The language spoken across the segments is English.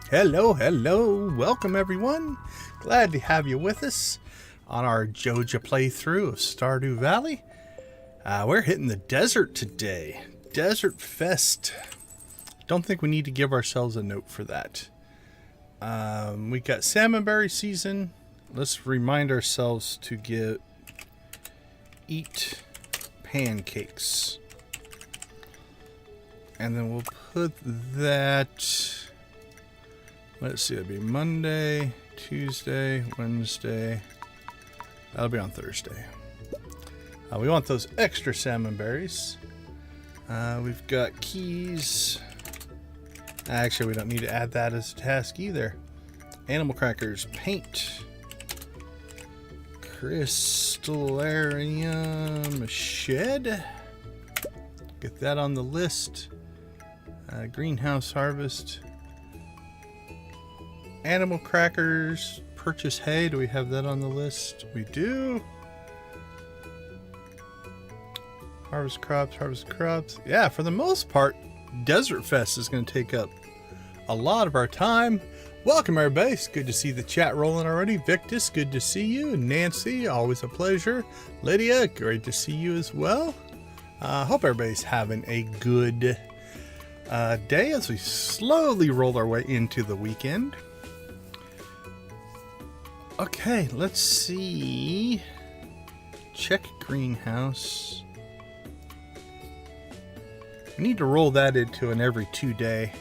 Hello, hello, welcome everyone. Glad to have you with us on our Joja playthrough of Stardew Valley. We're hitting the desert today. Desert Fest. Don't think we need to give ourselves a note for that. We got Salmonberry season. Let's remind ourselves to eat pancakes. And then we'll put that... Let's see, it'll be Monday, Tuesday, Wednesday. That'll be on Thursday. We want those extra salmonberries. We've got keys. Actually, we don't need to add that as a task either. Animal crackers, paint. Crystalarium Shed. Get that on the list. Greenhouse harvest. Animal crackers, purchase hay. Do we have that on the list? We do. Harvest crops. Yeah, for the most part, Desert Fest is going to take up a lot of our time. Welcome, everybody. It's good to see the chat rolling already. Victus, good to see you. Nancy, always a pleasure. Lydia, great to see you as well. Hope everybody's having a good day as we slowly roll our way into the weekend. Okay, let's see. Check greenhouse. We need to roll that into an every 2-day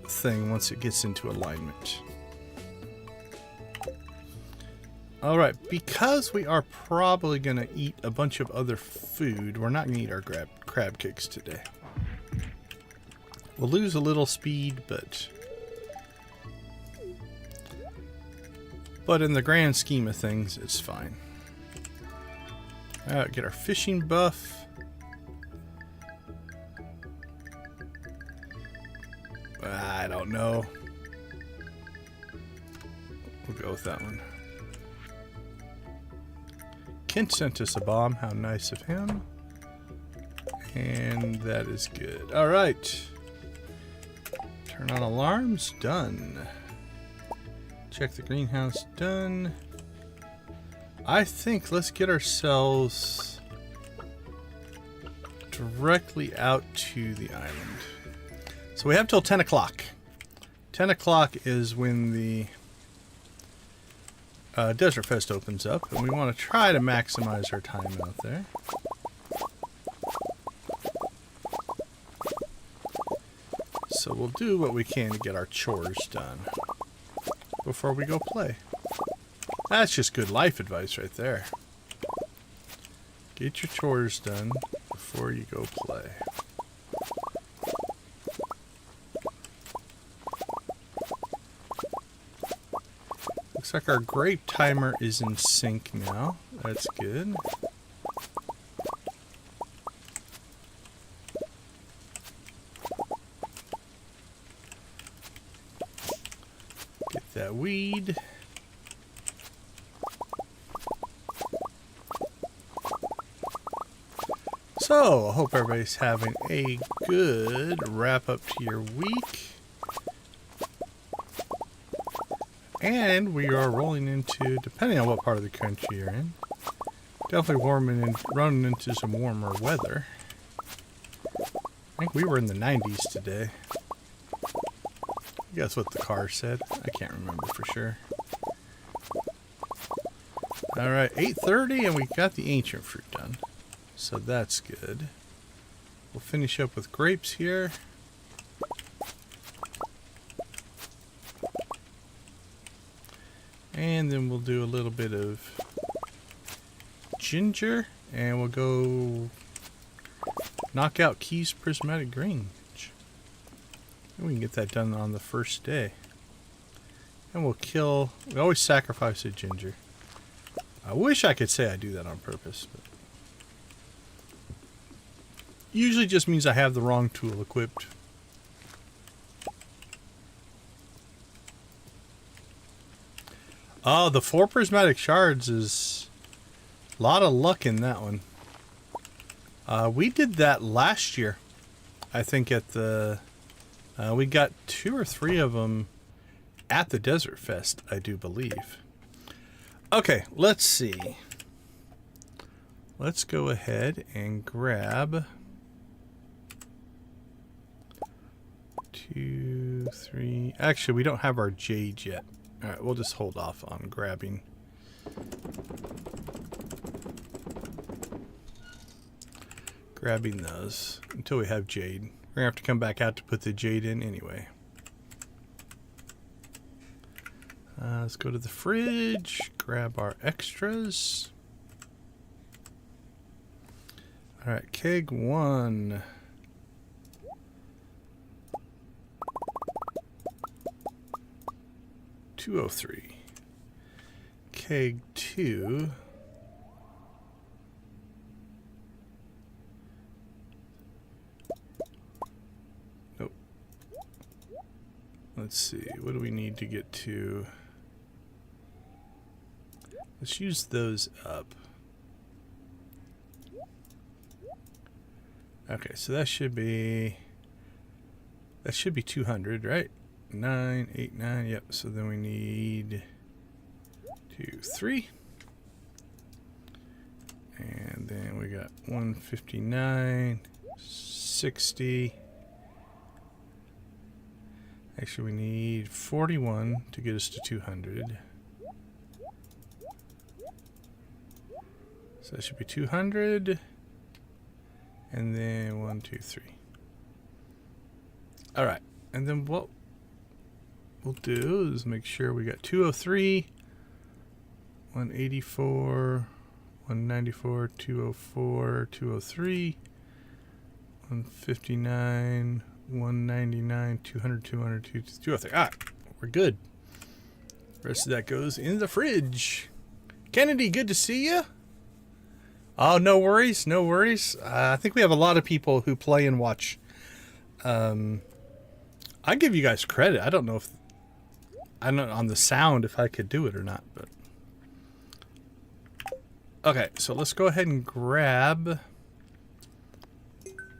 thing once it gets into alignment. Alright, because we are probably going to eat a bunch of other food, we're not going to eat our crab cakes today. We'll lose a little speed, but in the grand scheme of things, it's fine. Alright, get our fishing buff. I don't know. We'll go with that one. Kent sent us a bomb. How nice of him. And that is good. Alright. Turn on alarms. Done. Check the greenhouse. Done. I think let's get ourselves directly out to the island. So we have till 10 o'clock. 10 o'clock is when the Desert Fest opens up, and we want to try to maximize our time out there. So we'll do what we can to get our chores done before we go play. That's just good life advice right there. Get your chores done before you go play. Looks like our grape timer is in sync now. That's good. Get that weed. So, I hope everybody's having a good wrap up to your week. And we are rolling into, depending on what part of the country you're in, definitely running into some warmer weather. I think we were in the 90s today. I guess what the car said. I can't remember for sure. Alright, 8:30 and we got the ancient fruit done. So that's good. We'll finish up with grapes here. And then we'll do a little bit of ginger. And we'll go knock out Keys Prismatic Grange. And we can get that done on the first day. And we'll kill... We always sacrifice a ginger. I wish I could say I do that on purpose. But usually just means I have the wrong tool equipped. Oh, the 4 prismatic shards is a lot of luck in that one. We did that last year. I think at the... we got 2 or 3 of them at the Desert Fest, I do believe. Okay, let's see. Let's go ahead and grab 2, 3. Actually, we don't have our jade yet. All right, we'll just hold off on grabbing. Grabbing those until we have jade. We're gonna have to come back out to put the jade in anyway. Let's go to the fridge, grab our extras. All right, keg 1. $203. Keg 2. Nope. Let's see. What do we need to get to? Let's use those up. Okay, so that should be 200, right? 9, 8, 9. Yep. So then we need 2, 3, and then we got 159, 60. Actually, we need 41 to get us to 200. So that should be 200. And then 1, 2, 3. All right. And then what we'll do is make sure we got 203, 184, 194, 204, 203, 159, 199, 200, 200, 203. All right. We're good. The rest of that goes in the fridge. Kennedy, good to see you. Oh, no worries, no worries. I think we have a lot of people who play and watch. I give you guys credit. I don't know on the sound if I could do it or not, but okay. So let's go ahead and grab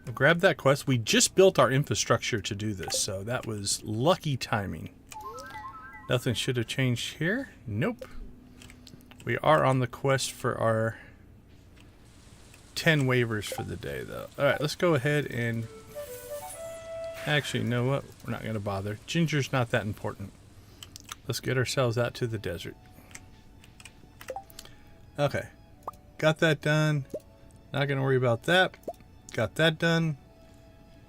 that quest. We just built our infrastructure to do this, so that was lucky timing. Nothing should have changed here. Nope. We are on the quest for our 10 waivers for the day, though. All right, let's go ahead and actually, you know what? We're not going to bother. Ginger's not that important. Let's get ourselves out to the desert. Okay, got that done. Not going to worry about that. Got that done.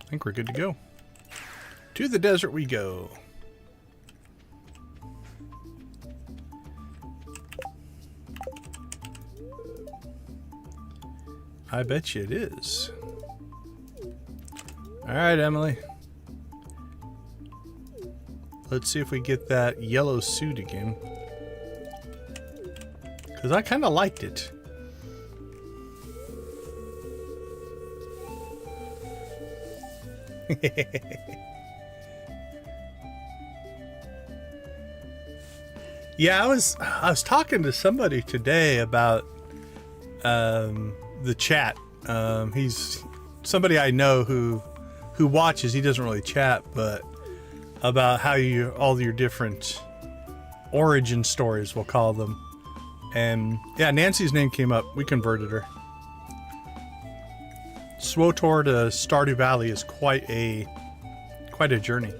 I think we're good to go. To the desert we go. I bet you it is. All right, Emily. Let's see if we get that yellow suit again. Because I kind of liked it. Yeah, I was talking to somebody today about the chat. He's somebody I know who watches. He doesn't really chat, but about how all your different origin stories, we'll call them. And yeah, Nancy's name came up. We converted her. SWTOR to Stardew Valley is quite a journey.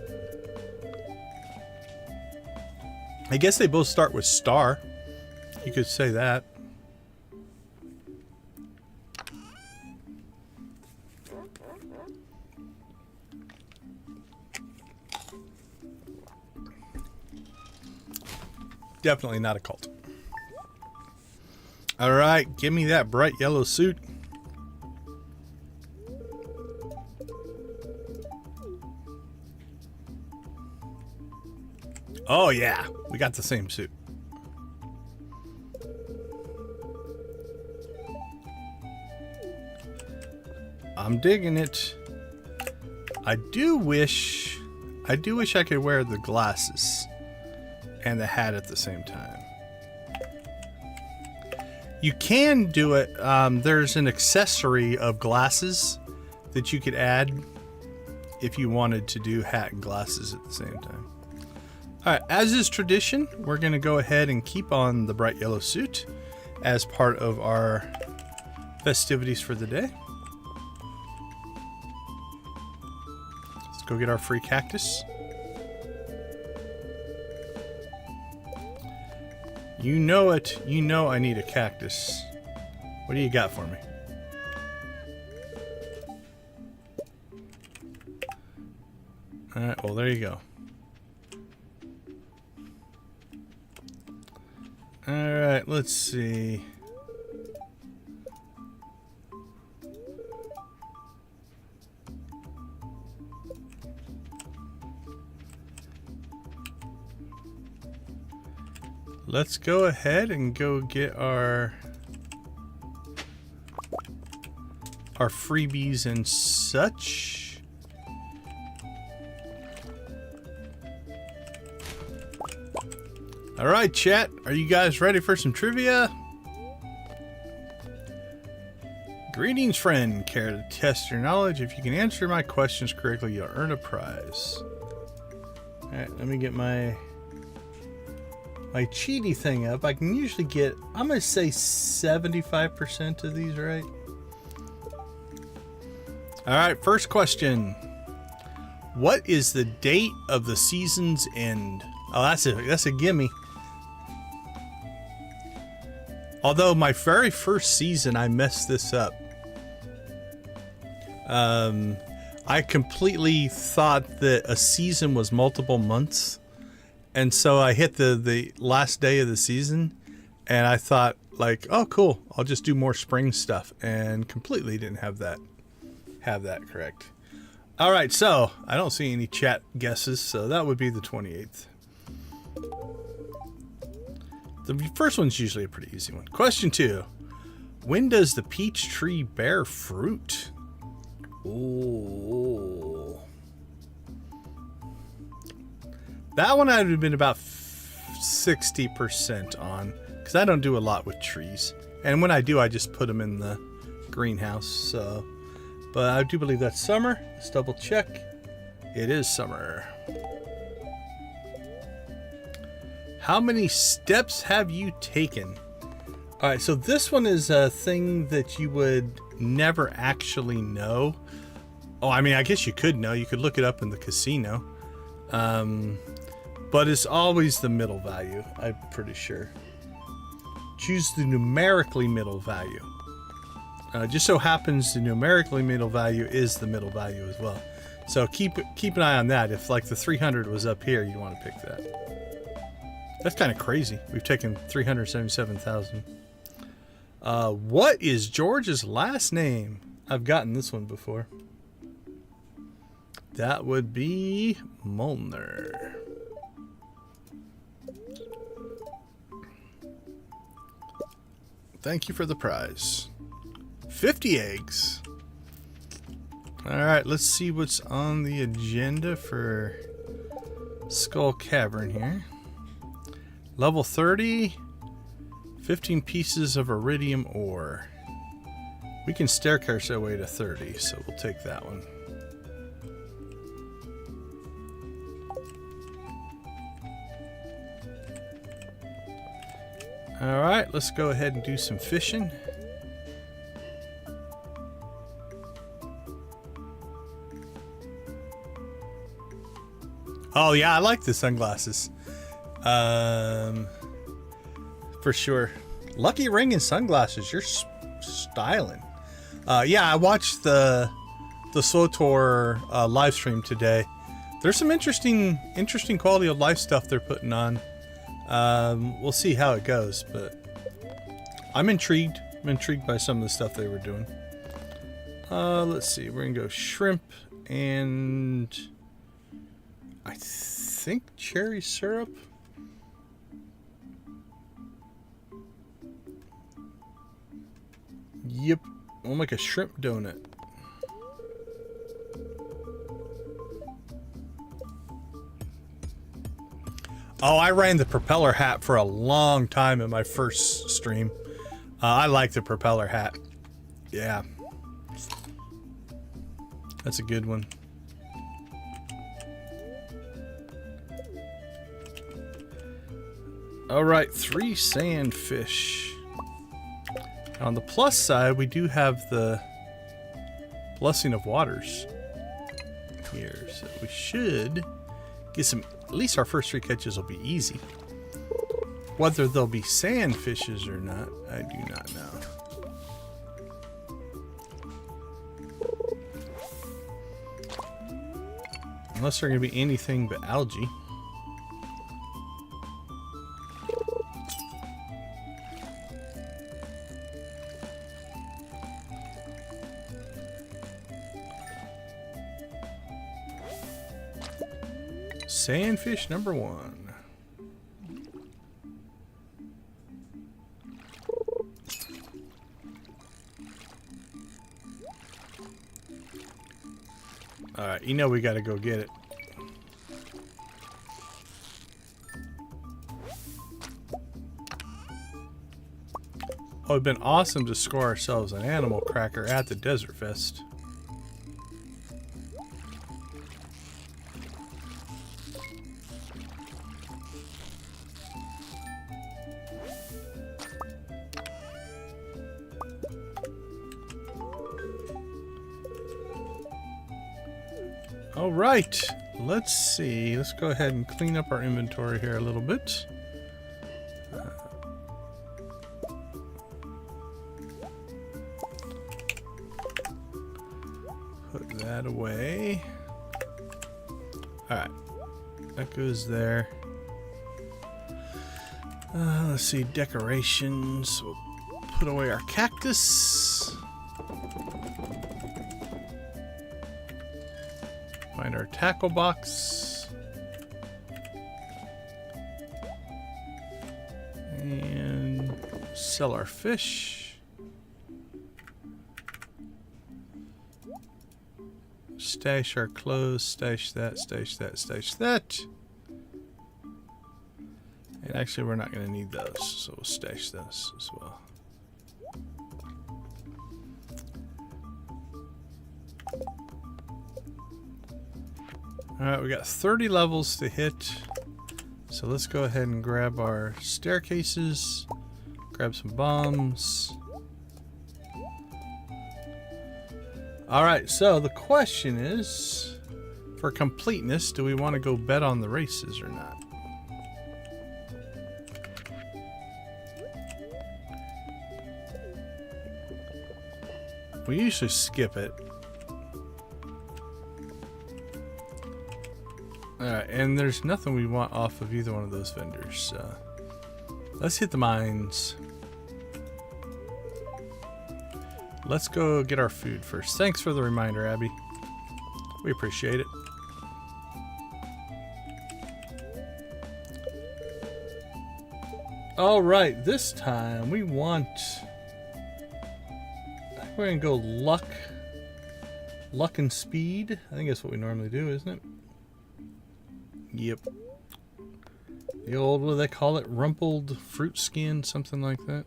I guess they both start with star. You could say that. Definitely not a cult. All right, give me that bright yellow suit. Oh yeah, we got the same suit. I'm digging it. I do wish I could wear the glasses and the hat at the same time. You can do it. There's an accessory of glasses that you could add if you wanted to do hat and glasses at the same time. All right, as is tradition, we're going to go ahead and keep on the bright yellow suit as part of our festivities for the day. Let's go get our free cactus. You know it. You know I need a cactus. What do you got for me? All right, well, there you go. All right, let's see. Let's go ahead and go get our freebies and such. All right, chat. Are you guys ready for some trivia? Greetings, friend. Care to test your knowledge? If you can answer my questions correctly, you'll earn a prize. All right, let me get my cheaty thing up. I can usually get, I'm going to say 75% of these right. All right, first question. What is the date of the season's end? Oh, that's a gimme. Although my very first season, I messed this up. I completely thought that a season was multiple months. And so I hit the last day of the season and I thought like, oh, cool. I'll just do more spring stuff, and completely didn't have that correct. All right. So I don't see any chat guesses. So that would be the 28th. The first one's usually a pretty easy one. Question 2. When does the peach tree bear fruit? Ooh. That one I would have been about 60% on, because I don't do a lot with trees. And when I do, I just put them in the greenhouse. So, but I do believe that's summer. Let's double check. It is summer. How many steps have you taken? All right, so this one is a thing that you would never actually know. Oh, I mean, I guess you could know. You could look it up in the casino. But it's always the middle value, I'm pretty sure. Choose the numerically middle value. Just so happens the numerically middle value is the middle value as well. So keep an eye on that. If like the 300 was up here, you want to pick that. That's kind of crazy. We've taken 377,000. What is George's last name? I've gotten this one before. That would be Molnar. Thank you for the prize. 50 eggs. All right, let's see what's on the agenda for Skull Cavern here. Level 30, 15 pieces of iridium ore. We can staircase our way to 30, so we'll take that one. All right, let's go ahead and do some fishing. Oh yeah, I like the sunglasses. For sure. Lucky ring and sunglasses. You're styling. Yeah, I watched the SWTOR live stream today. There's some interesting quality of life stuff they're putting on. We'll see how it goes, but I'm intrigued. I'm intrigued by some of the stuff they were doing. Let's see. We're gonna go shrimp and I think cherry syrup. Yep. I'll make a shrimp donut. Oh, I ran the propeller hat for a long time in my first stream. I like the propeller hat. Yeah. That's a good one. Alright, 3 sandfish. On the plus side, we do have the Blessing of Waters here. So we should get some, at least our first 3 catches will be easy. Whether they'll be sandfishes or not, I do not know. Unless they're going to be anything but algae. Sandfish number 1. Alright, you know we gotta go get it. Oh, it'd been awesome to score ourselves an animal cracker at the Desert Fest. All right, let's see. Let's go ahead and clean up our inventory here a little bit. Put that away. All right, that goes there. Let's see, decorations. We'll put away our cactus. Find our tackle box. And sell our fish. Stash our clothes, stash that, stash that, stash that. And actually we're not going to need those, so we'll stash those as well. Alright, we got 30 levels to hit. So let's go ahead and grab our staircases, grab some bombs. Alright, so the question is, for completeness, do we want to go bet on the races or not? We usually skip it. Alright, and there's nothing we want off of either one of those vendors. Let's hit the mines. Let's go get our food first. Thanks for the reminder, Abby. We appreciate it. Alright, this time we want... we're going to go luck. Luck and speed. I think that's what we normally do, isn't it? Yep. The old, what do they call it? Rumpled fruit skin, something like that.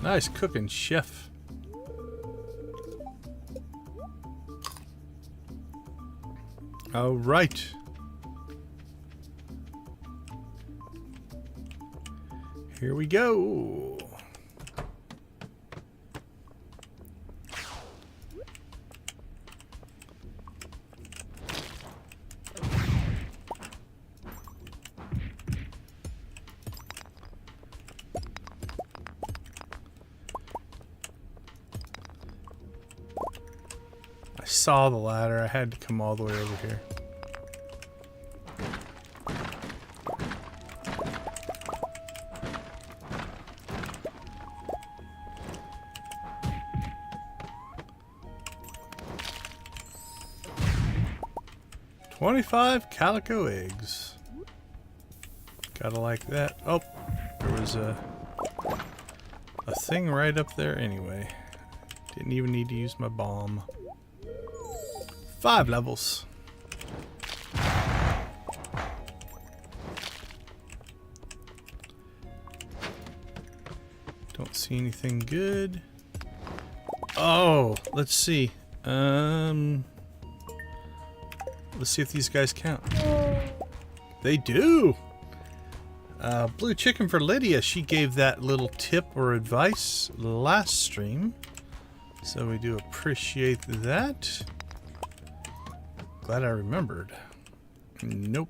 Nice cooking, chef. All right. Here we go. I saw the ladder. I had to come all the way over here. $25 calico eggs. Gotta like that. Oh, there was a thing right up there anyway. Didn't even need to use my bomb. 5 levels. Don't see anything good. Oh, let's see. Let's see if these guys count. They do! Blue chicken for Lydia. She gave that little tip or advice last stream. So we do appreciate that. Glad I remembered. Nope.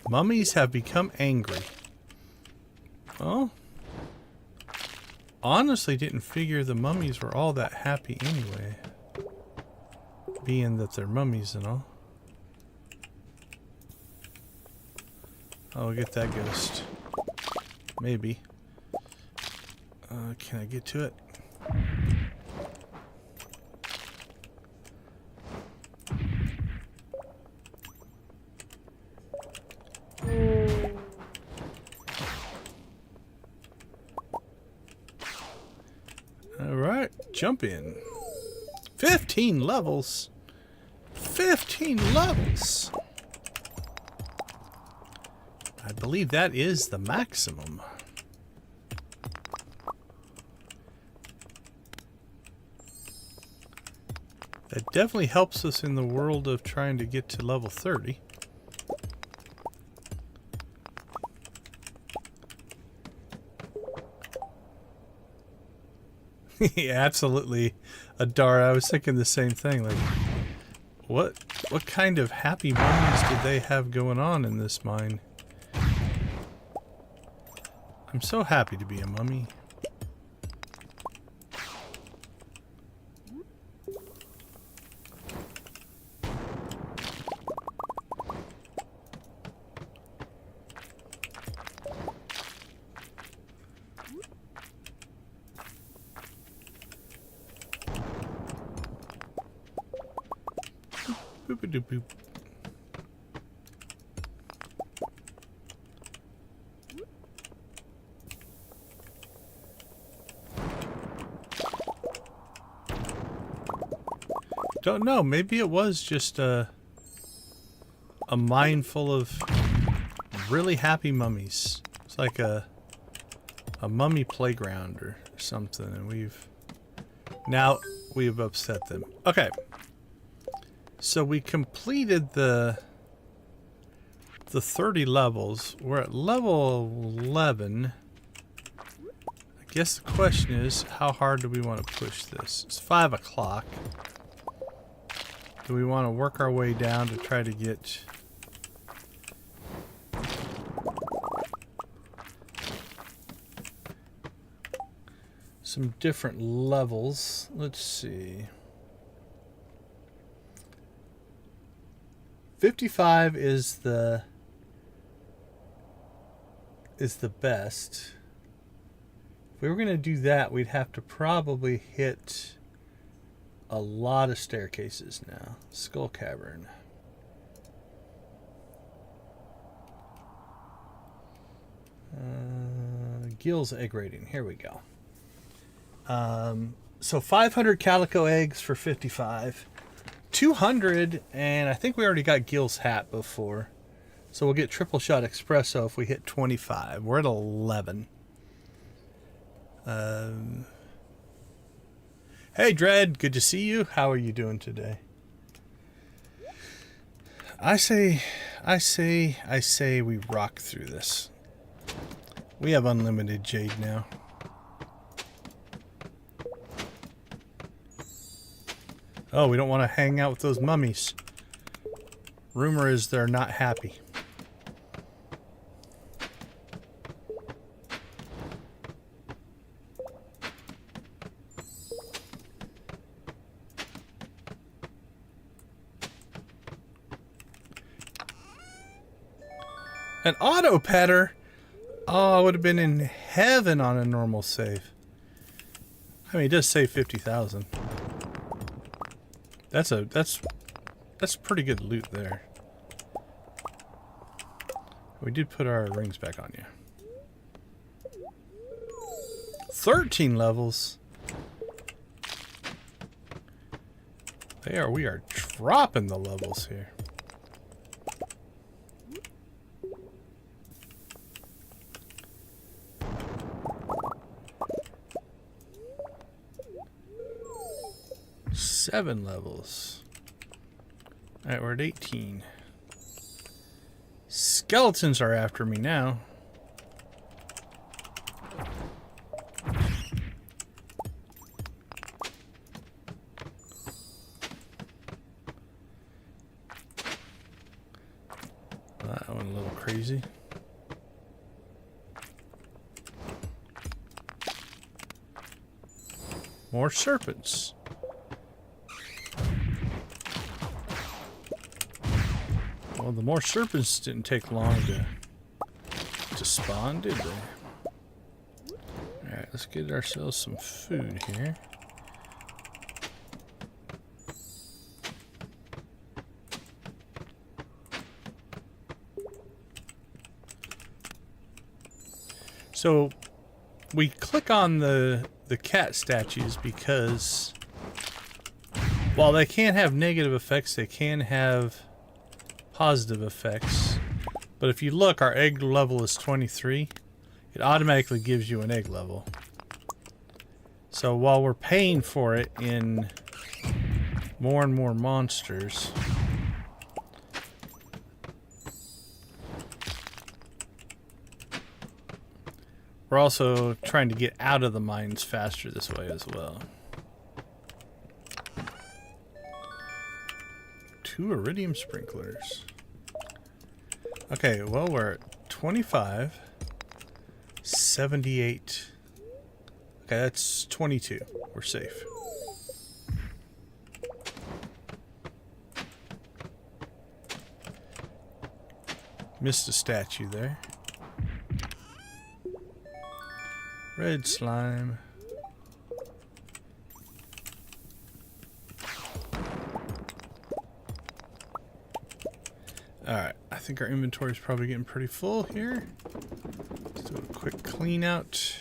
Mummies have become angry. Well, honestly didn't figure the mummies were all that happy anyway. Being that they're mummies and all. I'll get that ghost. Maybe. Can I get to it? Alright, jump in. 15 levels. 15 levels. I believe that is the maximum. That definitely helps us in the world of trying to get to level 30. Yeah, absolutely, Adara. I was thinking the same thing. Like, what kind of happy mummies did they have going on in this mine? I'm so happy to be a mummy. Boop-a-doop-boop. Don't know. Maybe it was just a mine full of really happy mummies. It's like a mummy playground or something, and we've upset them. Okay. So we completed the 30 levels. We're at level 11. I guess the question is, how hard do we want to push this? It's 5 o'clock. Do we want to work our way down to try to get some different levels? Let's see. 55 is the best. If we were going to do that, we'd have to probably hit a lot of staircases now. Skull Cavern. Gill's egg rating. Here we go. So 500 calico eggs for 55. 200, and I think we already got Gill's hat before. So we'll get triple shot espresso if we hit 25. We're at 11. Hey Dread, good to see you. How are you doing today? I say we rock through this. We have unlimited jade now. Oh, we don't want to hang out with those mummies. Rumor is they're not happy. An auto petter? Oh, I would have been in heaven on a normal save. I mean, it does say 50,000. That's pretty good loot there. We did put our rings back on you. 13 levels. We are dropping the levels here. 7 levels. Alright, we're at 18. Skeletons are after me now. That one a little crazy. More serpents. Well, the more serpents didn't take long to spawn, did they? Alright, let's get ourselves some food here. So we click on the cat statues because while they can't have negative effects, they can have positive effects. But if you look, our egg level is 23. It automatically gives you an egg level. So while we're paying for it in more and more monsters, we're also trying to get out of the mines faster this way as well. 2 iridium sprinklers. Okay, well, we're at 25, 78. Okay, that's 22. We're safe. Missed a statue there. Red slime. Alright, I think our inventory is probably getting pretty full here. Let's do a quick clean out.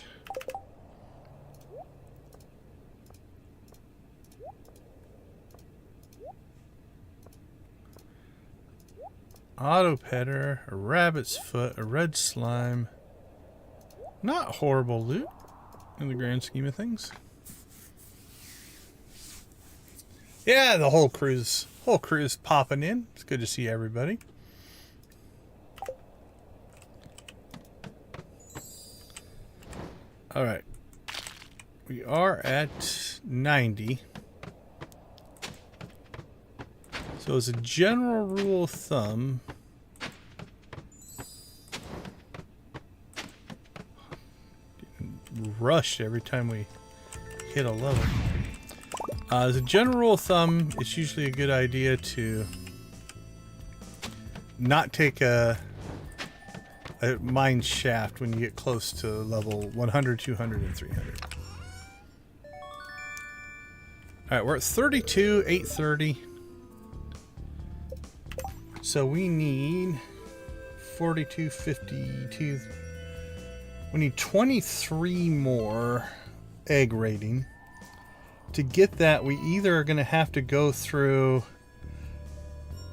Auto petter, a rabbit's foot, a red slime. Not horrible loot in the grand scheme of things. Yeah, the whole crew's popping in. It's good to see everybody. All right, we are at 90. So as a general rule of thumb, rushed every time we hit a level. As a general rule of thumb, it's usually a good idea to not take a mine shaft when you get close to level 100, 200, and 300. Alright, we're at 32, 830. So we need 42, 52. We need 23 more egg rating. To get that, we either are going to have to go through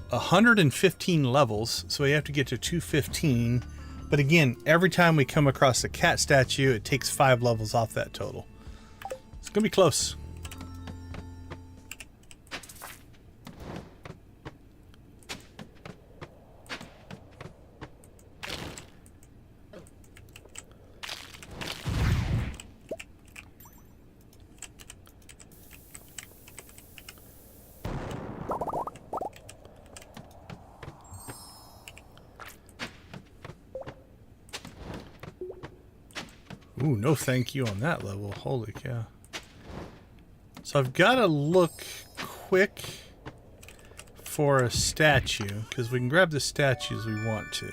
115 levels, so we have to get to 215. But again, every time we come across a cat statue, it takes 5 levels off that total. It's going to be close. Ooh, no thank you on that level. Holy cow. So I've got to look quick for a statue, because we can grab the statues we want to.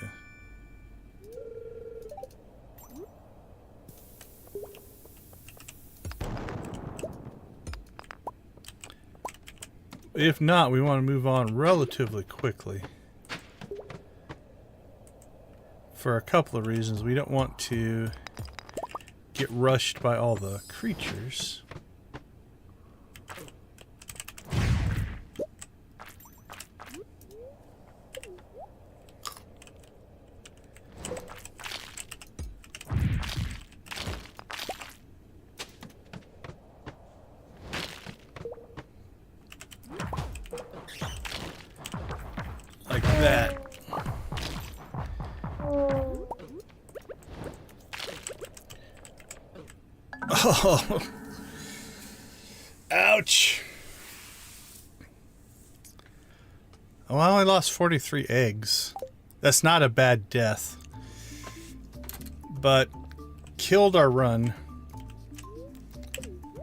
If not, we want to move on relatively quickly. For a couple of reasons. We don't want to get rushed by all the creatures. Oh, ouch. Oh, I only lost 43 eggs. That's not a bad death. But killed our run.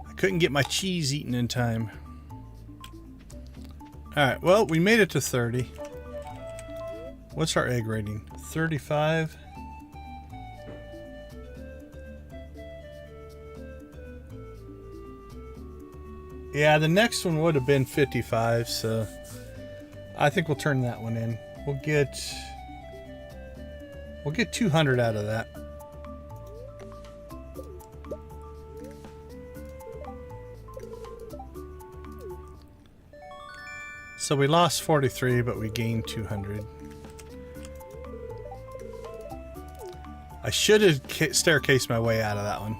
I couldn't get my cheese eaten in time. Alright, well, we made it to 30. What's our egg rating? 35. Yeah, the next one would have been 55, so I think we'll turn that one in. We'll get 200 out of that. So we lost 43, but we gained 200. I should have staircased my way out of that one.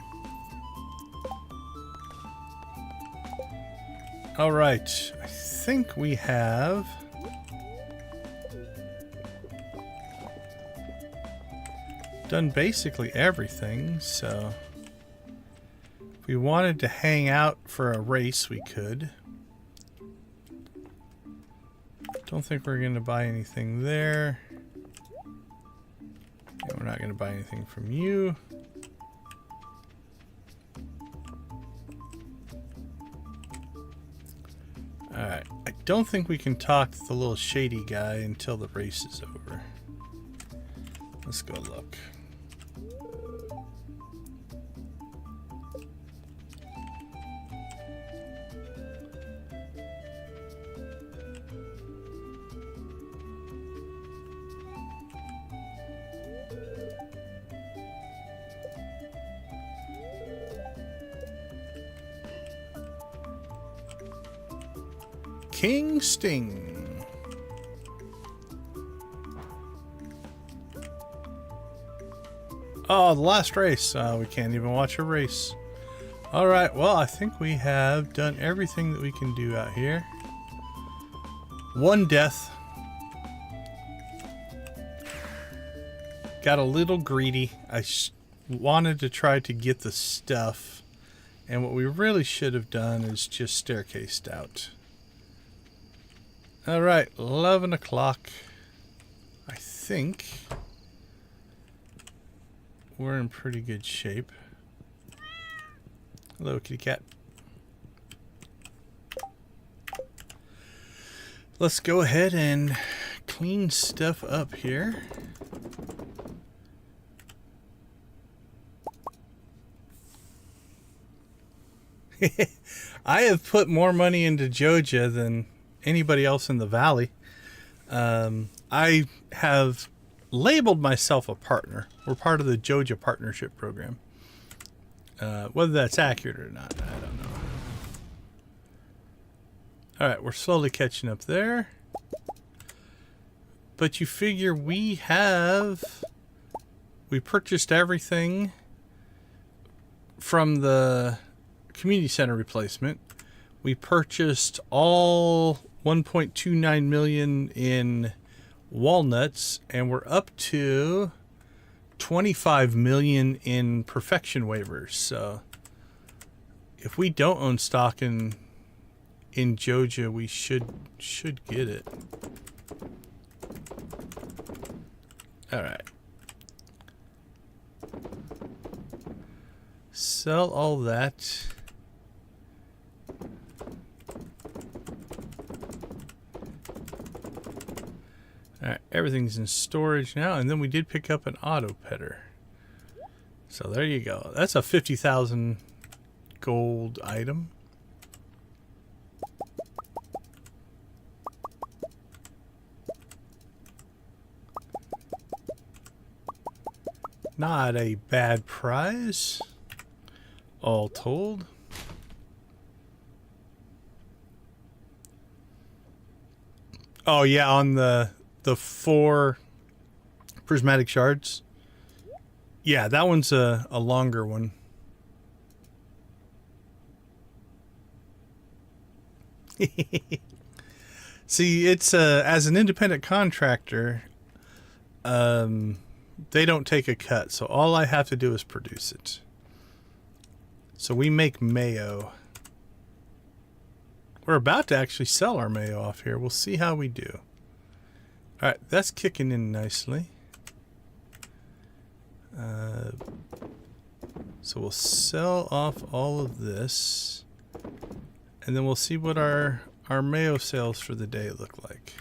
All right, I think we have done basically everything, so if we wanted to hang out for a race, we could. Don't think we're going to buy anything there. And we're not going to buy anything from you. Alright, I don't think we can talk to the little shady guy until the race is over. Let's go look. King Sting. Oh, the last race. We can't even watch a race. Alright, well, I think we have done everything that we can do out here. One death. Got a little greedy. I wanted to try to get the stuff. And what we really should have done is just staircased out. Alright, 11 o'clock. I think we're in pretty good shape. Hello, kitty cat. Let's go ahead and clean stuff up here. I have put more money into Joja than anybody else in the valley. I have labeled myself a partner. We're part of the Joja partnership program. Whether that's accurate or not, I don't know. Alright, we're slowly catching up there. But you figure we purchased everything from the community center replacement. We purchased all 1.29 million in walnuts, and we're up to 25 million in perfection waivers. So if we don't own stock in Joja, we should get it. All right. Sell all that. Alright, everything's in storage now, and then we did pick up an auto petter. So there you go. That's a 50,000 gold item. Not a bad prize, all told. Oh yeah, on the 4 prismatic shards. Yeah, that one's a longer one. See, it's as an independent contractor, they don't take a cut, so all I have to do is produce it. So we make mayo. We're about to actually sell our mayo off here. We'll see how we do. Alright, that's kicking in nicely. So we'll sell off all of this. And then we'll see what our mayo sales for the day look like.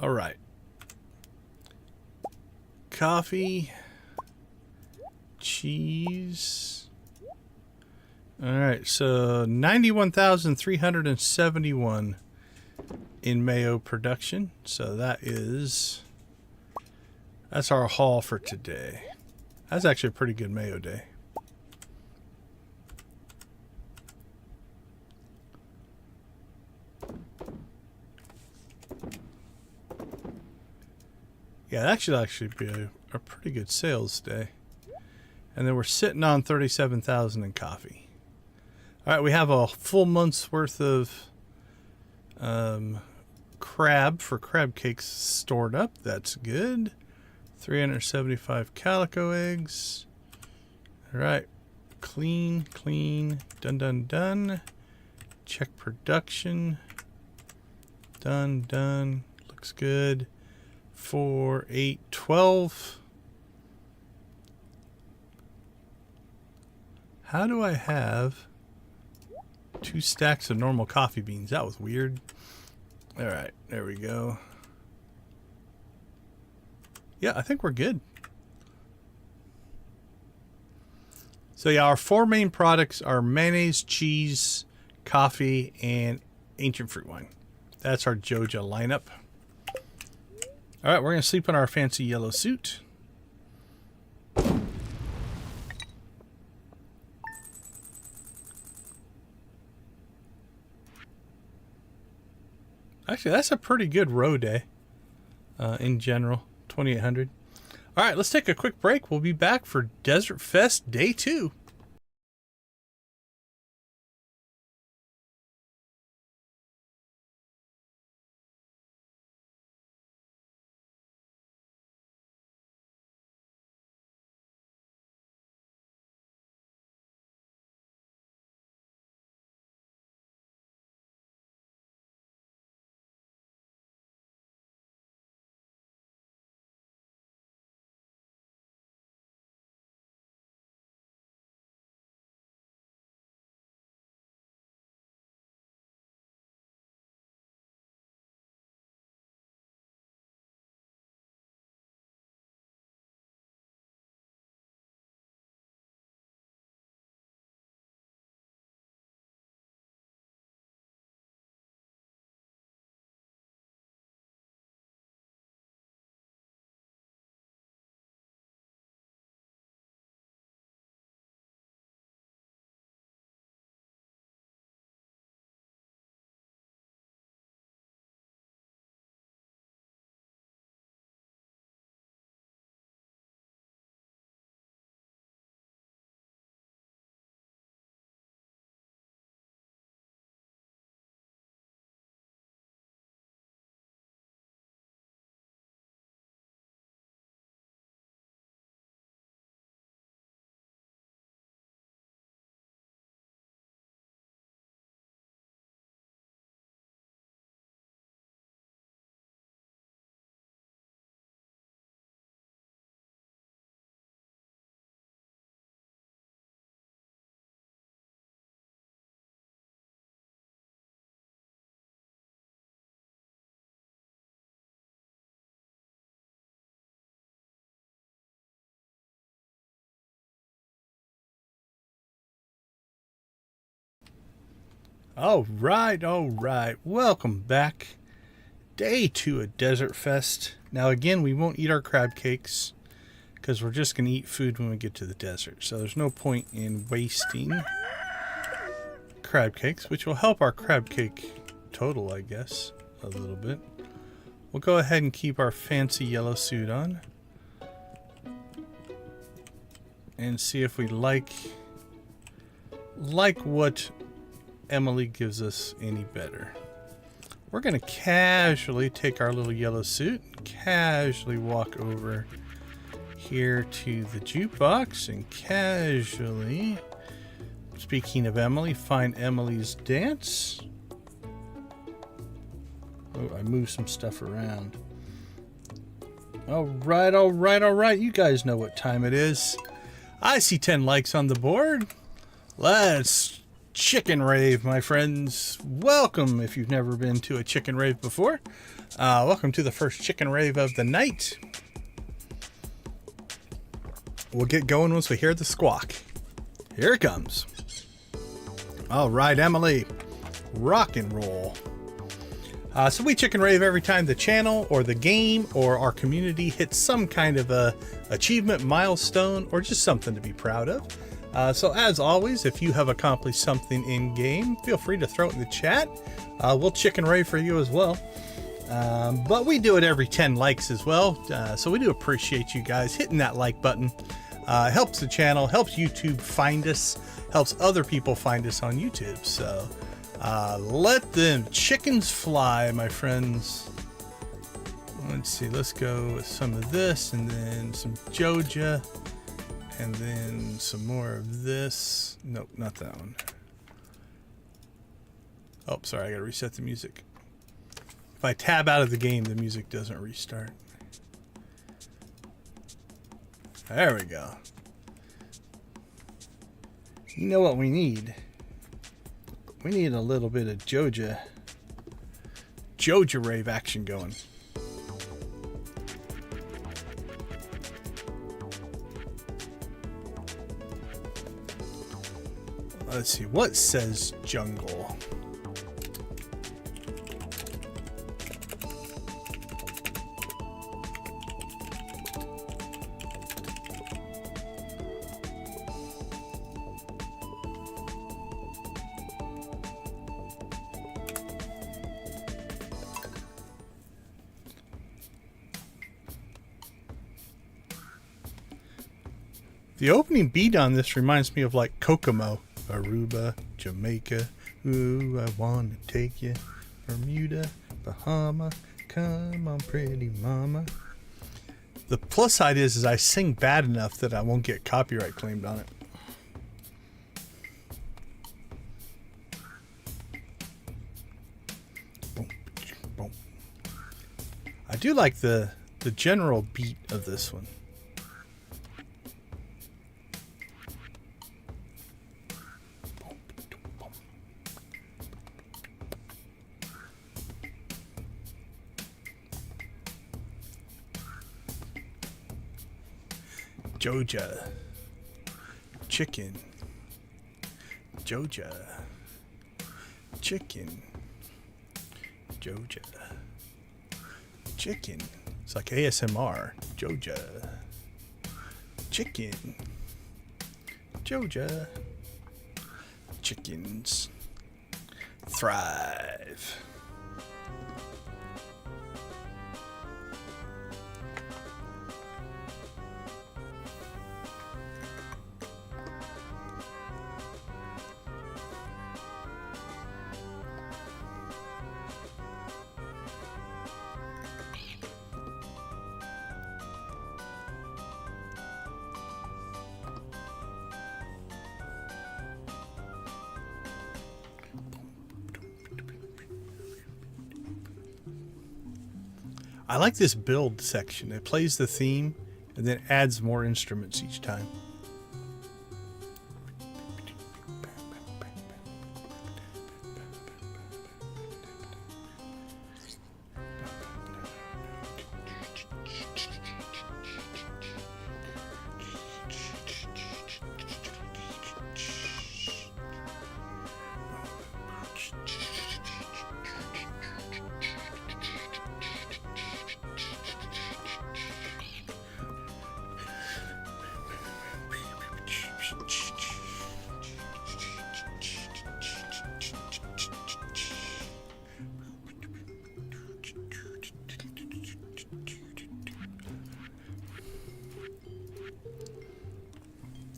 Alright. Coffee. Cheese. Alright, so 91,371 in mayo production. So that's our haul for today. That's actually a pretty good mayo day. Yeah, that should actually be a pretty good sales day. And then we're sitting on 37,000 in coffee. All right, we have a full month's worth of crab for crab cakes stored up. That's good. 375 calico eggs. All right, clean, done, done, done. Check production. Done, done. Looks good. 4, 8, 12. How do I have 2 stacks of normal coffee beans? That was weird. All right, there we go. Yeah, I think we're good. So yeah, our 4 main products are mayonnaise, cheese, coffee, and ancient fruit wine. That's our Joja lineup. All right, we're going to sleep in our fancy yellow suit. Actually, that's a pretty good row day in general, 2,800. All right, let's take a quick break. We'll be back for Desert Fest Day 2. All right. Welcome back. Day 2 at Desert Fest. Now again, we won't eat our crab cakes because we're just going to eat food when we get to the desert. So there's no point in wasting crab cakes, which will help our crab cake total, I guess, a little bit. We'll go ahead and keep our fancy yellow suit on and see if we like what Emily gives us any better. we're going to casually take our little yellow suit, casually walk over here to the jukebox, and casually, speaking of Emily, find Emily's dance. Oh, I moved some stuff around. All right, all right, all right. You guys know what time it is. I see 10 likes on the board. Let's chicken rave, my friends. Welcome if you've never been to a chicken rave before. Welcome to the first chicken rave of the night. We'll get going once we hear the squawk. Here it comes. All right, Emily, rock and roll. So we chicken rave every time the channel or the game or our community hits some kind of a achievement, milestone, or just something to be proud of. So as always, if you have accomplished something in game, feel free to throw it in the chat. We'll chicken rave for you as well. But we do it every 10 likes as well. So we do appreciate you guys hitting that like button. Helps the channel, helps YouTube find us, helps other people find us on YouTube. So let them chickens fly, my friends. Let's see, let's go with some of this and then some Joja and then some more of this. Nope, not that one. Oh, sorry, I gotta reset the music. If I tab out of the game, the music doesn't restart. There we go. You know what we need? We need a little bit of Joja rave action going. Let's see, what says jungle? The opening beat on this reminds me of like Kokomo. Aruba, Jamaica, ooh, I wanna take you. Bermuda, Bahama, come on pretty mama. The plus side is I sing bad enough that I won't get copyright claimed on it. Boom, boom. I do like the general beat of this one. Joja, chicken, Joja, chicken, Joja, chicken. It's like ASMR. Joja, chicken, Joja, chickens thrive. I like this build section. It plays the theme and then adds more instruments each time.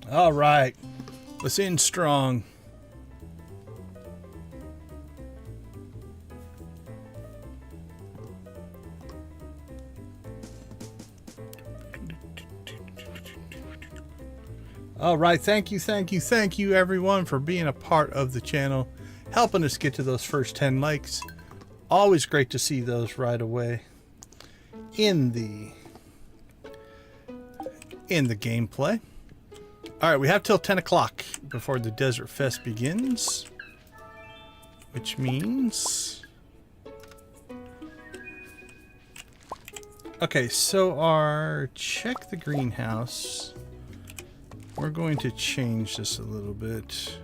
All right, let's end strong. All right, thank you everyone for being a part of the channel, helping us get to those first 10 likes. Always great to see those right away in the gameplay. All right, we have till 10 o'clock before the Desert Fest begins, which means... Okay, so our check the greenhouse, we're going to change this a little bit.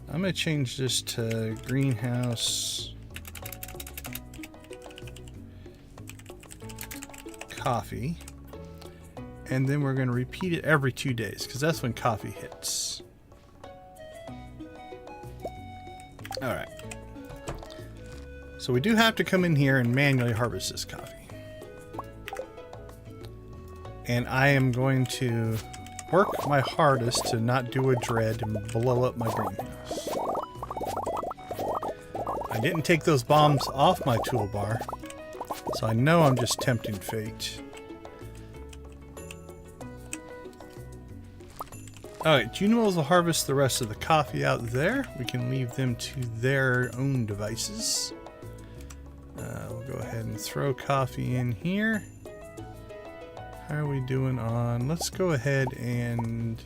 I'm going to change this to greenhouse coffee. And then we're going to repeat it every 2 days, because that's when coffee hits. Alright. So we do have to come in here and manually harvest this coffee. And I am going to work my hardest to not do a dread and blow up my greenhouse. I didn't take those bombs off my toolbar, so I know I'm just tempting fate. Alright, Junimals will harvest the rest of the coffee out there. We can leave them to their own devices. We'll go ahead and throw coffee in here. How are we doing on... Let's go ahead and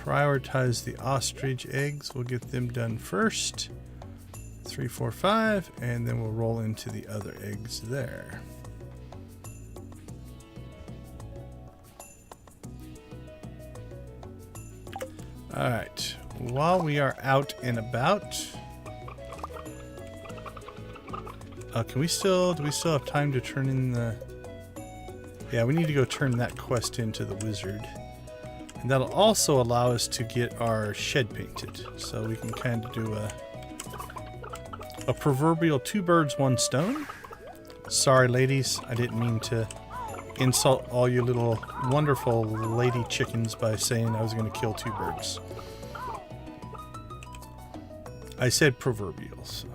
prioritize the ostrich eggs. We'll get them done first. 3, 4, 5, and then we'll roll into the other eggs there. Alright, while we are out and about, do we still have time to turn in the... Yeah, we need to go turn that quest into the wizard. And that'll also allow us to get our shed painted. So we can kind of do a proverbial 2 birds, 1 stone. Sorry ladies, I didn't mean to insult all you little wonderful lady chickens by saying I was going to kill 2 birds. I said proverbial. So.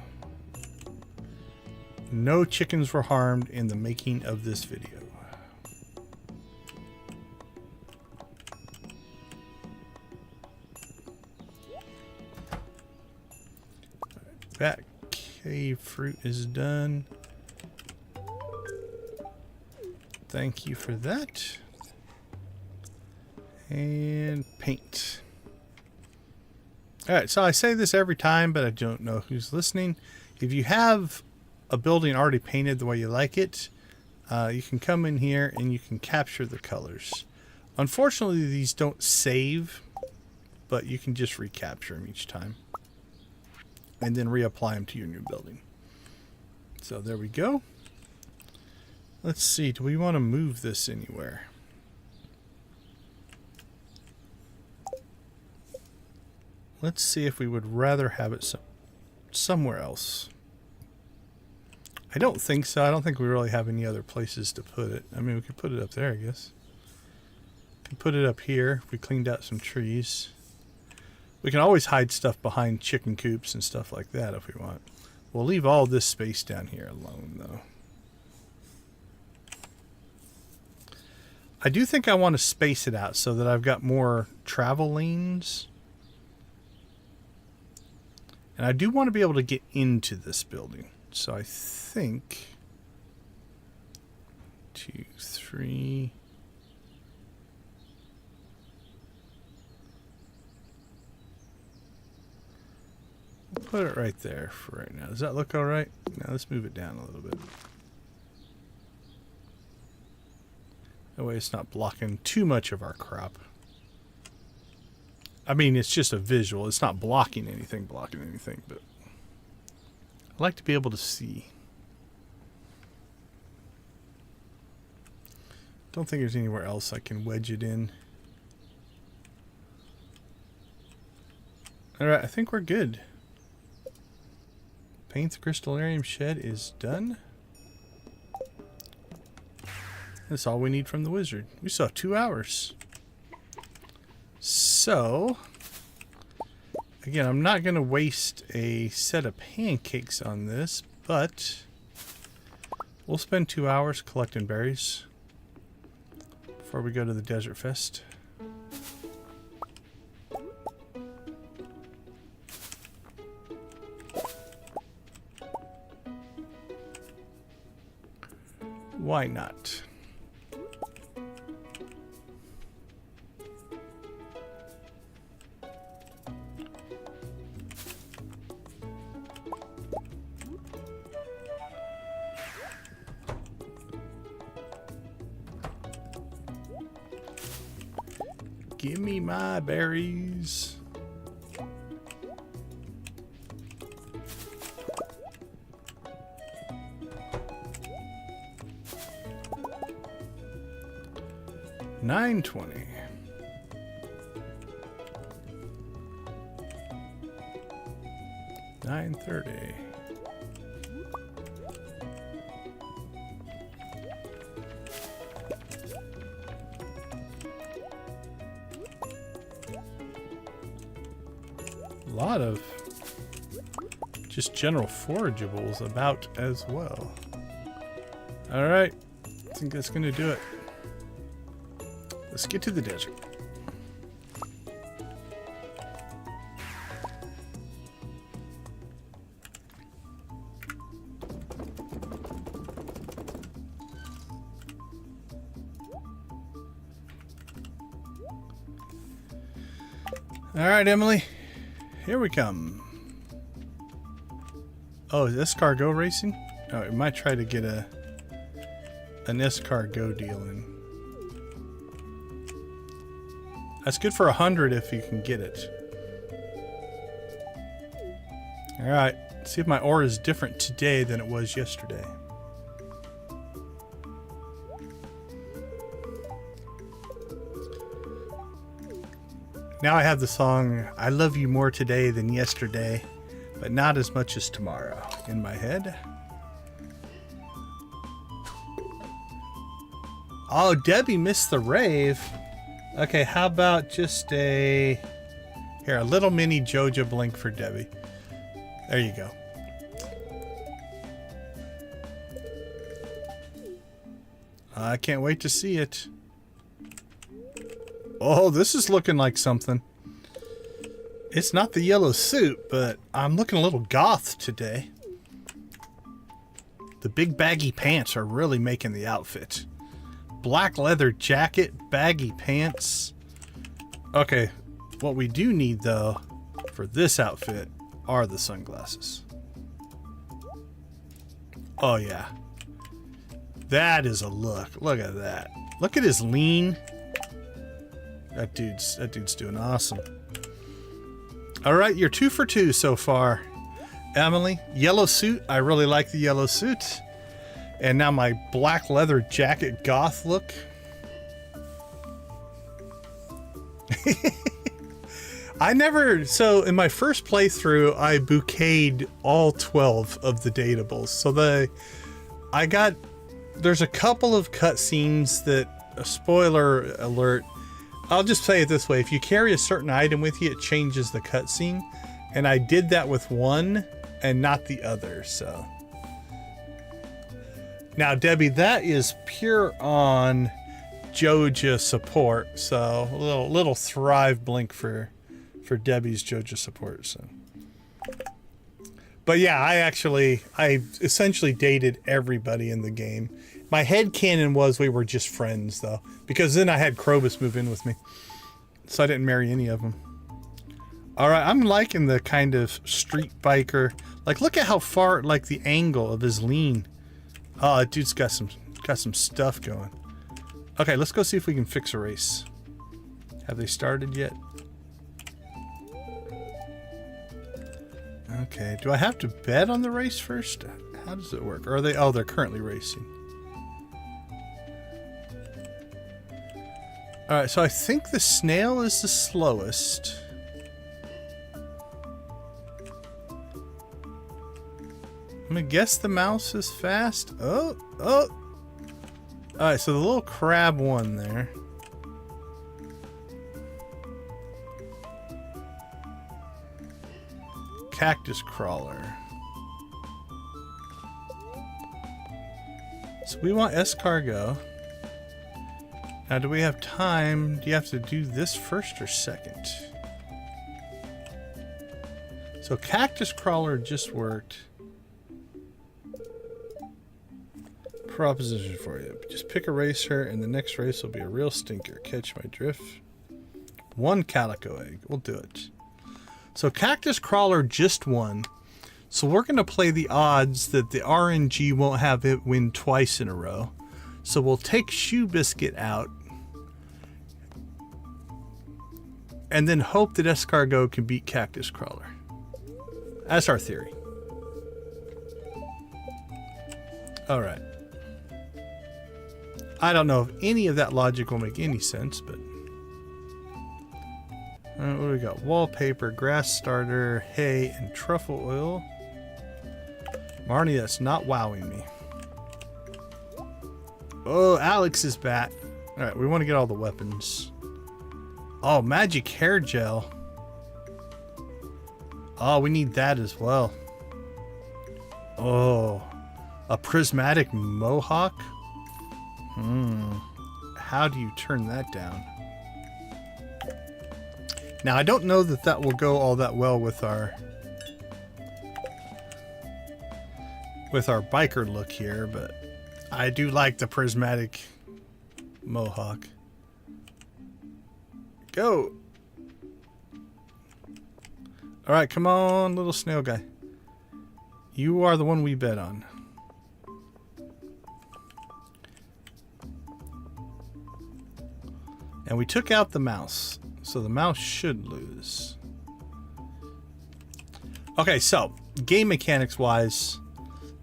No chickens were harmed in the making of this video. That cave fruit is done. Thank you for that. And paint. Alright, so I say this every time, but I don't know who's listening. If you have a building already painted the way you like it, you can come in here and you can capture the colors. Unfortunately, these don't save, but you can just recapture them each time. And then reapply them to your new building. So there we go. Let's see, do we want to move this anywhere? Let's see if we would rather have it somewhere else. I don't think so. I don't think we really have any other places to put it. I mean, we could put it up there, I guess. We could put it up here if we cleaned out some trees. We can always hide stuff behind chicken coops and stuff like that if we want. We'll leave all this space down here alone, though. I do think I want to space it out so that I've got more travel lanes. And I do want to be able to get into this building. So I think 2, 3... Put it right there for right now. Does that look alright? Now let's move it down a little bit. That way it's not blocking too much of our crop. I mean, it's just a visual. It's not blocking anything, but I like to be able to see. Don't think there's anywhere else I can wedge it in. Alright, I think we're good. Paint the Crystalarium Shed is done. That's all we need from the wizard. We still have 2 hours. So, again, I'm not going to waste a set of pancakes on this, but we'll spend 2 hours collecting berries before we go to the Desert Fest. Why not? Give me my berries. $9.20. $9.30. A lot of just general forageables about as well. All right, I think that's gonna do it. Let's get to the desert. All right, Emily, here we come. Oh, is escargot racing? Oh, we might try to get an escargot deal in. That's good for 100 if you can get it. All right, see if my ore is different today than it was yesterday. Now I have the song, I love you more today than yesterday, but not as much as tomorrow in my head. Oh, Debbie missed the rave. Okay, how about just a little mini Joja blink for Debbie. There you go. I can't wait to see it. Oh, this is looking like something. It's not the yellow suit, but I'm looking a little goth today. The big baggy pants are really making the outfit. Black leather jacket, baggy pants. Okay, what we do need though for this outfit are the sunglasses. Oh yeah. That is a look. Look at that. Look at his lean. That dude's doing awesome. All right, you're 2 for 2 so far. Emily, yellow suit. I really like the yellow suit. And now my black leather jacket goth look. So in my first playthrough, I bouqueted all 12 of the datables. So there's a couple of cutscenes that, a spoiler alert, I'll just say it this way. If you carry a certain item with you, it changes the cutscene. And I did that with one and not the other, so. Now, Debbie, that is pure on Joja support. So a little thrive blink for Debbie's Joja support, so. But yeah, I essentially dated everybody in the game. My headcanon was we were just friends, though. Because then I had Krobus move in with me. So I didn't marry any of them. Alright, I'm liking the kind of street biker. Like, look at how far, like, the angle of his lean. Oh, that dude's got some stuff going. Okay, let's go see if we can fix a race. Have they started yet? Okay, do I have to bet on the race first? How does it work? Or are they? Oh, they're currently racing. Alright, so I think the snail is the slowest. I'm gonna guess the mouse is fast. Oh. Alright, so the little crab won there. Cactus crawler. So we want escargot. Now, do we have time? Do you have to do this first or second? So cactus crawler just worked. proposition for you. Just pick a racer, and the next race will be a real stinker. Catch my drift. 1 calico egg. We'll do it. So Cactus Crawler just won. So we're going to play the odds that the RNG won't have it win twice in a row. So we'll take Shoe Biscuit out. And then hope that Escargot can beat Cactus Crawler. That's our theory. Alright. I don't know if any of that logic will make any sense, but... what do we got? Wallpaper, grass starter, hay, and truffle oil. Marnie, that's not wowing me. Oh, Alex is back. Alright, we want to get all the weapons. Oh, magic hair gel. Oh, we need that as well. Oh, a prismatic mohawk? How do you turn that down? Now, I don't know that that will go all that well with our biker look here, but I do like the prismatic mohawk. Go! Alright, come on, little snail guy. You are the one we bet on. And we took out the mouse, so the mouse should lose. Okay, so, game mechanics wise,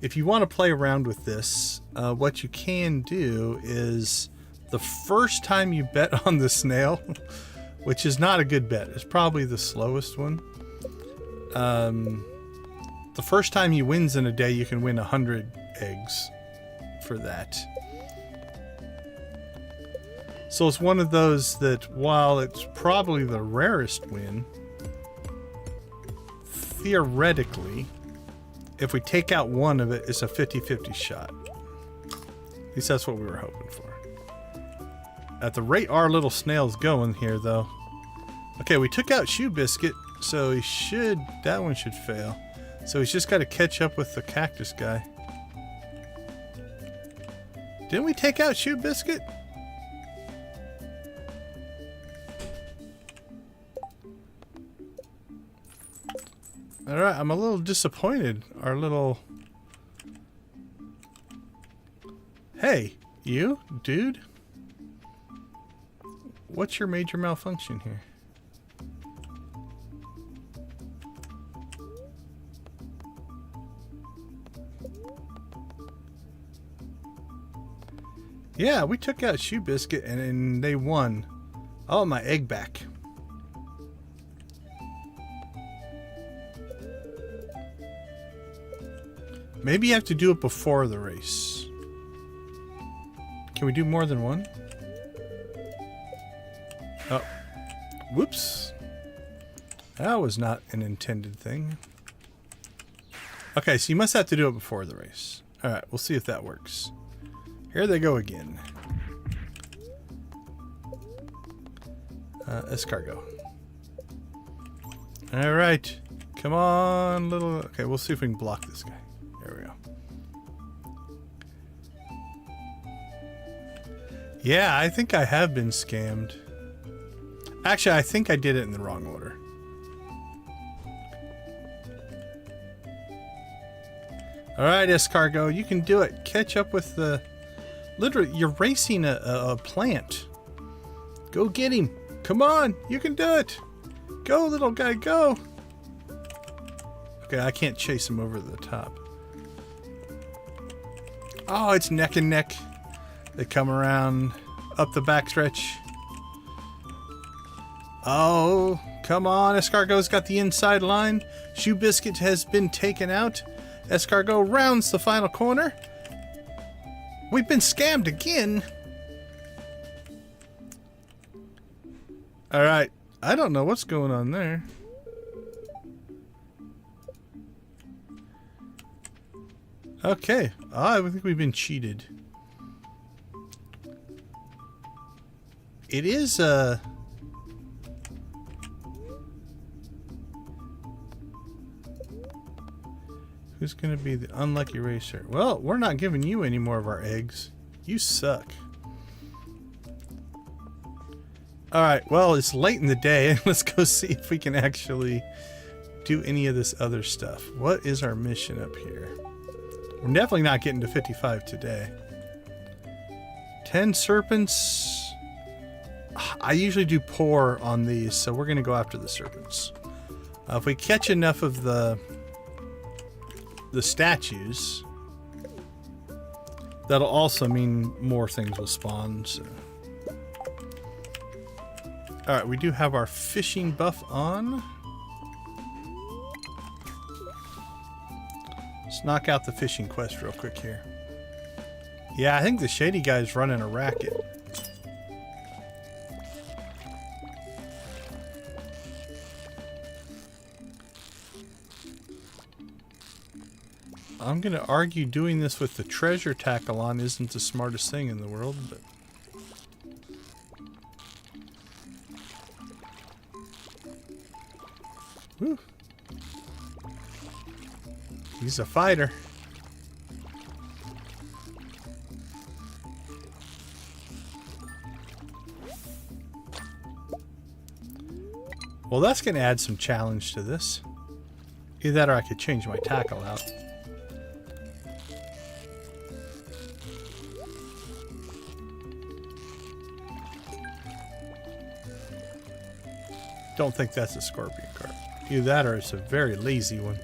if you want to play around with this, what you can do is the first time you bet on the snail, which is not a good bet, it's probably the slowest one. The first time he wins in a day, you can win 100 eggs for that. So it's one of those that, while it's probably the rarest win, theoretically, if we take out one of it, it's a 50-50 shot. At least that's what we were hoping for. At the rate our little snail's going here, though. Okay, we took out Shoe Biscuit, so he should... that one should fail. So he's just got to catch up with the cactus guy. Didn't we take out Shoe Biscuit? Alright, I'm a little disappointed. Our little... Hey, you, dude? What's your major malfunction here? Yeah, we took out Shoe Biscuit and they won. Oh, my egg back. Maybe you have to do it before the race. Can we do more than one? Oh. Whoops. That was not an intended thing. Okay, so you must have to do it before the race. Alright, we'll see if that works. Here they go again. Escargot. Alright. Come on, little... Okay, we'll see if we can block this guy. There we go. Yeah, I think I have been scammed. Actually, I think I did it in the wrong order. Alright, Escargot, you can do it. Catch up with the... Literally, you're racing a plant. Go get him. Come on, you can do it. Go, little guy, go. Okay, I can't chase him over the top. Oh, it's neck and neck. They come around up the backstretch. Oh, come on. Escargot's got the inside line. Shoe Biscuit has been taken out. Escargot rounds the final corner. We've been scammed again. Alright. I don't know what's going on there. Okay. I think we've been cheated. It is, Who's going to be the unlucky racer? Well, we're not giving you any more of our eggs. You suck. Alright, well, it's late in the day. Let's go see if we can actually do any of this other stuff. What is our mission up here? We're definitely not getting to 55 today. 10 serpents. I usually do poor on these, so we're going to go after the serpents. If we catch enough of the statues, that'll also mean more things will spawn. So. Alright, we do have our fishing buff on. Let's knock out the fishing quest real quick here. Yeah, I think the shady guy's running a racket. I'm going to argue doing this with the treasure tackle on isn't the smartest thing in the world, but... Whew. He's a fighter. Well, that's going to add some challenge to this. Either that or I could change my tackle out. Don't think that's a scorpion carp. Either that or it's a very lazy one.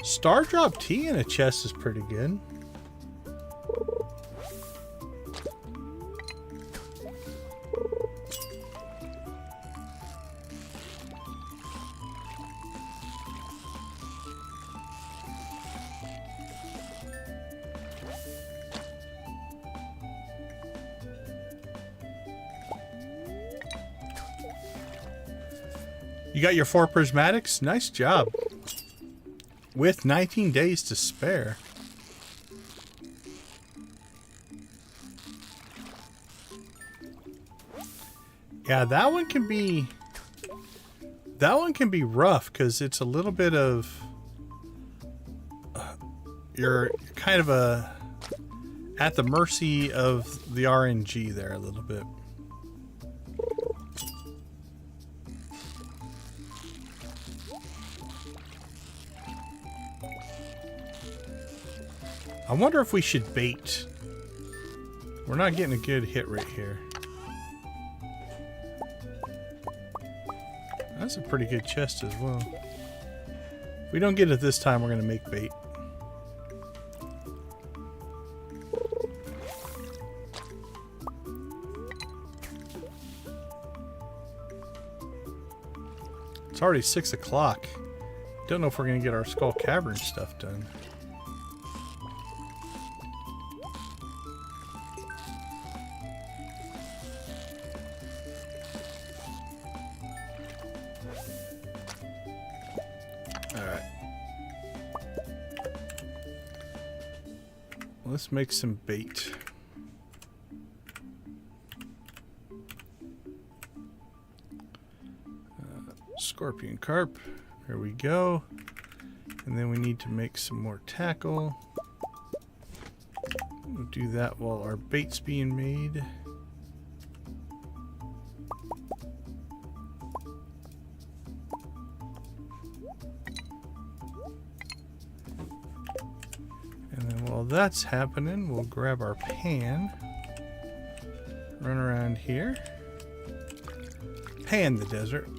Star drop tea in a chest is pretty good. You got your 4 prismatics? Nice job. With 19 days to spare. Yeah, that one can be rough because it's a little bit of you're kind of at the mercy of the RNG there a little bit. I wonder if we should bait. We're not getting a good hit rate here. That's a pretty good chest as well. If we don't get it this time, we're going to make bait. It's already 6 o'clock. Don't know if we're going to get our Skull Cavern stuff done. Let's make some bait. Scorpion carp. There we go. And then we need to make some more tackle. We'll do that while our bait's being made. While that's happening, we'll grab our pan, run around here, pan the desert.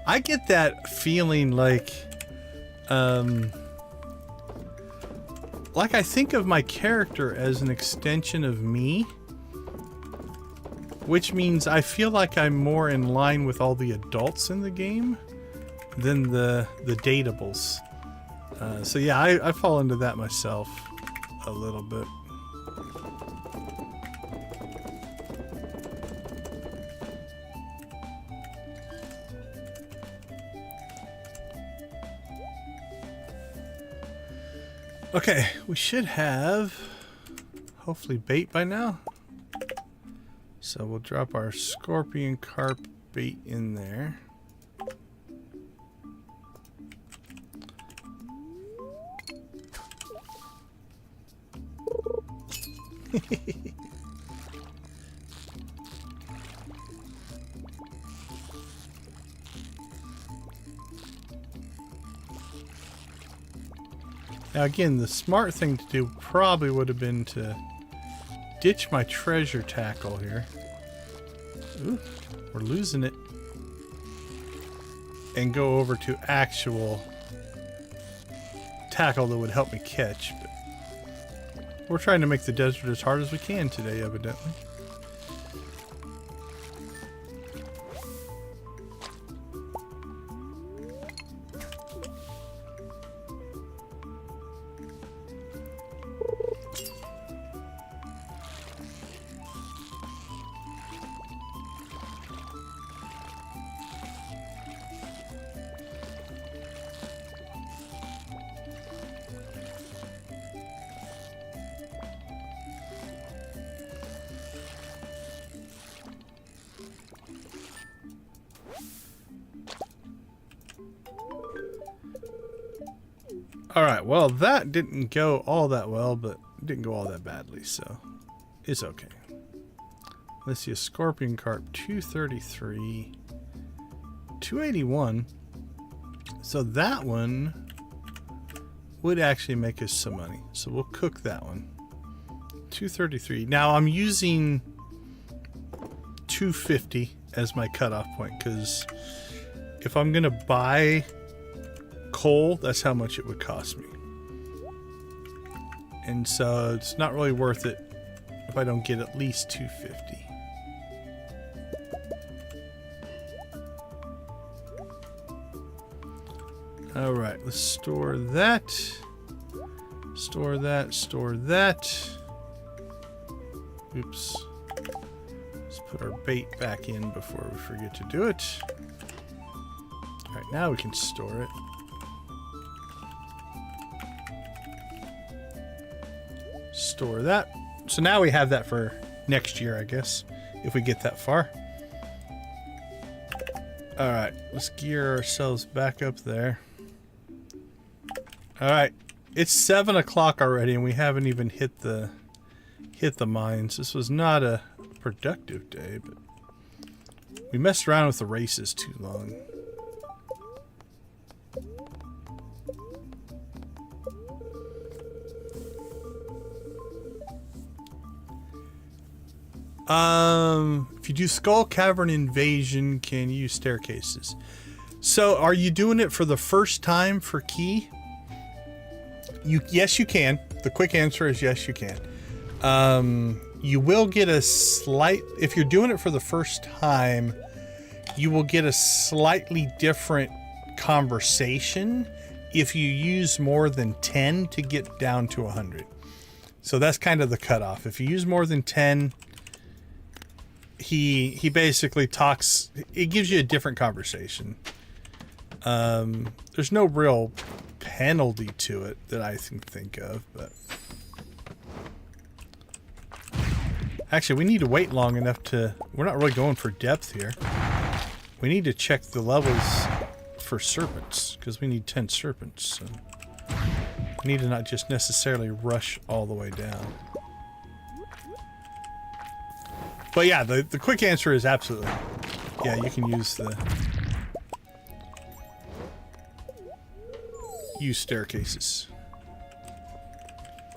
I get that feeling like I think of my character as an extension of me, which means I feel like I'm more in line with all the adults in the game than the datables. So yeah, I fall into that myself a little bit. Okay, we should have hopefully bait by now. So we'll drop our scorpion carp bait in there. Now again, the smart thing to do probably would have been to ditch my treasure tackle here. Ooh, we're losing it. And go over to actual tackle that would help me catch. But we're trying to make the desert as hard as we can today, evidently. Alright, well that didn't go all that well, but it didn't go all that badly, so it's okay. Let's see, a scorpion carp, 233, 281. So that one would actually make us some money. So we'll cook that one. 233. Now I'm using 250 as my cutoff point, because if I'm going to buy coal, that's how much it would cost me. And so it's not really worth it if I don't get at least 250. All right, let's store that. Store that, store that. Oops. Let's put our bait back in before we forget to do it. All right, now we can store it. Store that. So now we have that for next year, I guess, if we get that far. All right, let's gear ourselves back up there. All right, it's 7 o'clock already, and we haven't even hit the mines. This was not a productive day, but we messed around with the races too long. If you do Skull Cavern Invasion, can you use staircases? So, are you doing it for the first time for key? Yes, you can. The quick answer is yes, you can. You will get a slight... If you're doing it for the first time, you will get a slightly different conversation if you use more than 10 to get down to 100. So that's kind of the cutoff. If you use more than 10... He basically talks, it gives you a different conversation. There's no real penalty to it that I can think of, but actually we need to wait long enough to, we're not really going for depth here. We need to check the levels for serpents, because we need 10 serpents. So we need to not just necessarily rush all the way down. But yeah, the quick answer is absolutely. Yeah, you can use staircases.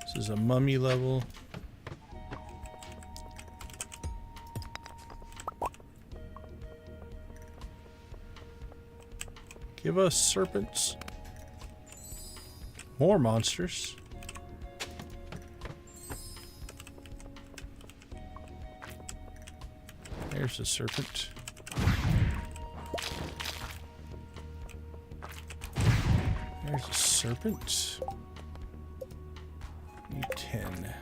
This is a mummy level. Give us serpents. More monsters. There's a serpent. There's a serpent. Need 10.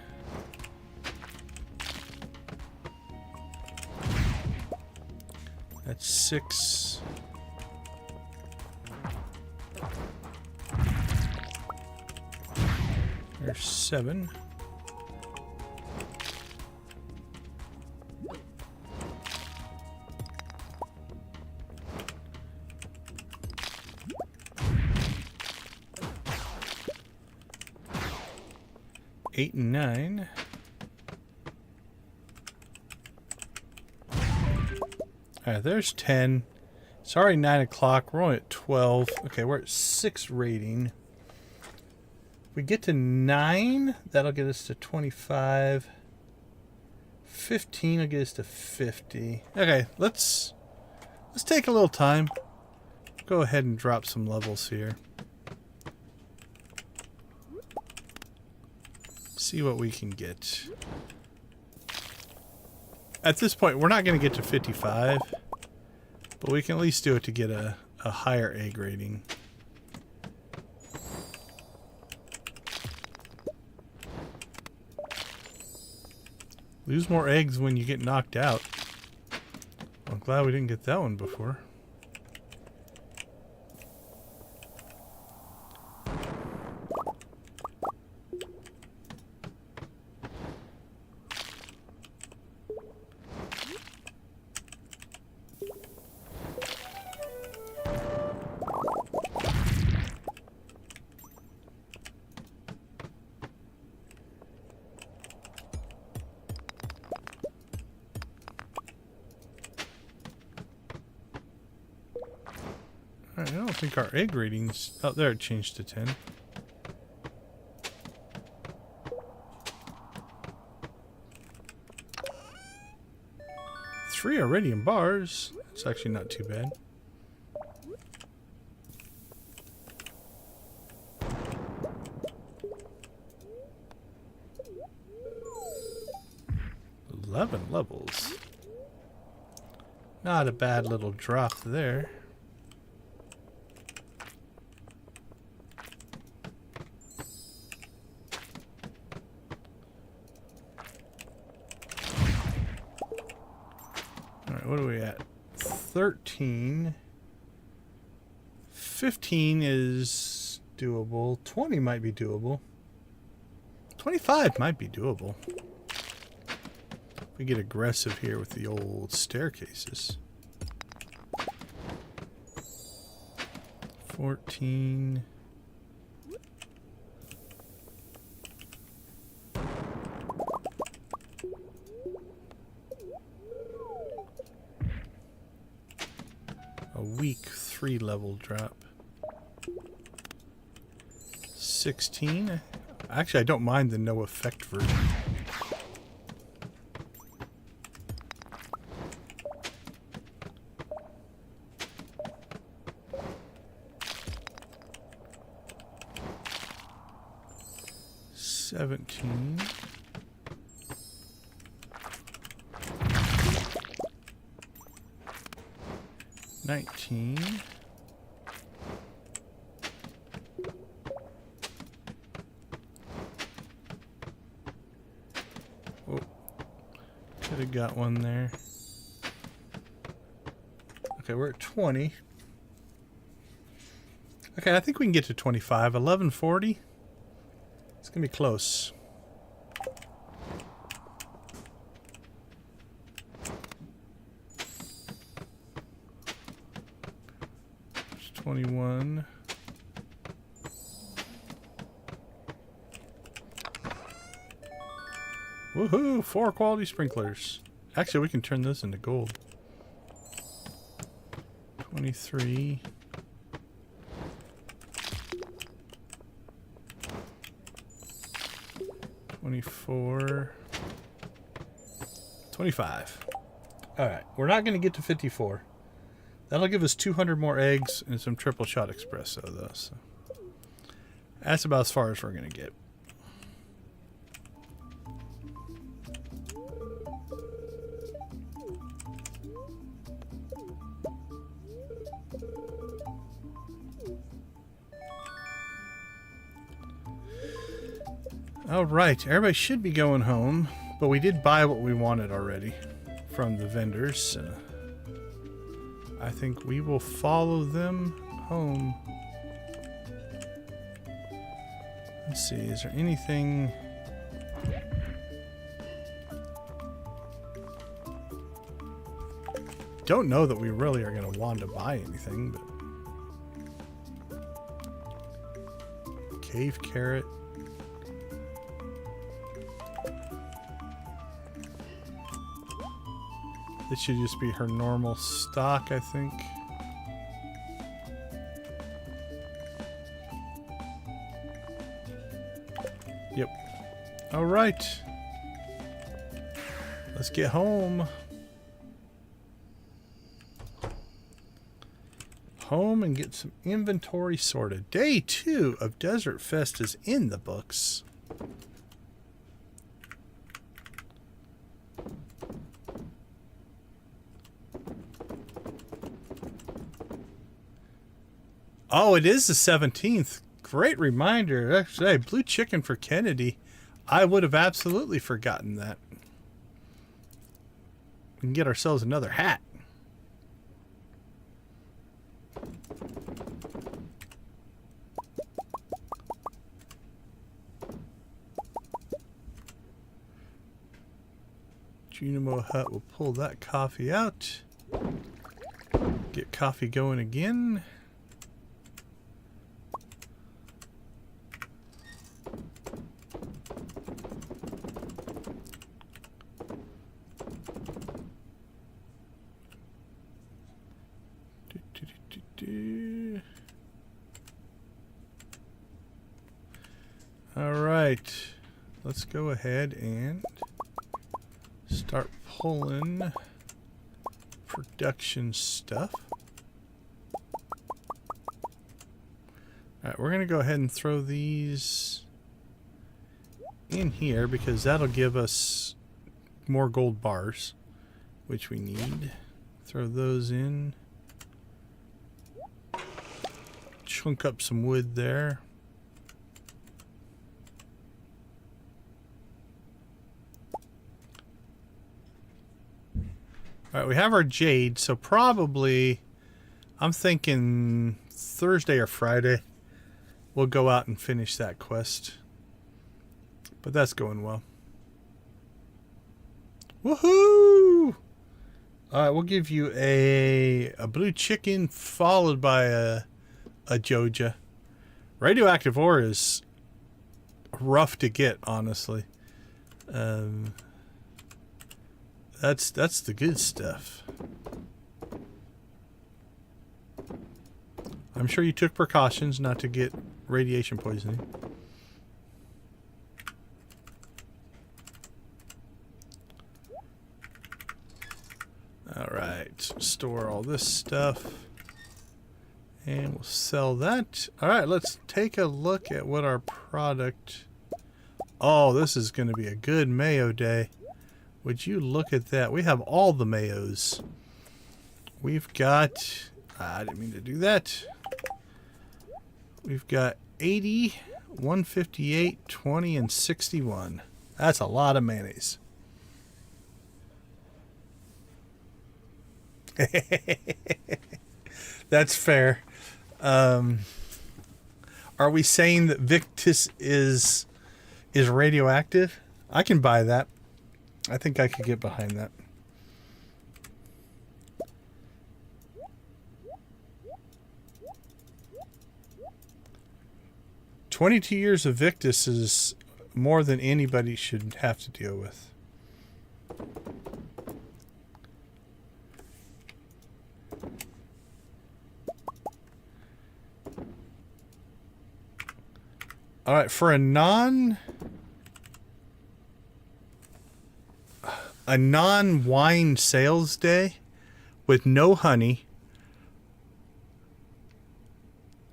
That's 6. There's 7. 8 and 9. Alright, there's 10. It's already 9 o'clock. We're only at 12. Okay, we're at 6 rating. If we get to 9, that'll get us to 25. 15 will get us to 50. Okay, let's take a little time. Go ahead and drop some levels here. See what we can get. At this point, we're not going to get to 55, but we can at least do it to get a higher egg rating. Lose more eggs when you get knocked out. I'm glad we didn't get that one before. I don't think our egg ratings... Oh, there it changed to 10. Three iridium bars. It's actually not too bad. Levels. Not a bad little drop there. Alright, what are we at? 13. 15 is doable. 20 might be doable. 25 might be doable. We get aggressive here with the old staircases. 14. A weak 3-level drop. 16. Actually, I don't mind the no effect version. $17. $19. Oh, could have got one there. Okay, we're at 20. Okay, I think we can get to 25. 1140. It's gonna be close. It's 21. Woohoo! 4 quality sprinklers. Actually, we can turn this into gold. 23. 24. 25. Alright, we're not going to get to 54. That'll give us 200 more eggs and some triple shot espresso, though. So that's about as far as we're going to get. Alright, everybody should be going home, but we did buy what we wanted already from the vendors. I think we will follow them home. Let's see, is there anything... Don't know that we really are going to want to buy anything, but... Cave carrot. This should just be her normal stock, I think. Yep. All right. Let's get home. Home and get some inventory sorted. Day 2 of Desert Fest is in the books. Oh, it is the 17th. Great reminder. Actually, blue chicken for Kennedy. I would have absolutely forgotten that. We can get ourselves another hat. Junimo Hut will pull that coffee out. Get coffee going again. All right, let's go ahead and start pulling production stuff. All right, we're gonna go ahead and throw these in here because that'll give us more gold bars, which we need. Throw those in. Chunk up some wood there. All right, we have our jade, so probably I'm thinking Thursday or Friday we'll go out and finish that quest. But that's going well. Woohoo! All right, we'll give you a blue chicken followed by a Joja. Radioactive ore is rough to get, honestly. That's the good stuff. I'm sure you took precautions not to get radiation poisoning. All right, store all this stuff. And we'll sell that. All right, let's take a look at what our product... Oh, this is going to be a good mayo day. Would you look at that? We have all the mayos. We've got... I didn't mean to do that. We've got 80, 158, 20, and 61. That's a lot of mayonnaise. That's fair. Are we saying that Victus is radioactive? I can buy that. I think I could get behind that. "22 years of Victus is more than anybody should have to deal with." All right, for a non-wine sales day with no honey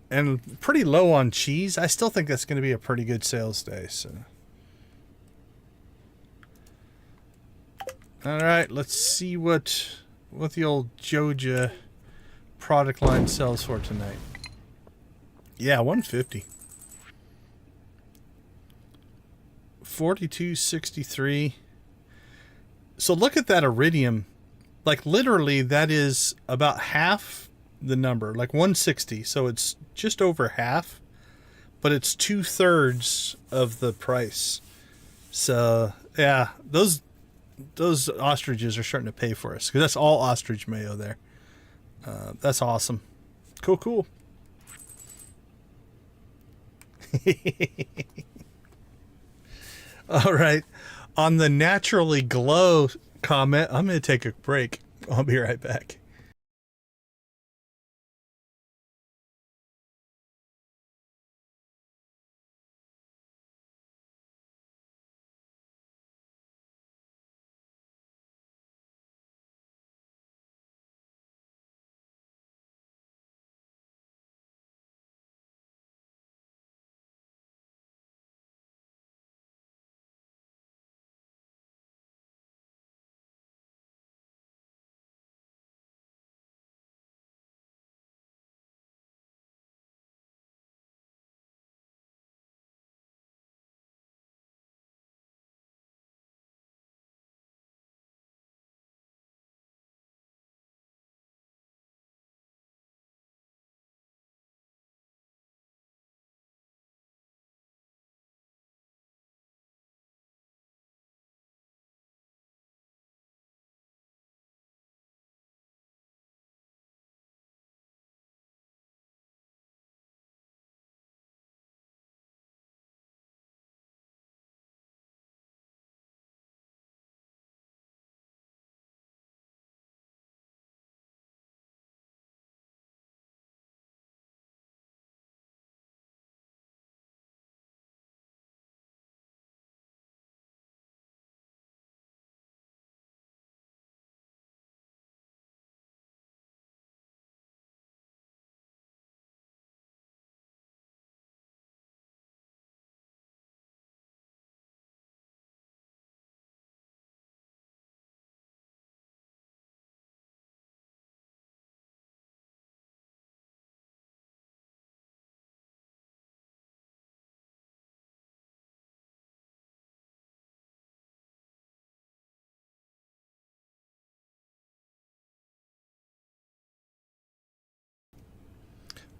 and pretty low on cheese, I still think that's going to be a pretty good sales day. So, all right, let's see what the old Joja product line sells for tonight. Yeah, 150. 42.63. So look at that iridium. Like literally that is about half the number, like 160. So it's just over half, but it's 2/3 of the price. So yeah, those ostriches are starting to pay for us because that's all ostrich mayo there. That's awesome. Cool. All right. On the naturally glow comment. I'm going to take a break. I'll be right back.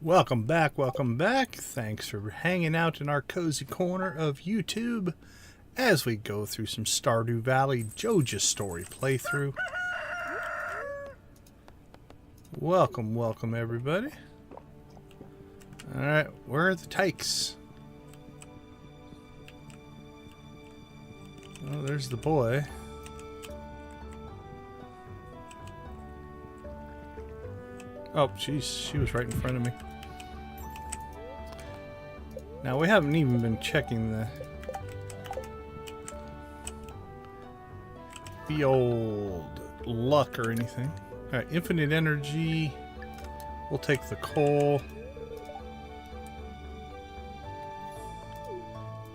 Welcome back, welcome back. Thanks for hanging out in our cozy corner of YouTube as we go through some Stardew Valley Joja story playthrough. Welcome, welcome everybody. Alright, where are the tykes? Oh, there's the boy. Oh, jeez, she was right in front of me. Now, we haven't even been checking the old luck or anything. Alright, infinite energy. We'll take the coal.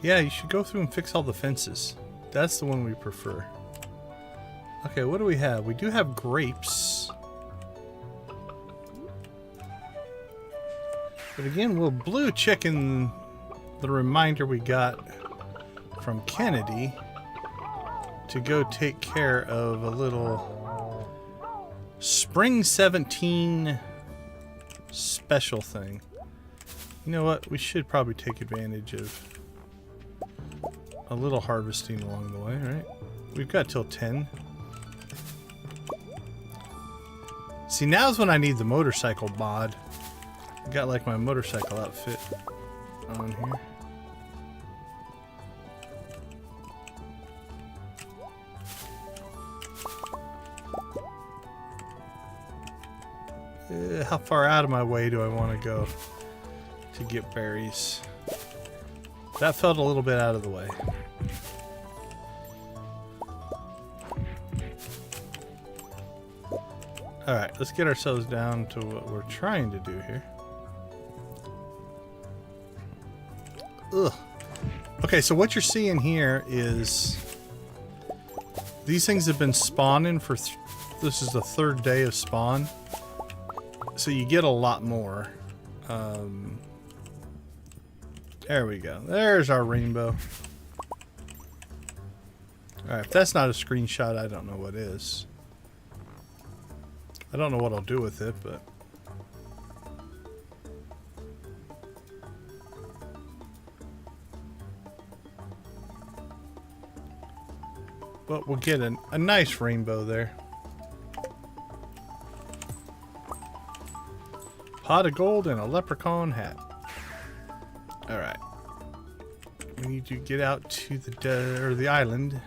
Yeah, you should go through and fix all the fences. That's the one we prefer. Okay, what do we have? We do have grapes. But again, we'll blue chicken the reminder we got from Kennedy to go take care of a little Spring 17 special thing. You know what? We should probably take advantage of a little harvesting along the way, right? We've got till 10. See, now's when I need the motorcycle mod. I got like my motorcycle outfit on here. How far out of my way do I want to go to get berries? That felt a little bit out of the way. Alright, let's get ourselves down to what we're trying to do here. Ugh. Okay, so what you're seeing here is these things have been spawning for this is the third day of spawn. So you get a lot more. There we go. There's our rainbow. Alright, if that's not a screenshot, I don't know what is. I don't know what I'll do with it, but... But we'll get a nice rainbow there. Pot of gold and a leprechaun hat. Alright. We need to get out to the island.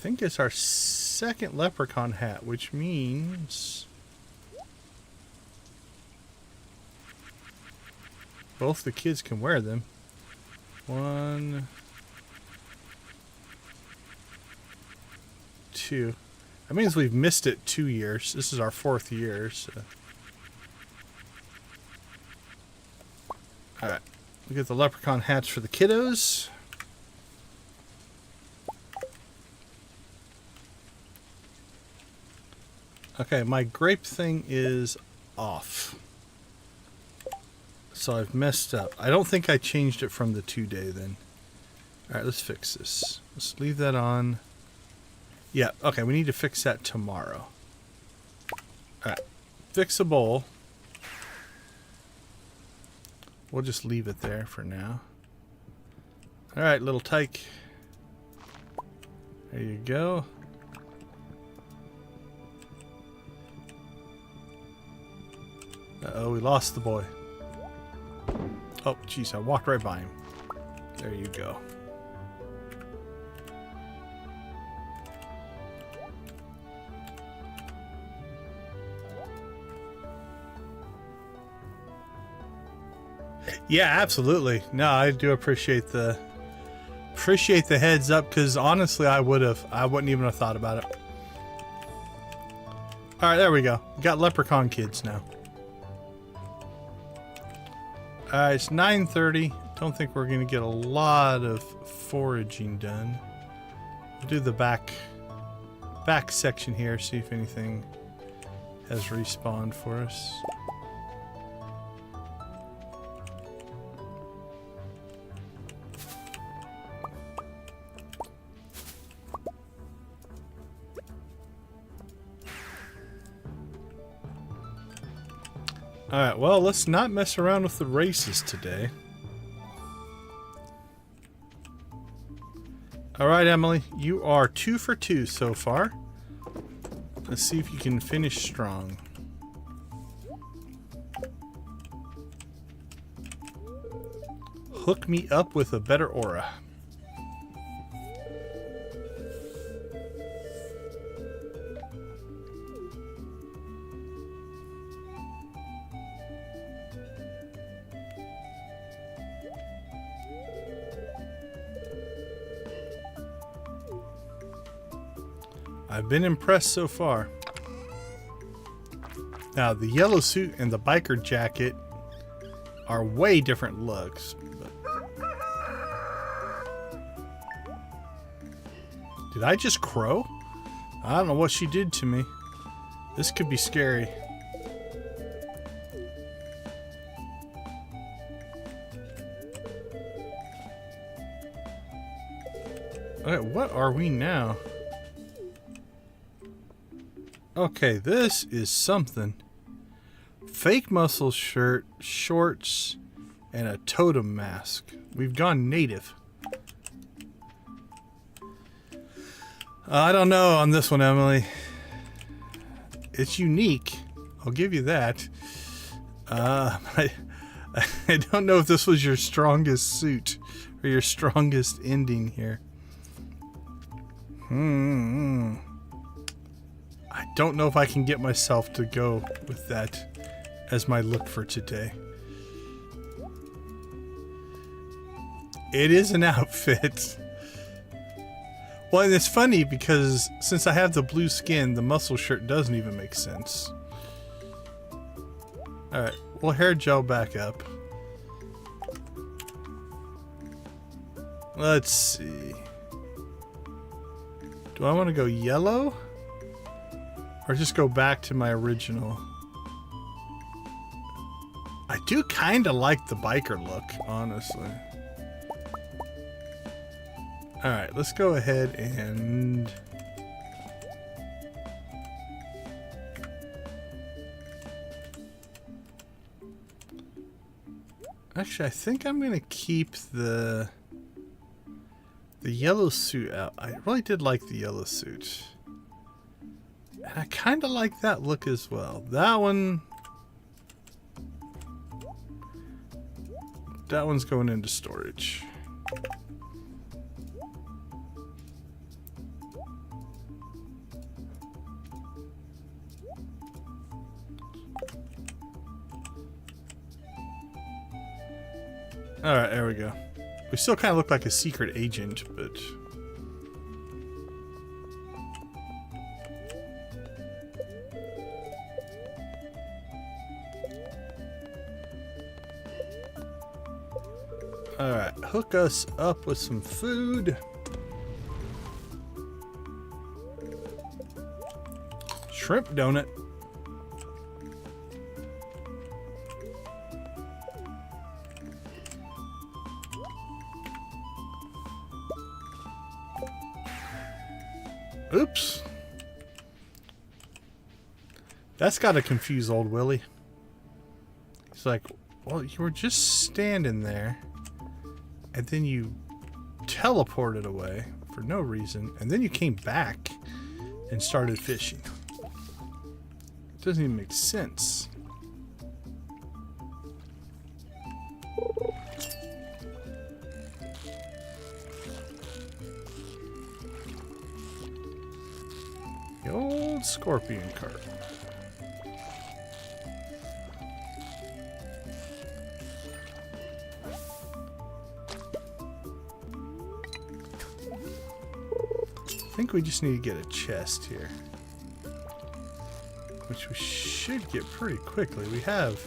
think it's our second leprechaun hat, which means both the kids can wear them. 1, 2. That means we've missed it 2 years. This is our 4th year. So. Alright. We get the leprechaun hats for the kiddos. Okay, my grape thing is off. So I've messed up. I don't think I changed it from the 2-day then. Alright, let's fix this. Let's leave that on. Yeah, okay, we need to fix that tomorrow. Alright, fix a bowl. We'll just leave it there for now. Alright, little tyke. There you go. Uh-oh, we lost the boy. Oh, jeez, I walked right by him. There you go. Yeah, absolutely. No, I do appreciate the heads up, because honestly, I wouldn't even have thought about it. All right, there we go. We got leprechaun kids now. It's 9:30. Don't think we're going to get a lot of foraging done. We'll do the back section here, see if anything has respawned for us. Alright, well, let's not mess around with the races today. Alright, Emily, you are 2 for 2 so far. Let's see if you can finish strong. Hook me up with a better aura. I've been impressed so far. Now, the yellow suit and the biker jacket are way different looks. But... Did I just crow? I don't know what she did to me. This could be scary. Okay, what are we now? Okay, this is something. Fake muscle shirt, shorts, and a totem mask. We've gone native. I don't know on this one, Emily. It's unique. I'll give you that. I don't know if this was your strongest suit or your strongest ending here. I don't know if I can get myself to go with that as my look for today. It is an outfit. Well, and it's funny because since I have the blue skin, the muscle shirt doesn't even make sense. Alright, we'll hair gel back up. Let's see. Do I want to go yellow? Or just go back to my original? I do kind of like the biker look, honestly. Alright, let's go ahead and... Actually, I think I'm going to keep the yellow suit out. I really did like the yellow suit. And I kind of like that look as well. That one's going into storage. Alright, there we go. We still kind of look like a secret agent, but... Alright, hook us up with some food. Shrimp donut. Oops. That's got to confuse old Willie. He's like, well, you were just standing there, and then you teleported away for no reason, and then you came back and started fishing. It doesn't even make sense. The old scorpion cart. I think we just need to get a chest here, which we should get pretty quickly. We have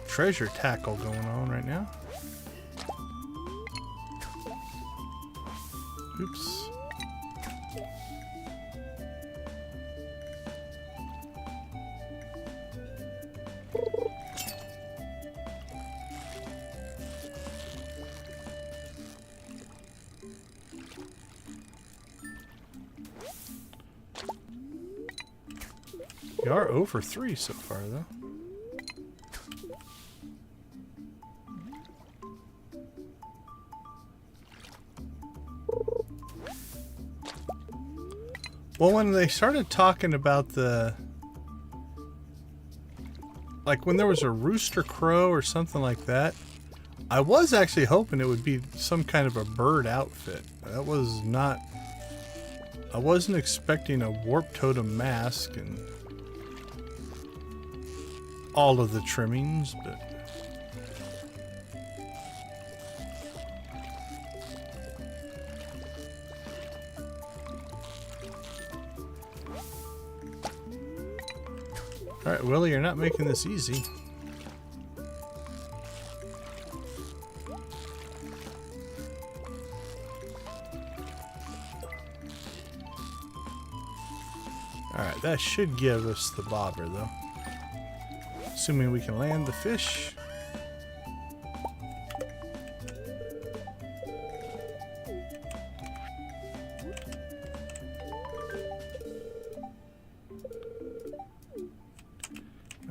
treasure tackle going on right now. Oops. We are over 3 so far, though. Well, when they started talking about the... like when there was a rooster crow or something like that, I was actually hoping it would be some kind of a bird outfit. That was not... I wasn't expecting a warp totem mask and all of the trimmings, but... Alright, Willie, you're not making this easy. Alright, that should give us the bobber, though. Assuming we can land the fish.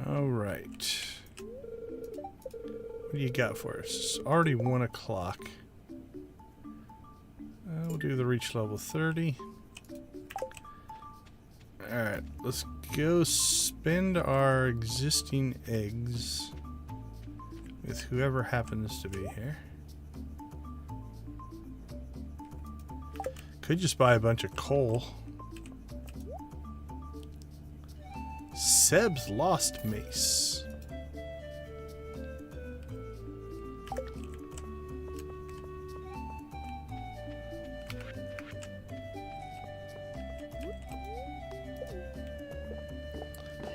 Alright. What do you got for us? It's already 1 o'clock. We'll do the reach level 30. Alright, let's go spend our existing eggs with whoever happens to be here. Could just buy a bunch of coal. Seb's lost mace.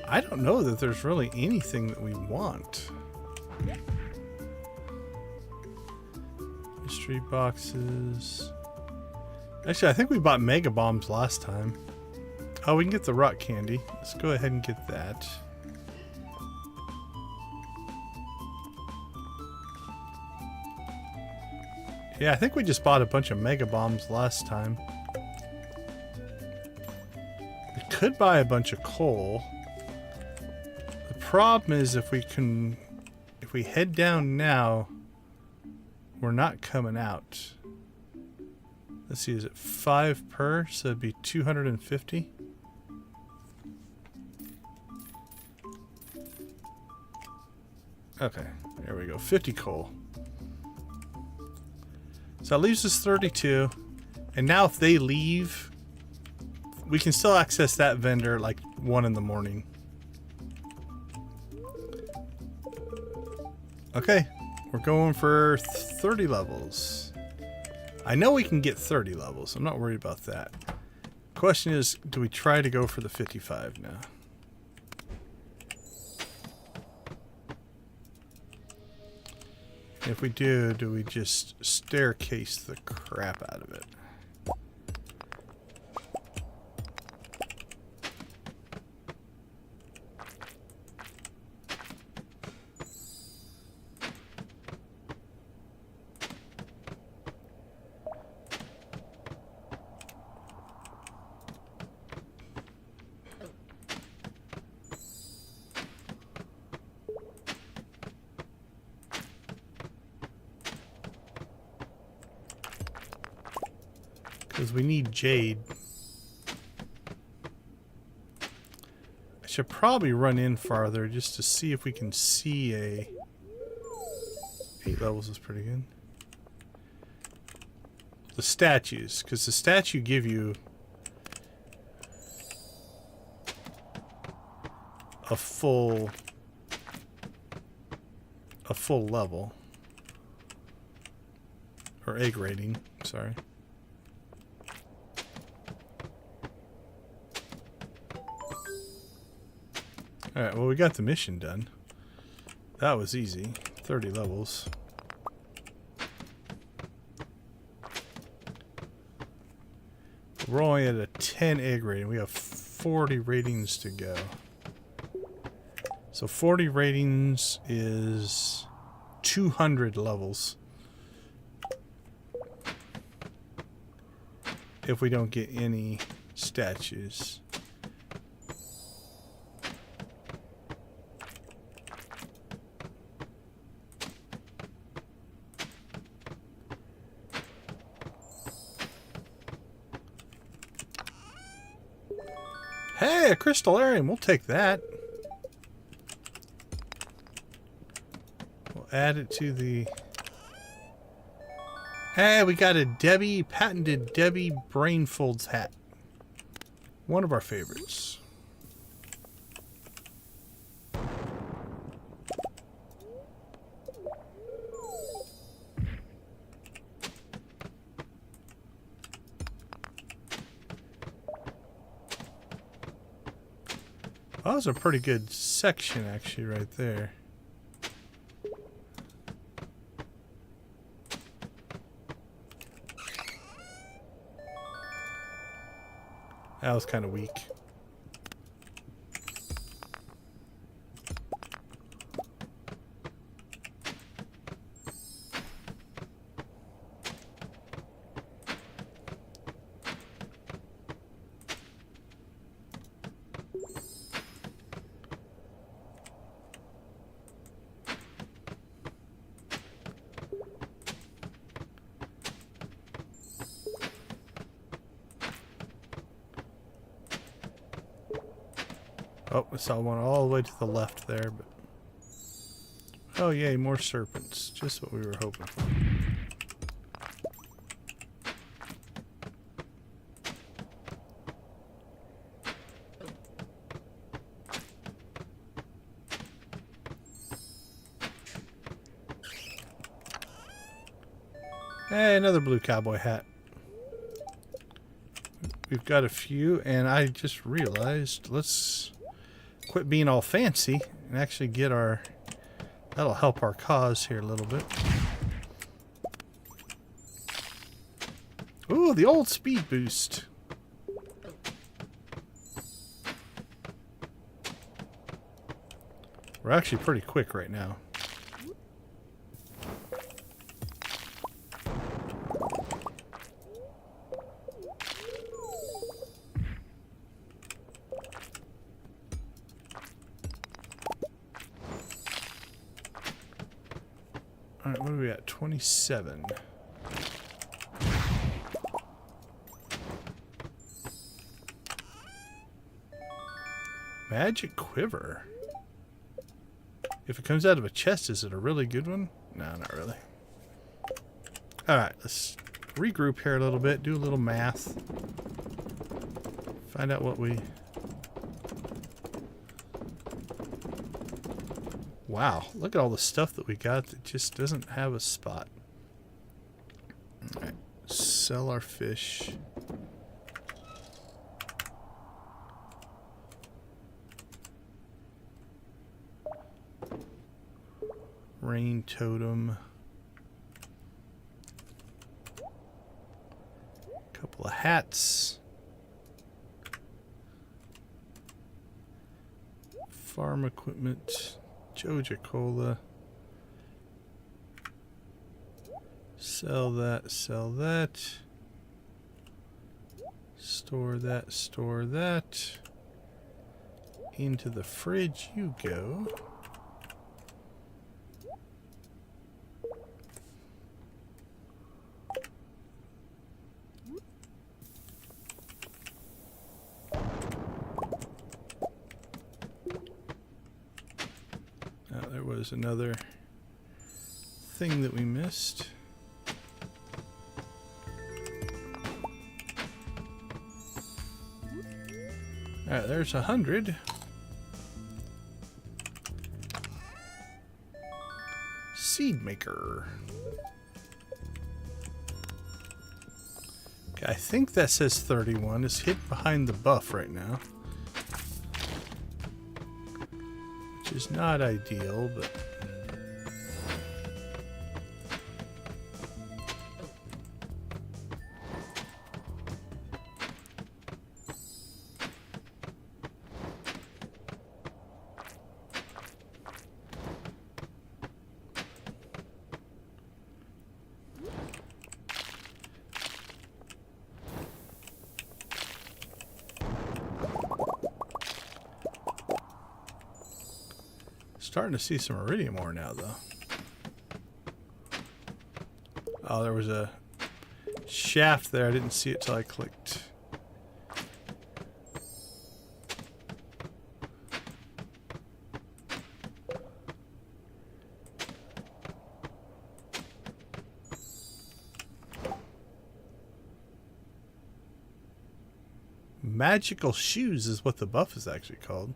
I don't know that there's really anything that we want. Mystery boxes. Actually, I think we bought mega bombs last time. Oh, we can get the rock candy. Let's go ahead and get that. Yeah, I think we just bought a bunch of mega bombs last time. We could buy a bunch of coal. The problem is if we head down now, we're not coming out. Let's see, is it 5 per? So it'd be 250. Okay, there we go. 50 coal. So that leaves us 32. And now if they leave, we can still access that vendor like 1 in the morning. Okay, We're going for 30 levels. I know we can get 30 levels. I'm not worried about that. Question is, do we try to go for the 55 now? If we do we just staircase the crap out of it? Because we need jade. I should probably run in farther just to see if we can see a... 8 levels is pretty good. The statues, because the statue give you a full level. Or egg rating, sorry. Alright, well we got the mission done. That was easy. 30 levels. We're only at a 10 egg rating. We have 40 ratings to go. So 40 ratings is 200 levels. If we don't get any statues. Hey, a Crystalarium. We'll take that. We'll add it to the... Hey, we got a patented Debbie Brainfolds hat. One of our favorites. That was a pretty good section, actually, right there. That was kind of weak. Oh, I saw one all the way to the left there, but... Oh, yay, more serpents. Just what we were hoping for. Hey, another blue cowboy hat. We've got a few, and I just realized, let's quit being all fancy and actually get our... That'll help our cause here a little bit. Ooh, the old speed boost. We're actually pretty quick right now. Alright, what are we at? 27. Magic quiver. If it comes out of a chest, is it a really good one? No, not really. Alright, let's regroup here a little bit, do a little math. Find out what we... Wow, look at all the stuff that we got that just doesn't have a spot. Alright, sell our fish. Rain totem. Couple of hats. Farm equipment. Joja cola. Sell that, sell that. Store that, store that. Into the fridge you go. There was another thing that we missed. Alright, there's 100. Seed maker. Okay, I think that says 31. It's hid behind the buff right now. Which is not ideal, but... Starting to see some iridium ore now, though. Oh, there was a shaft there. I didn't see it till I clicked. Magical shoes is what the buff is actually called.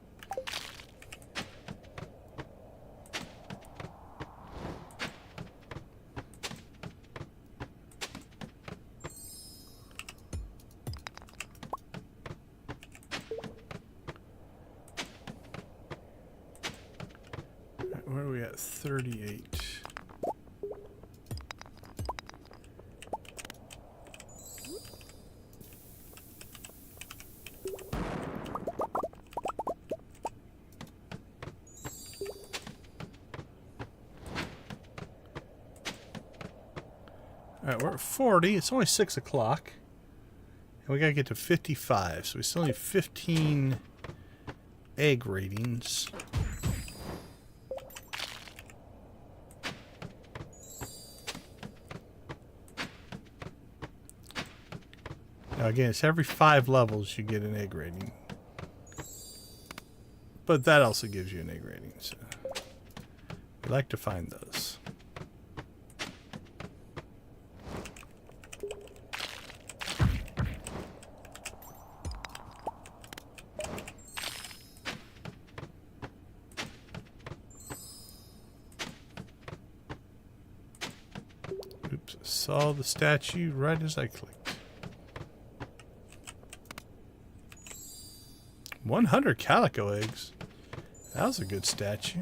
Where are we at? 38. Alright, we're at 40. It's only 6 o'clock. And we gotta get to 55. So we still need 15 egg ratings. Now again, it's every 5 levels you get an egg rating. But that also gives you an egg rating, so we like to find those. Oops, I saw the statue right as I clicked. 100 calico eggs. That was a good statue.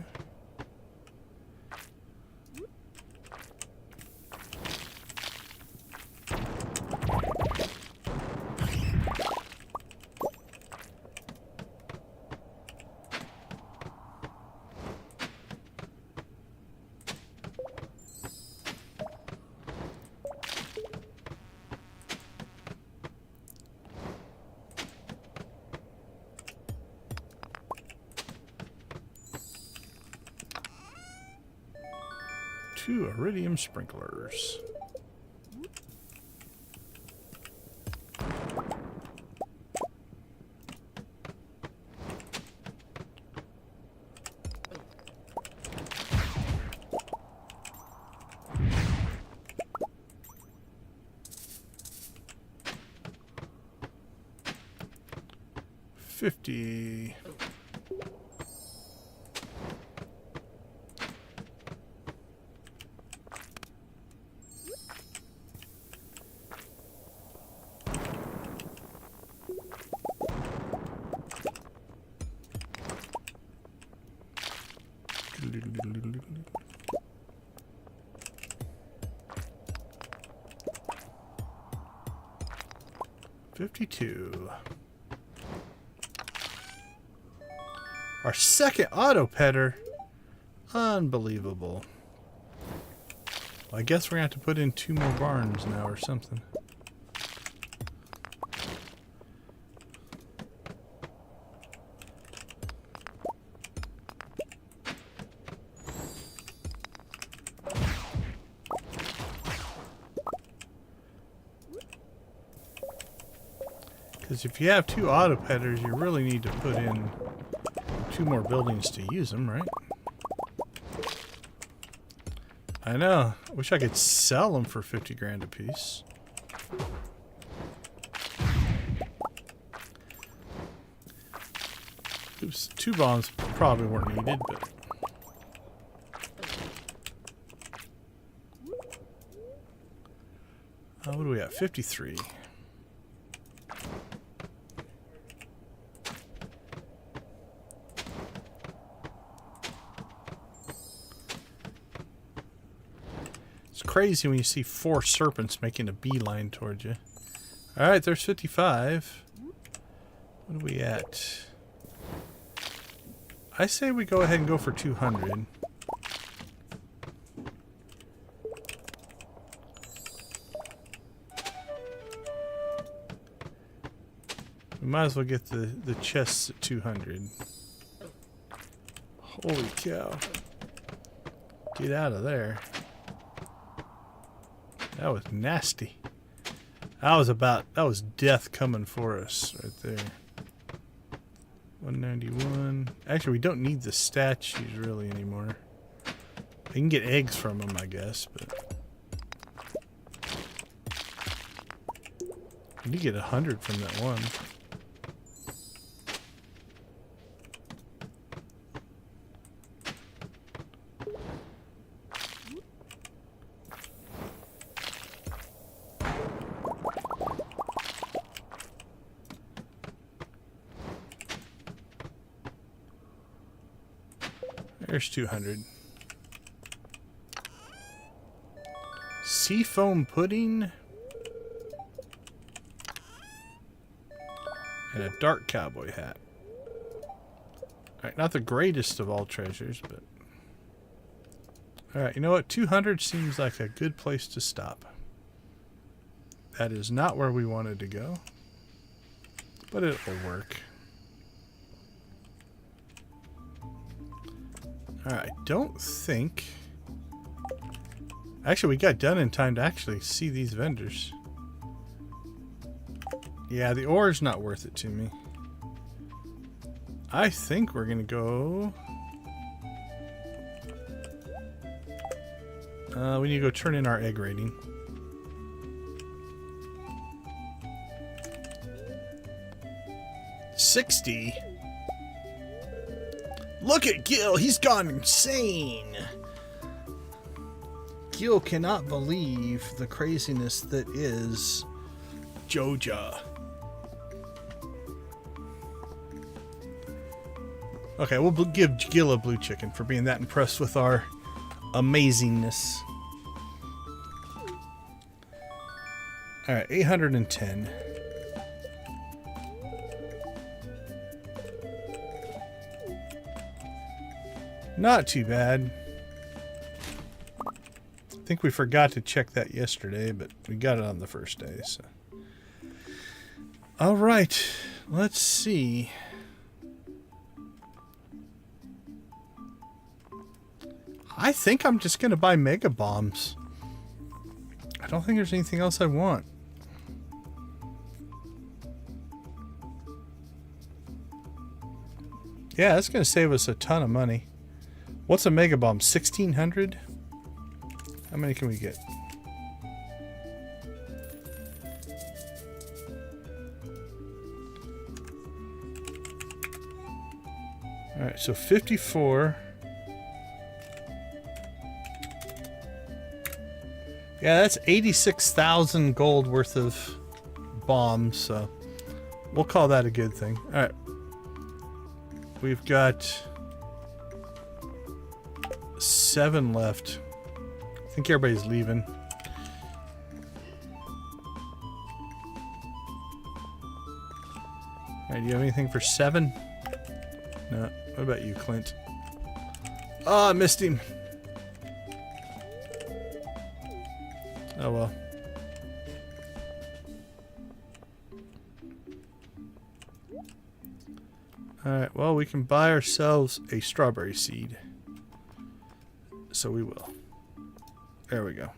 Two iridium sprinklers. $50. $52. Our second auto petter. Unbelievable. Well, I guess we're going to have to put in 2 more barns now or something. Because if you have 2 auto petters, you really need to put in 2 more buildings to use them, right? I know. I wish I could sell them for 50 grand a piece. Oops, 2 bombs probably weren't needed, but... what do we have? 53. It's crazy when you see 4 serpents making a beeline towards you. Alright, there's 55. What are we at? I say we go ahead and go for 200. We might as well get the chests at 200. Holy cow. Get out of there. That was nasty. That was death coming for us right there. 191. Actually, we don't need the statues really anymore. We can get eggs from them, I guess, but we need to get 100 from that one. There's 200. Seafoam pudding. And a dark cowboy hat. Alright, not the greatest of all treasures, but... Alright, you know what? 200 seems like a good place to stop. That is not where we wanted to go. But it'll work. Alright, I don't think... Actually, we got done in time to actually see these vendors. Yeah, the ore is not worth it to me. I think we're going to go... we need to go turn in our egg rating. $60. Look at Gil, he's gone insane. Gil cannot believe the craziness that is Joja. Okay, we'll give Gil a blue chicken for being that impressed with our amazingness. Alright, 810. Not too bad. I think we forgot to check that yesterday, but we got it on the first day, so. Alright, let's see. I think I'm just going to buy mega bombs. I don't think there's anything else I want. Yeah, that's going to save us a ton of money. What's a mega bomb? 1,600? How many can we get? Alright, so 54. Yeah, that's 86,000 gold worth of bombs, so we'll call that a good thing. Alright. We've got 7 left. I think everybody's leaving. Alright, do you have anything for 7? No. What about you, Clint? Oh, I missed him. Oh well. Alright, well, we can buy ourselves a strawberry seed. So we will. There we go.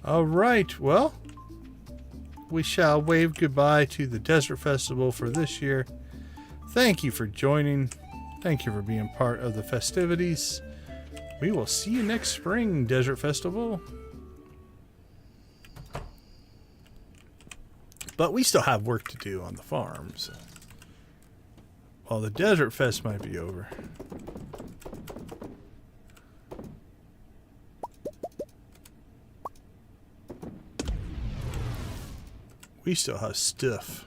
Alright, well, we shall wave goodbye to the Desert Festival for this year. Thank you for joining. Thank you for being part of the festivities. We will see you next spring, Desert Festival. But we still have work to do on the farms. While the Desert Fest might be over. We still have stuff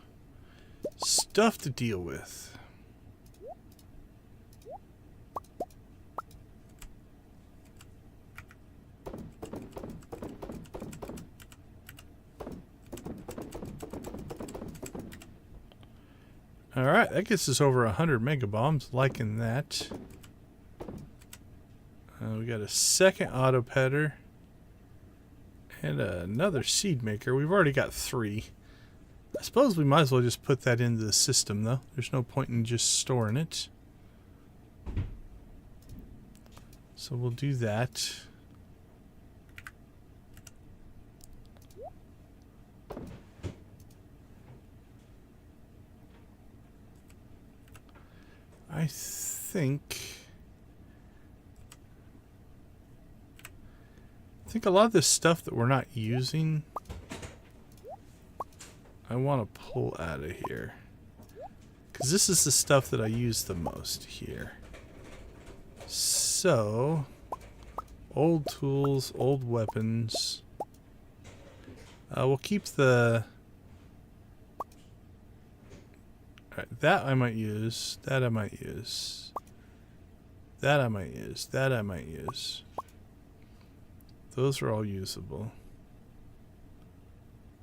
to deal with. Alright, that gets us over 100 megabombs. Liking that. We got a second auto petter. And another seed maker. We've already got 3. I suppose we might as well just put that into the system, though. There's no point in just storing it. So we'll do that. I think a lot of this stuff that we're not using, I want to pull out of here. Because this is the stuff that I use the most here. So, old tools, old weapons. We'll keep the... Alright, that I might use. That I might use. That I might use. That I might use. Those are all usable.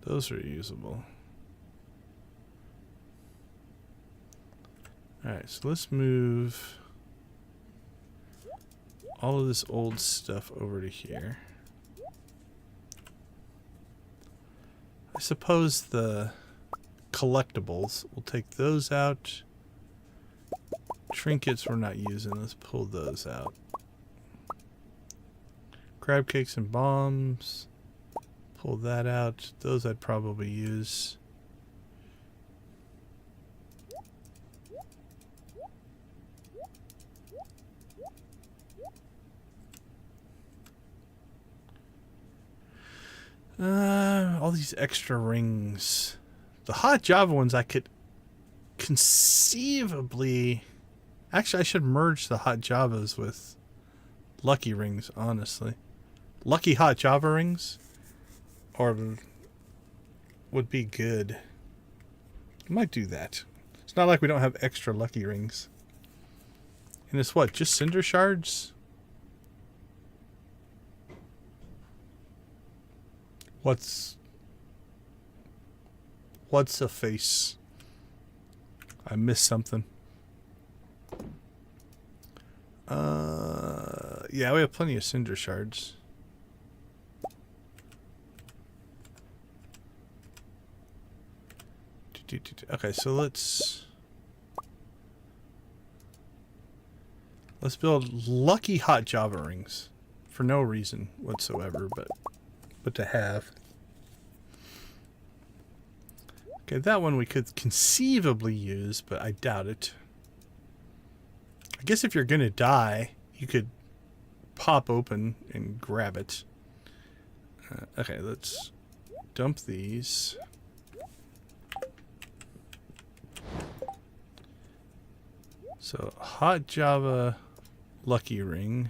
Those are usable. Alright, so let's move all of this old stuff over to here. I suppose the collectibles, we'll take those out. Trinkets we're not using, let's pull those out. Crab cakes and bombs, pull that out. Those I'd probably use. All these extra rings. The hot Java ones I could conceivably... Actually, I should merge the hot Javas with lucky rings, honestly. Lucky hot Java rings or would be good. I might do that. It's not like we don't have extra lucky rings. And it's what? Just cinder shards? What's a face? I missed something. Yeah, we have plenty of cinder shards. Okay, so let's build lucky hot Java rings for no reason whatsoever, but to have. Okay, that one we could conceivably use, but I doubt it. I guess if you're gonna die, you could pop open and grab it. Okay, let's dump these. So, hot Java lucky ring.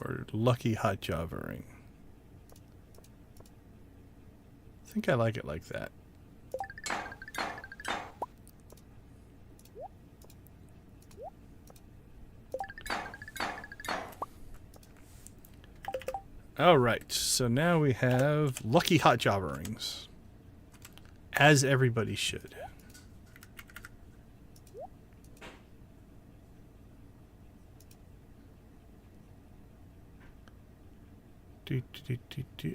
or Lucky Hot Java Ring. I think I like it like that. Alright, so now we have Lucky Hot Java Rings. As everybody should.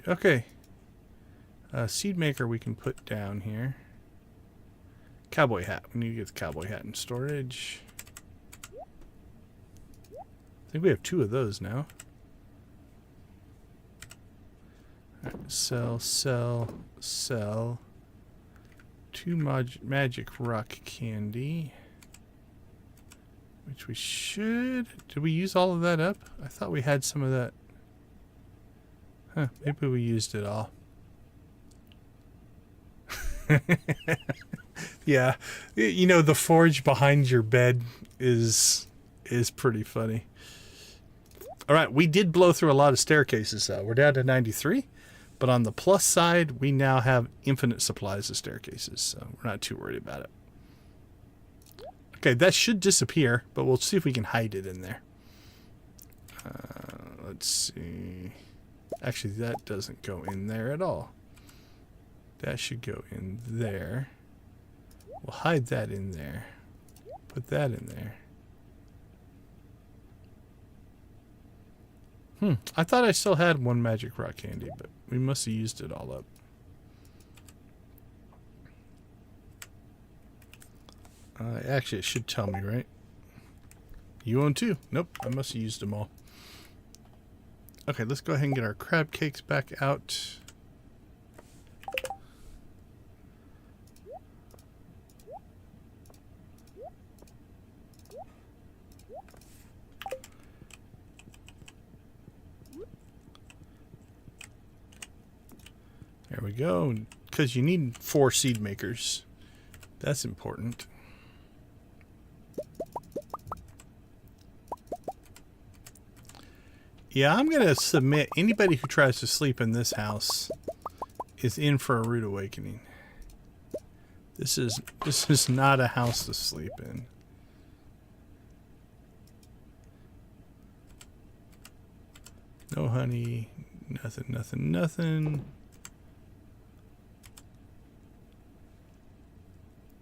Okay. Seed maker we can put down here. Cowboy hat. We need to get the cowboy hat in storage. I think we have 2 of those now. Alright, sell. 2 magic rock candy. Which we should... Did we use all of that up? I thought we had some of that. Huh, maybe we used it all. Yeah, you know, the forge behind your bed is pretty funny. Alright, we did blow through a lot of staircases though. We're down to 93. But on the plus side, we now have infinite supplies of staircases, so we're not too worried about it. Okay, that should disappear, but we'll see if we can hide it in there. Let's see. Actually, that doesn't go in there at all. That should go in there. We'll hide that in there. Put that in there. I thought I still had 1 magic rock candy, but we must have used it all up. Actually, it should tell me, right? You own 2. Nope, I must have used them all. Okay, let's go ahead and get our crab cakes back out. There we go. Because you need 4 seed makers. That's important. Yeah, I'm going to submit anybody who tries to sleep in this house is in for a rude awakening. This is not a house to sleep in. No honey, nothing.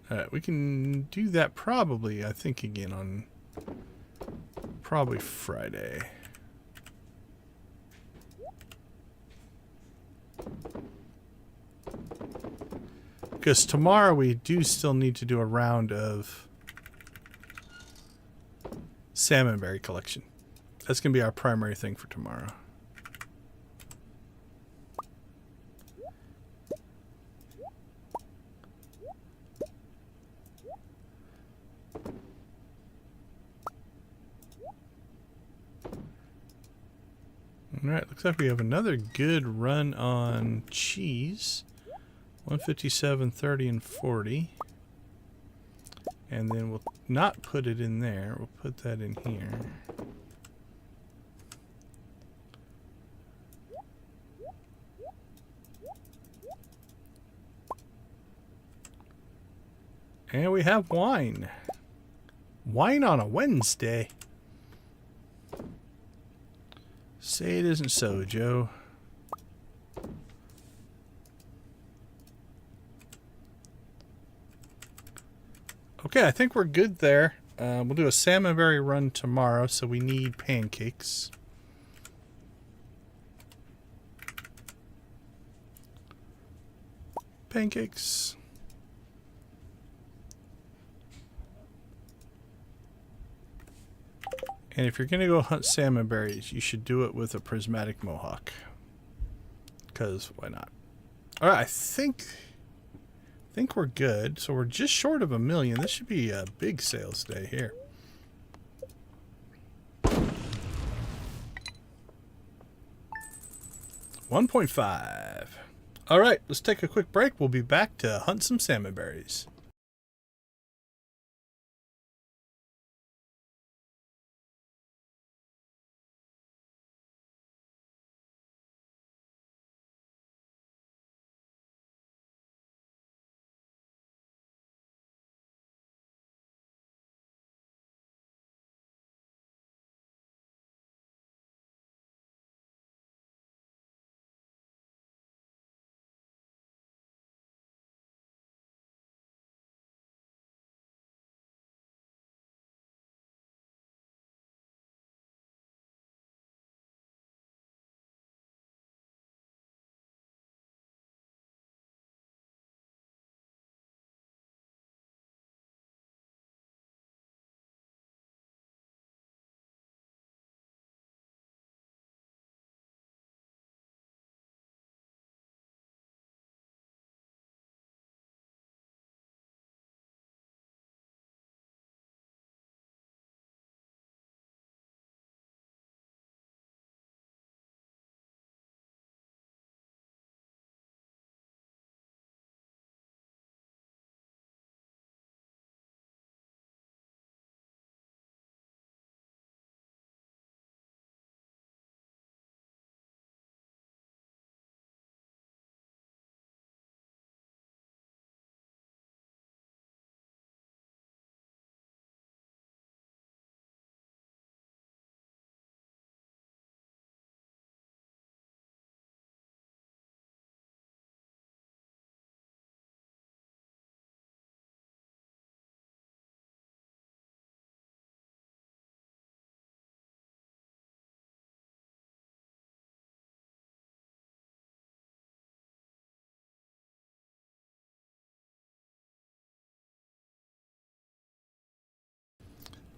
Alright, we can do that probably, I think, again on probably Friday. Because tomorrow we do still need to do a round of Salmonberry collection. That's going to be our primary thing for tomorrow. Alright, looks like we have another good run on cheese. 157, 30, and 40. And then we'll not put it in there. We'll put that in here. And we have wine. Wine on a Wednesday. Say it isn't so, Joe. Okay, I think we're good there. We'll do a Salmonberry run tomorrow, so we need pancakes. Pancakes. And if you're going to go hunt salmonberries, you should do it with a prismatic mohawk. Because why not? Alright, I think we're good. So we're just short of 1 million. This should be a big sales day here. $1.5. Alright, let's take a quick break. We'll be back to hunt some salmonberries.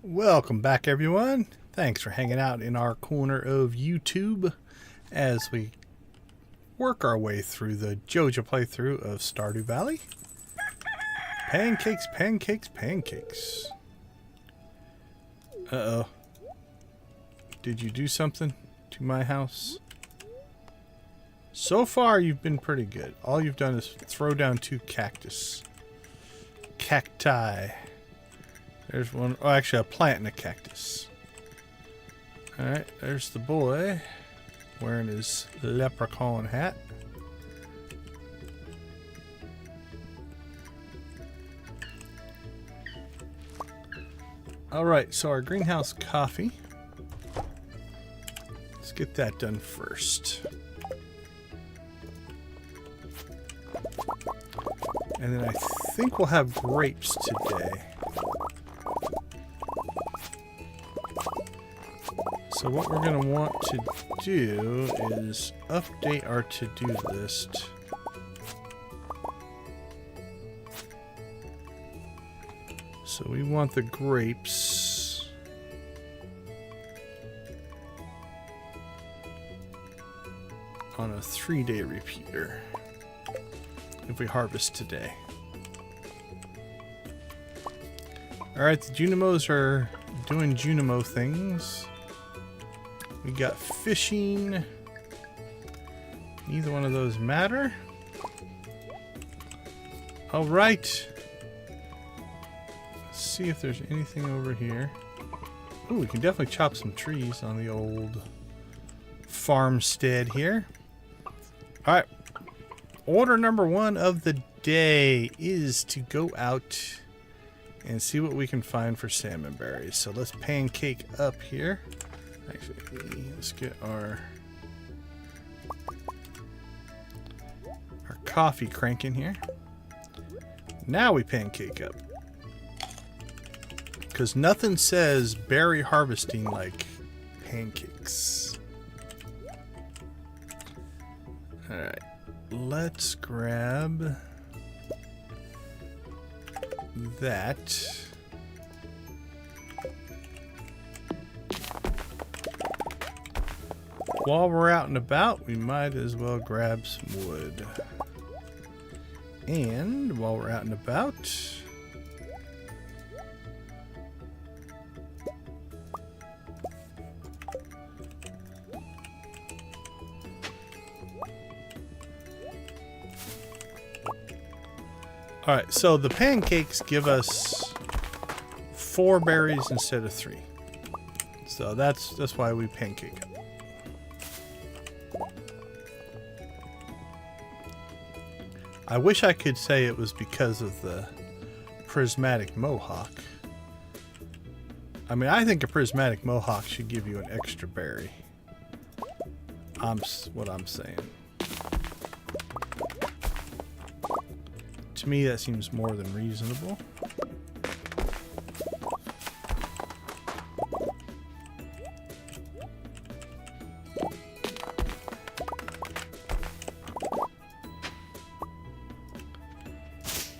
Welcome back, everyone. Thanks for hanging out in our corner of YouTube as we work our way through the Joja playthrough of Stardew Valley. Pancakes, pancakes, pancakes. Uh-oh. Did you do something to my house? So far, you've been pretty good. All you've done is throw down 2 cacti. There's one. Oh, actually, a plant and a cactus. Alright, there's the boy wearing his leprechaun hat. Alright, so our greenhouse coffee. Let's get that done first. And then I think we'll have grapes today. So what we're going to want to do is update our to-do list. So we want the grapes. On a 3-day repeater. If we harvest today. Alright, the Junimos are doing Junimo things. We got fishing. Neither one of those matter. Alright. Let's see if there's anything over here. Ooh, we can definitely chop some trees on the old farmstead here. Alright. Order number 1 of the day is to go out and see what we can find for salmonberries. So let's pancake up here. Actually, let's get our coffee cranking here. Now we pancake up. Because nothing says berry harvesting like pancakes. Alright, let's grab that. While we're out and about, we might as well grab some wood. And while we're out and about, alright, so the pancakes give us 4 berries instead of 3. So that's why we pancake up. I wish I could say it was because of the prismatic mohawk. I mean, I think a prismatic mohawk should give you an extra berry. What I'm saying. To me, that seems more than reasonable.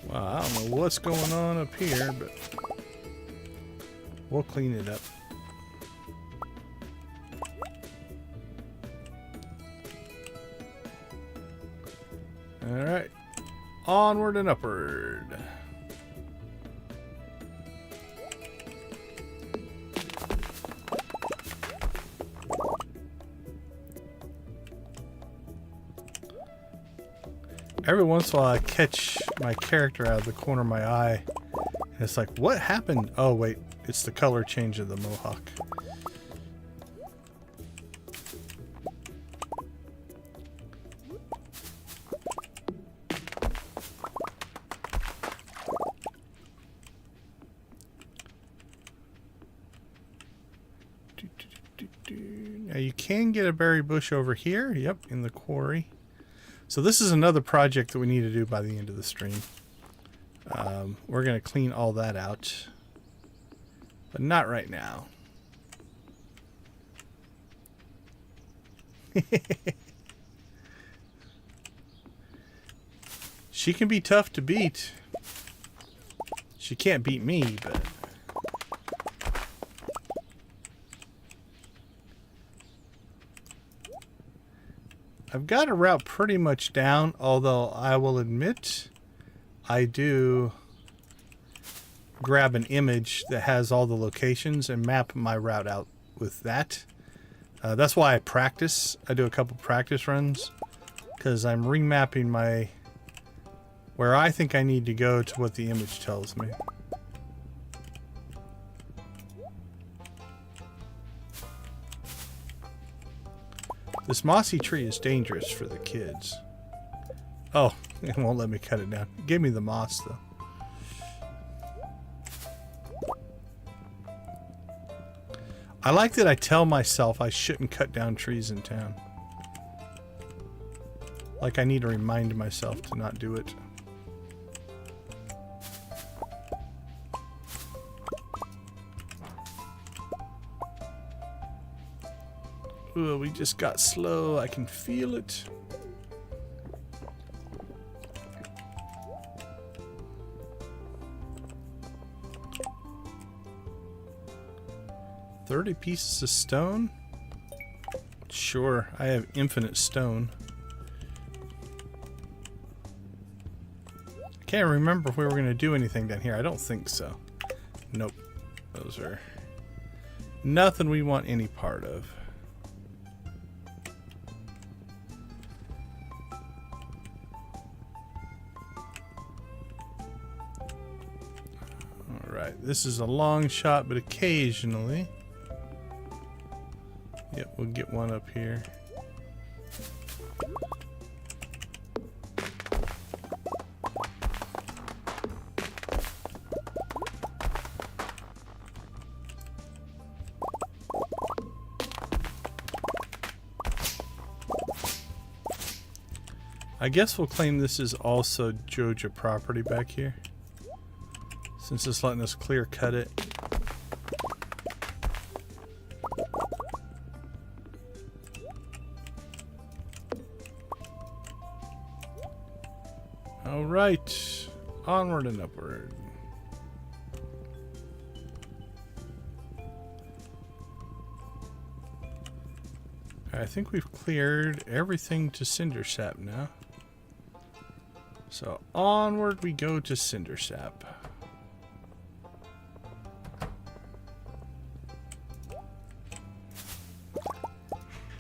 Well, I don't know what's going on up here, but we'll clean it up. Alright. Onward and upward. Every once in a while I catch my character out of the corner of my eye and it's like, what happened? Oh wait, it's the color change of the mohawk. Now you can get a berry bush over here. Yep, in the quarry. So this is another project that we need to do by the end of the stream. We're going to clean all that out. But not right now. She can be tough to beat. She can't beat me, but... I've got a route pretty much down, although I will admit I do grab an image that has all the locations and map my route out with that. That's why I practice. I do a couple practice runs because I'm remapping my where I think I need to go to what the image tells me. This mossy tree is dangerous for the kids. Oh, it won't let me cut it down. It gave me the moss though. I like that I tell myself I shouldn't cut down trees in town. Like I need to remind myself to not do it. Ooh, we just got slow. I can feel it. $30 pieces of stone? Sure, I have infinite stone. I can't remember if we were going to do anything down here. I don't think so. Nope. Those are nothing we want any part of. Alright, this is a long shot, but occasionally... Yep, we'll get one up here. I guess we'll claim this is also Joja property back here, since it's letting us clear cut it. Alright, onward and upward. I think we've cleared everything to Cinder Sap now. So onward we go to Cinder Sap.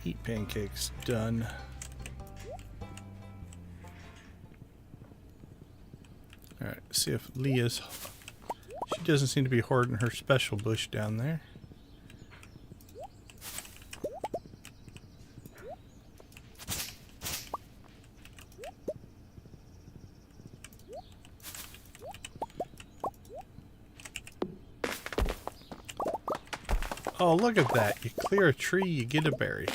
Eat pancakes, done. Alright, see if Leah's... She doesn't seem to be hoarding her special bush down there. Oh, look at that. You clear a tree, you get a berry.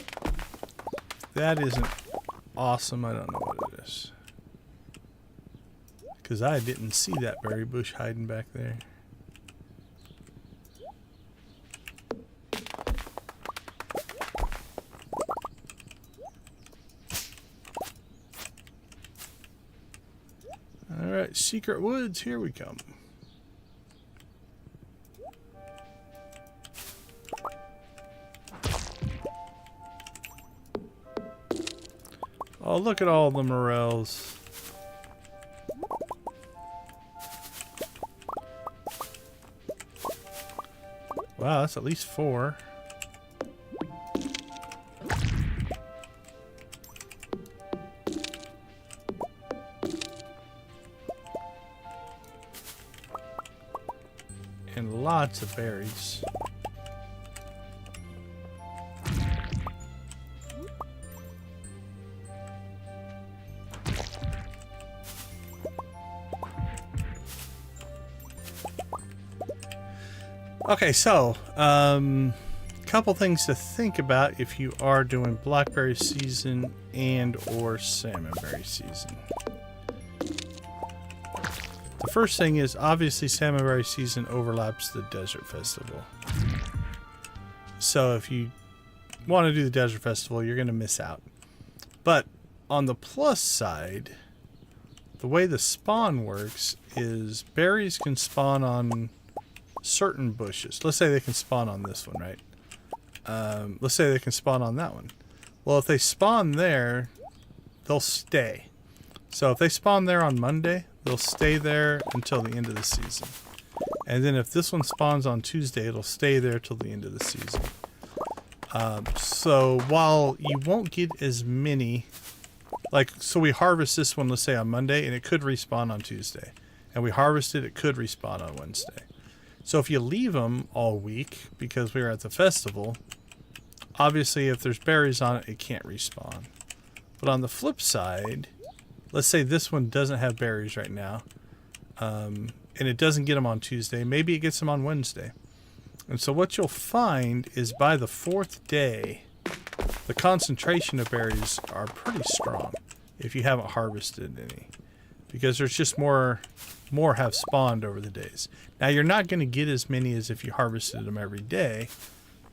That isn't awesome. I don't know what it is. Because I didn't see that berry bush hiding back there. Alright, secret woods, here we come. Oh, look at all the morels. Wow, that's at least 4. And lots of berries. Okay, so, couple things to think about if you are doing blackberry season and or salmonberry season. The first thing is, obviously, salmonberry season overlaps the desert festival. So if you want to do the desert festival, you're going to miss out. But on the plus side, the way the spawn works is berries can spawn on certain bushes. Let's say they can spawn on this one, right? Let's say they can spawn on that one. Well, if they spawn there, they'll stay. So if they spawn there on Monday, they'll stay there until the end of the season. And then if this one spawns on Tuesday, it'll stay there till the end of the season. So while you won't get as many, like, so we harvest this one, let's say on Monday, and it could respawn on Tuesday. And we harvest it, it could respawn on Wednesday. So if you leave them all week, because we were at the festival, obviously if there's berries on it, it can't respawn. But on the flip side, let's say this one doesn't have berries right now, and it doesn't get them on Tuesday, maybe it gets them on Wednesday. And so what you'll find is by the 4th day, the concentration of berries are pretty strong if you haven't harvested any. Because there's just more have spawned over the days. Now you're not going to get as many as if you harvested them every day,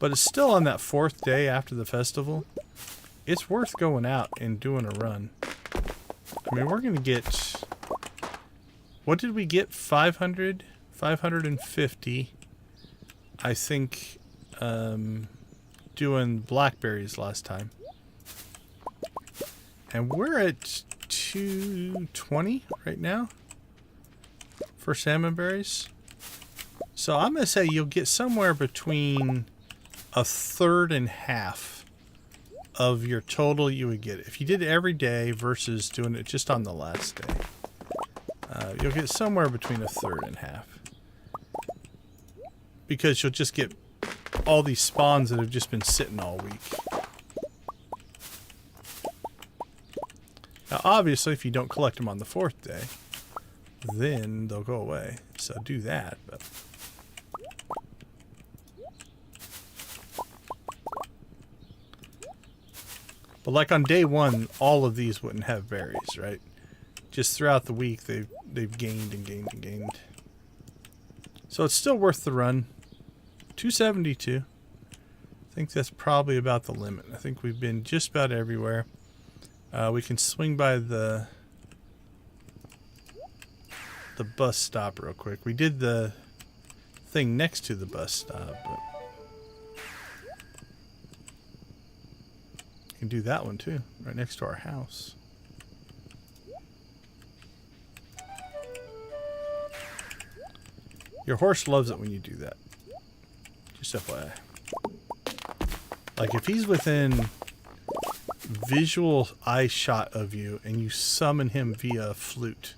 but it's still on that 4th day after the festival. It's worth going out and doing a run. I mean, we're going to get... What did we get? 500? 550. I think doing blackberries last time. And we're at 220 right now for salmonberries. So I'm going to say you'll get somewhere between a third and half of your total you would get if you did it every day versus doing it just on the last day. You'll get somewhere between a third and half. Because you'll just get all these spawns that have just been sitting all week. Now, obviously, if you don't collect them on the 4th day, then they'll go away. So do that. But like on day 1, all of these wouldn't have berries, right? Just throughout the week, they've gained and gained and gained. So it's still worth the run. 272. I think that's probably about the limit. I think we've been just about everywhere. We can swing by the bus stop real quick. We did the thing next to the bus stop, but you can do that one too, right next to our house. Your horse loves it when you do that. Just FYI. Like if he's within visual eye shot of you and you summon him via a flute,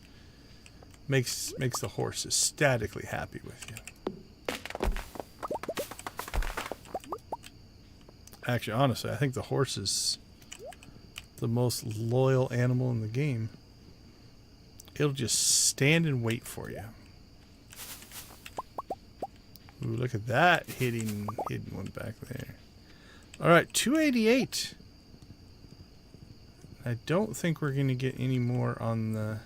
makes the horse ecstatically happy with you. Actually, honestly, I think the horse is the most loyal animal in the game. It'll just stand and wait for you. Ooh, look at that hidden one back there. Alright, 288. I don't think we're going to get any more on the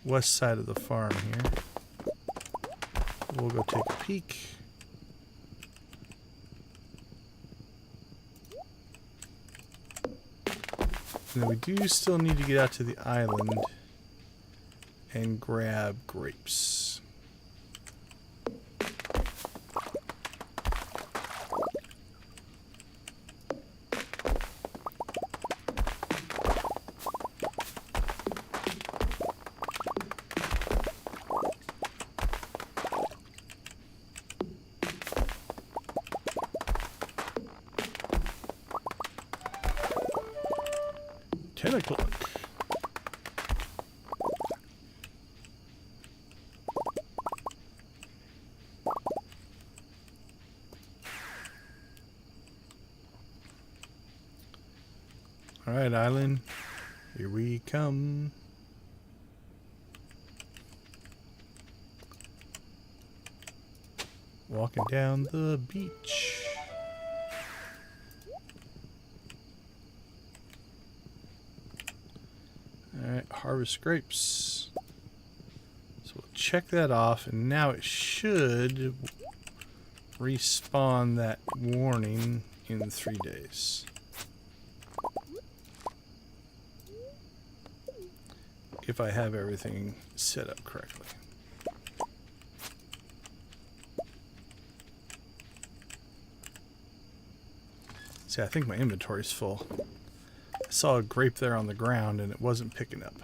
west side of the farm here. We'll go take a peek. And then we do still need to get out to the island and grab grapes. Alright, island. Here we come. Walking down the beach. Alright, harvest grapes. So we'll check that off, and now it should respawn that warning in 3 days. If I have everything set up correctly. See, I think my inventory's full. I saw a grape there on the ground and it wasn't picking up.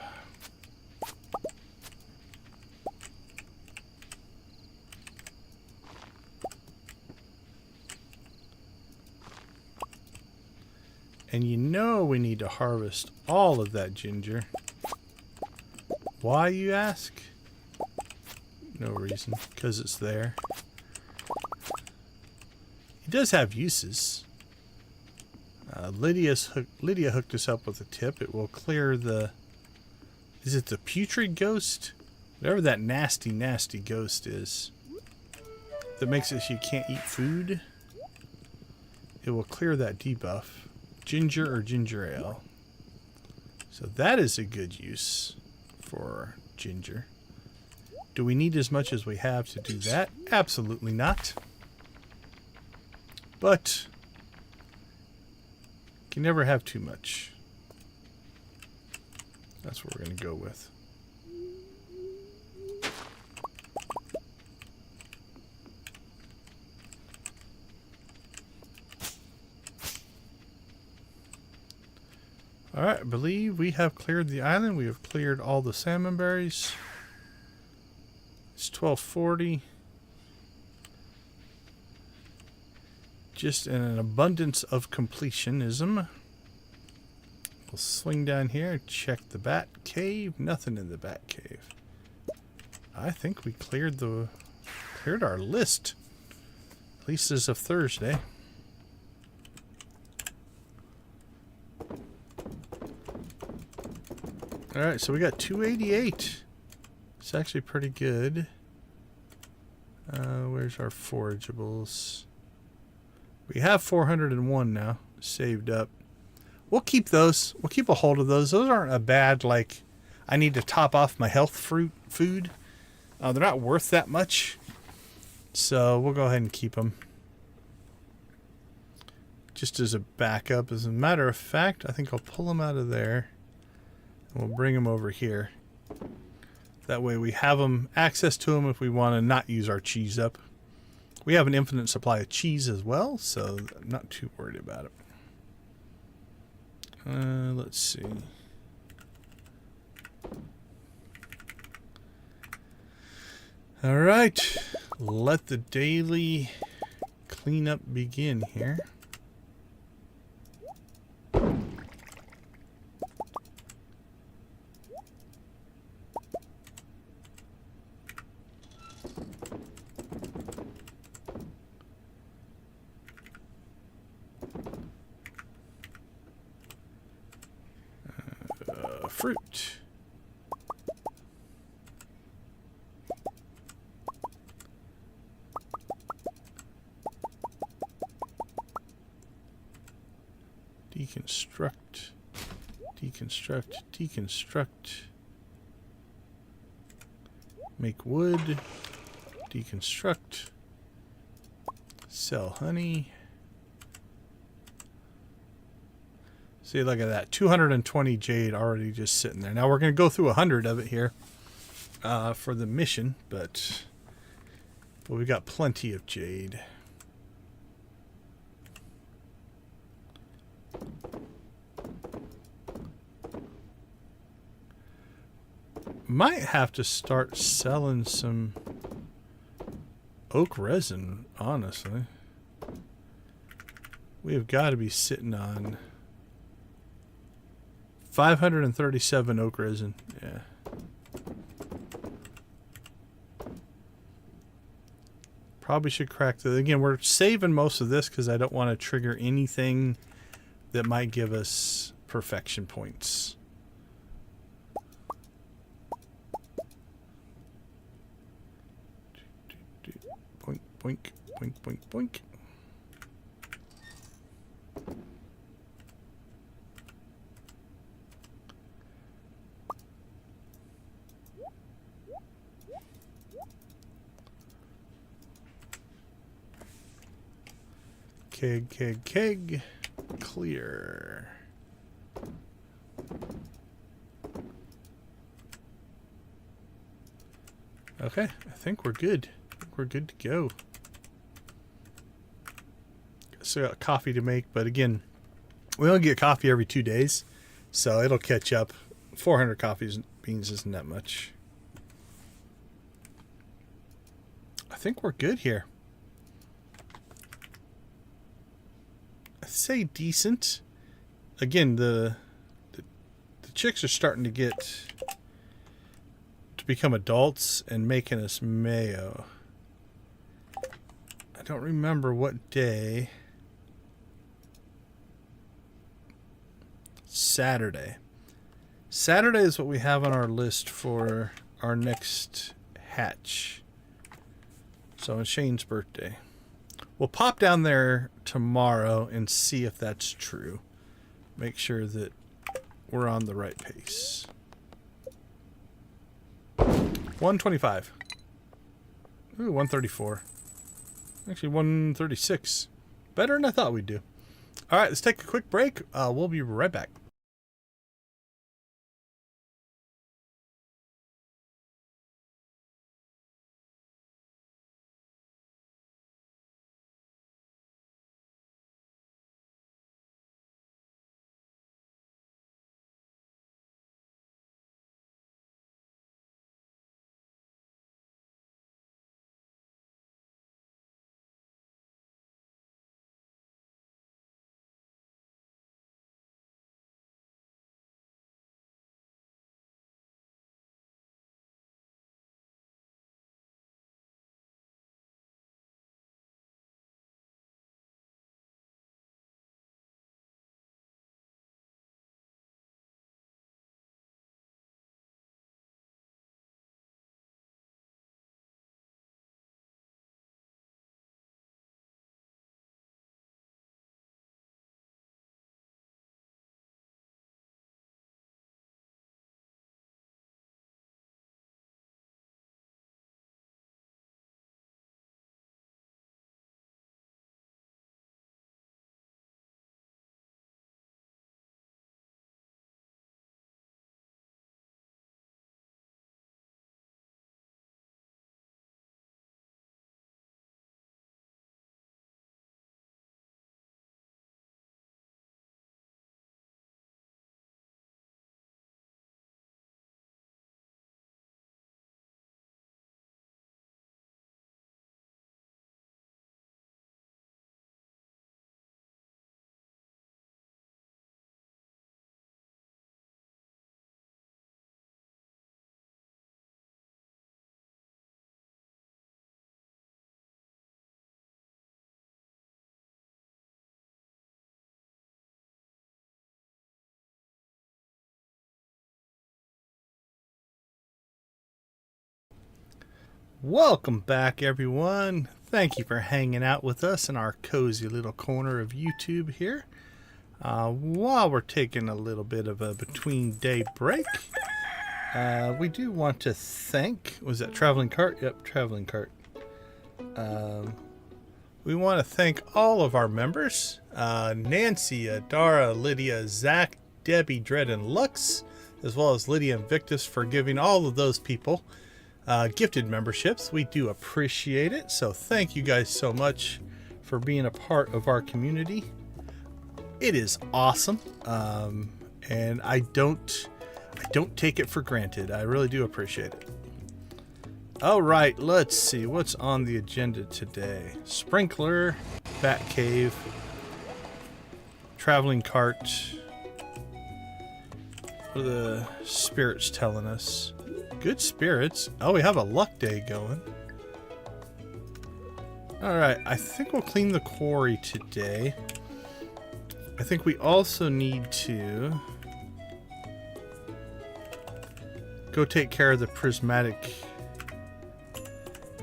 And you know we need to harvest all of that ginger. Why, you ask? No reason. Because it's there. It does have uses. Lydia hooked us up with a tip. It will clear the... Is it the putrid ghost? Whatever that nasty, nasty ghost is. That makes it so you can't eat food. It will clear that debuff. Ginger or ginger ale. So that is a good use for ginger. Do we need as much as we have to do that? Absolutely not. But you can never have too much. That's what we're going to go with. Alright, I believe we have cleared the island. We have cleared all the salmonberries. It's 12:40. Just in an abundance of completionism. We'll swing down here, check the bat cave. Nothing in the bat cave. I think we cleared our list. At least as of Thursday. Alright, so we got 288. It's actually pretty good. Where's our forageables? We have 401 now saved up. We'll keep those. We'll keep a hold of those. Those aren't a bad, like, I need to top off my health food. They're not worth that much. So we'll go ahead and keep them. Just as a backup. As a matter of fact, I think I'll pull them out of there. And we'll bring them over here. That way we have them, access to them if we want to not use our cheese up. We have an infinite supply of cheese as well, so I'm not too worried about it. Let's see. All right, let the daily cleanup begin here. Fruit. Deconstruct. Deconstruct. Deconstruct. Make wood. Deconstruct. Sell honey. See, look at that. 220 jade already just sitting there. Now we're going to go through 100 of it here for the mission, but we've got plenty of jade. Might have to start selling some oak resin, honestly. We have got to be sitting on 537 oak resin. Yeah. Probably should crack the... Again, we're saving most of this because I don't want to trigger anything that might give us perfection points. Boink, boink, boink, boink, boink. Keg. Clear. Okay, I think we're good. We're good to go. Still got coffee to make, but again, we only get coffee every 2 days. So it'll catch up. 400 coffee beans isn't that much. I think we're good here. I'd say decent. Again, the chicks are starting to become adults and making us mayo. I don't remember what day. Saturday. Saturday is what we have on our list for our next hatch. So on Shane's birthday. We'll pop down there tomorrow and see if that's true. Make sure that we're on the right pace. 125. Ooh, 134. Actually, 136. Better than I thought we'd do. All right, let's take a quick break. We'll be right back. Welcome back, everyone. Thank you for hanging out with us in our cozy little corner of YouTube here. While we're taking a little bit of a between day break, we do want to thank, was that Traveling Cart? Yep, Traveling Cart. We want to thank all of our members, Nancy, Dara, Lydia, Zach, Debbie, Dredd, and Lux, as well as Lydia and Victus for giving all of those people gifted memberships. We do appreciate it. So thank you guys so much for being a part of our community. It is awesome. And I don't take it for granted. I really do appreciate it. All right, let's see what's on the agenda today. Sprinkler, Bat Cave, Traveling Cart. What are the spirits telling us? Good spirits. Oh, we have a luck day going. Alright, I think we'll clean the quarry today. I think we also need to go take care of the Prismatic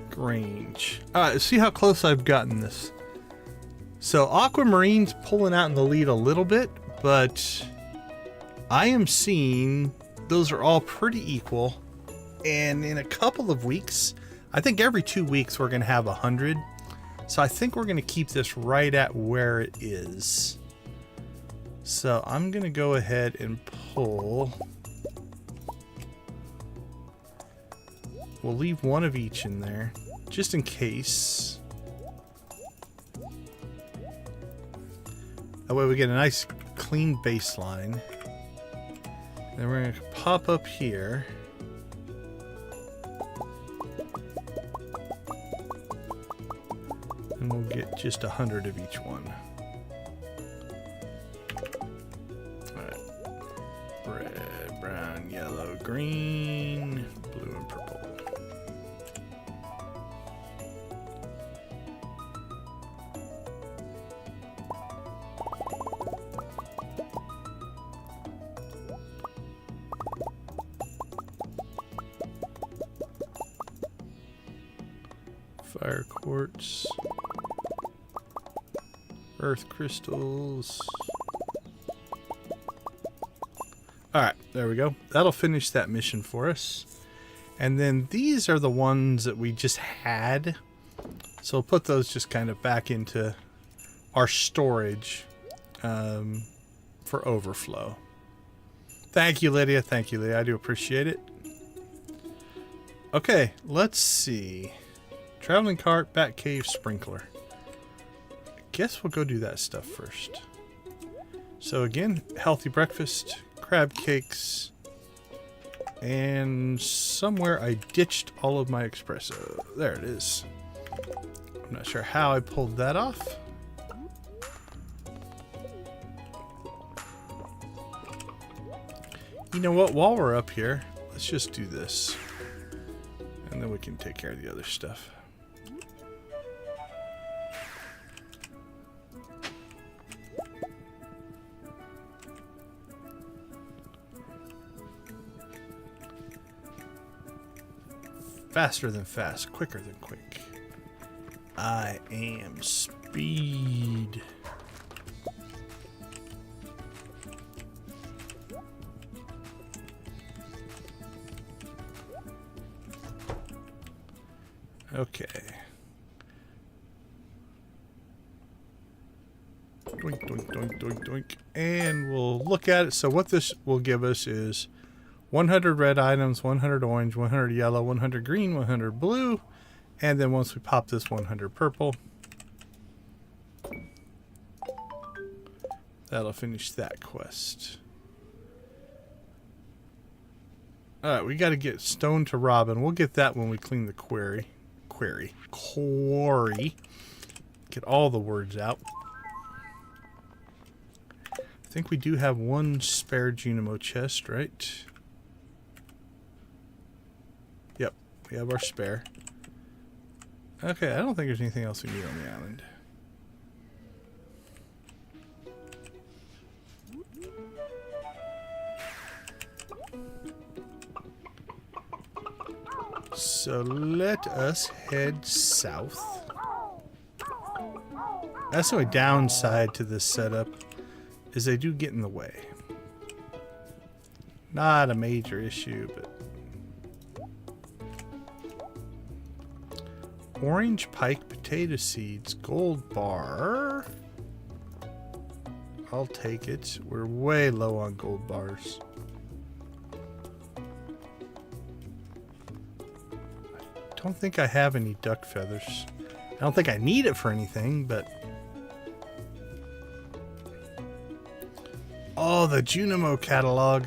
Grange. Alright, see how close I've gotten this. So Aquamarine's pulling out in the lead a little bit, but I am seeing those are all pretty equal. And in a couple of weeks, I think every 2 weeks we're going to have 100. So I think we're going to keep this right at where it is. So I'm going to go ahead and pull. We'll leave one of each in there, just in case. That way we get a nice clean baseline. Then we're going to pop up here. And we'll get just 100 of each one. Alright. Red, brown, yellow, green, blue, and purple. Fire quartz, earth crystals. Alright, there we go. That'll finish that mission for us. And then these are the ones that we just had. So we'll put those just kind of back into our storage for overflow. Thank you, Lydia. Thank you, Lydia. I do appreciate it. Okay, let's see. Traveling cart, bat cave, sprinkler. I guess we'll go do that stuff first. So again, healthy breakfast, crab cakes, and somewhere I ditched all of my espresso. There it is. I'm not sure how I pulled that off. You know what? While we're up here, let's just do this. And then we can take care of the other stuff. Faster than fast, quicker than quick. I am speed. Okay. Doink, doink, doink, doink, doink. And we'll look at it. So what this will give us is 100 red items, 100 orange, 100 yellow, 100 green, 100 blue, and then once we pop this 100 purple, that'll finish that quest. Alright, we got to get stone to robin. We'll get that when we clean the quarry. Get all the words out. I think we do have one spare Junimo chest, right? Yep, we have our spare. Okay, I don't think there's anything else we need on the island. So let us head south. That's the only downside to this setup, is they do get in the way. Not a major issue, but... Orange pike, potato seeds, gold bar. I'll take it. We're way low on gold bars. I don't think I have any duck feathers. I don't think I need it for anything, but... Oh, the Junimo catalog.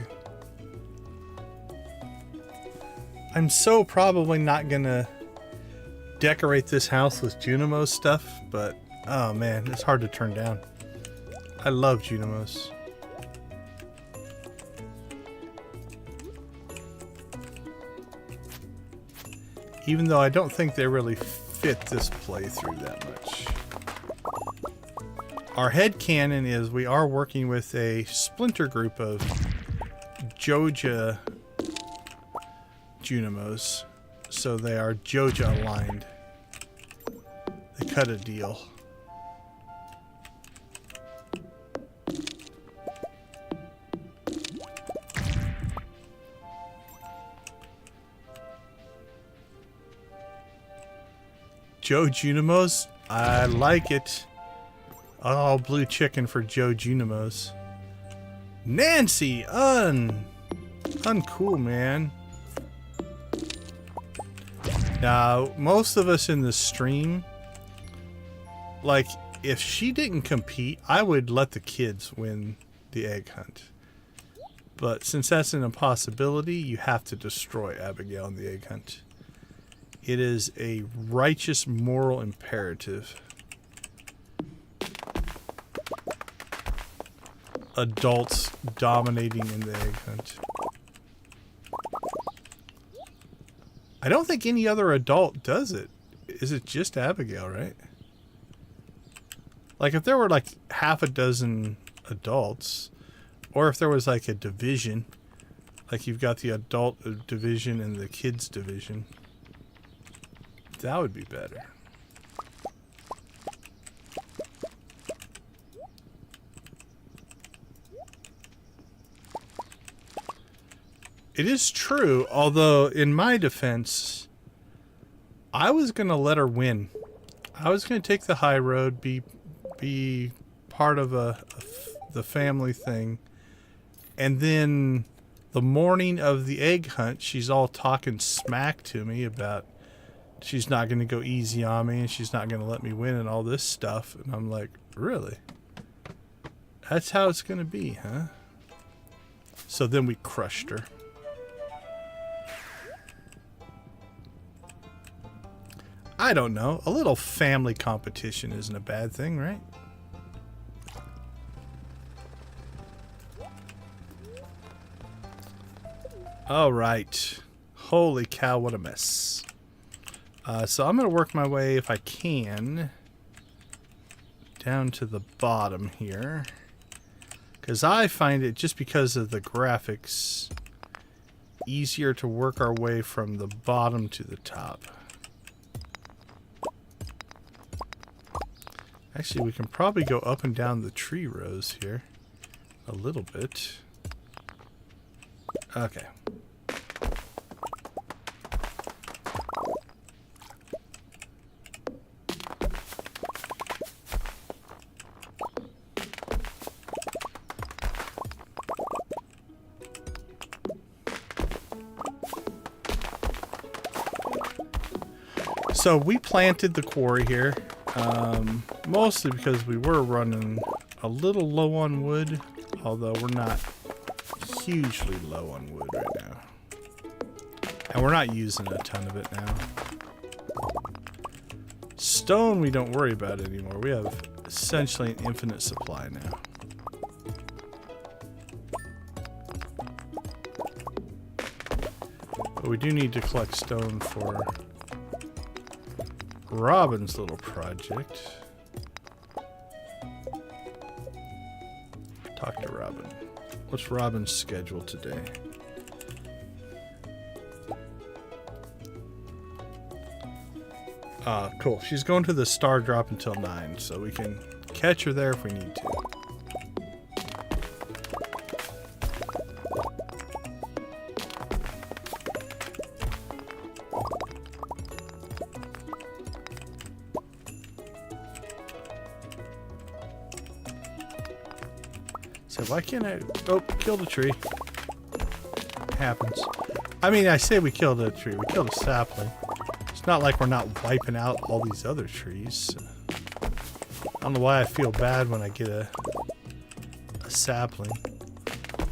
I'm so probably not gonna decorate this house with Junimo stuff, but oh man, it's hard to turn down. I love Junimos. Even though I don't think they really fit this playthrough that much. Our headcanon is we are working with a splinter group of Joja Junimos, so they are Joja aligned. They cut a deal. Joe Junimos? I like it. Oh, blue chicken for Joe Junimos. Nancy! Uncool, man. Now, most of us in the stream, like, if she didn't compete, I would let the kids win the egg hunt. But since that's an impossibility, you have to destroy Abigail in the egg hunt. It is a righteous moral imperative. Adults dominating in the egg hunt. I don't think any other adult does it. Is it just Abigail, right? Like if there were like half a dozen adults, or if there was like a division, like you've got the adult division and the kids division, that would be better. It is true, although in my defense, I was going to let her win. I was going to take the high road, be part of the family thing. And then the morning of the egg hunt, she's all talking smack to me about she's not going to go easy on me and she's not going to let me win and all this stuff. And I'm like, really? That's how it's going to be, huh? So then we crushed her. I don't know. A little family competition isn't a bad thing, right? All right. Holy cow, what a mess. So I'm going to work my way, if I can, down to the bottom here. Because I find it, just because of the graphics, easier to work our way from the bottom to the top. Actually, we can probably go up and down the tree rows here a little bit. Okay. So we planted the quarry here, mostly because we were running a little low on wood, although we're not hugely low on wood right now. And we're not using a ton of it now. Stone we don't worry about anymore. We have essentially an infinite supply now. But we do need to collect stone for Robin's little project. Talk to Robin. What's Robin's schedule today? Cool. She's going to the star drop until 9, so we can catch her there if we need to. So why can't I... Oh, killed a tree. Happens. I mean, I say we killed a tree. We killed a sapling. It's not like we're not wiping out all these other trees. I don't know why I feel bad when I get a sapling.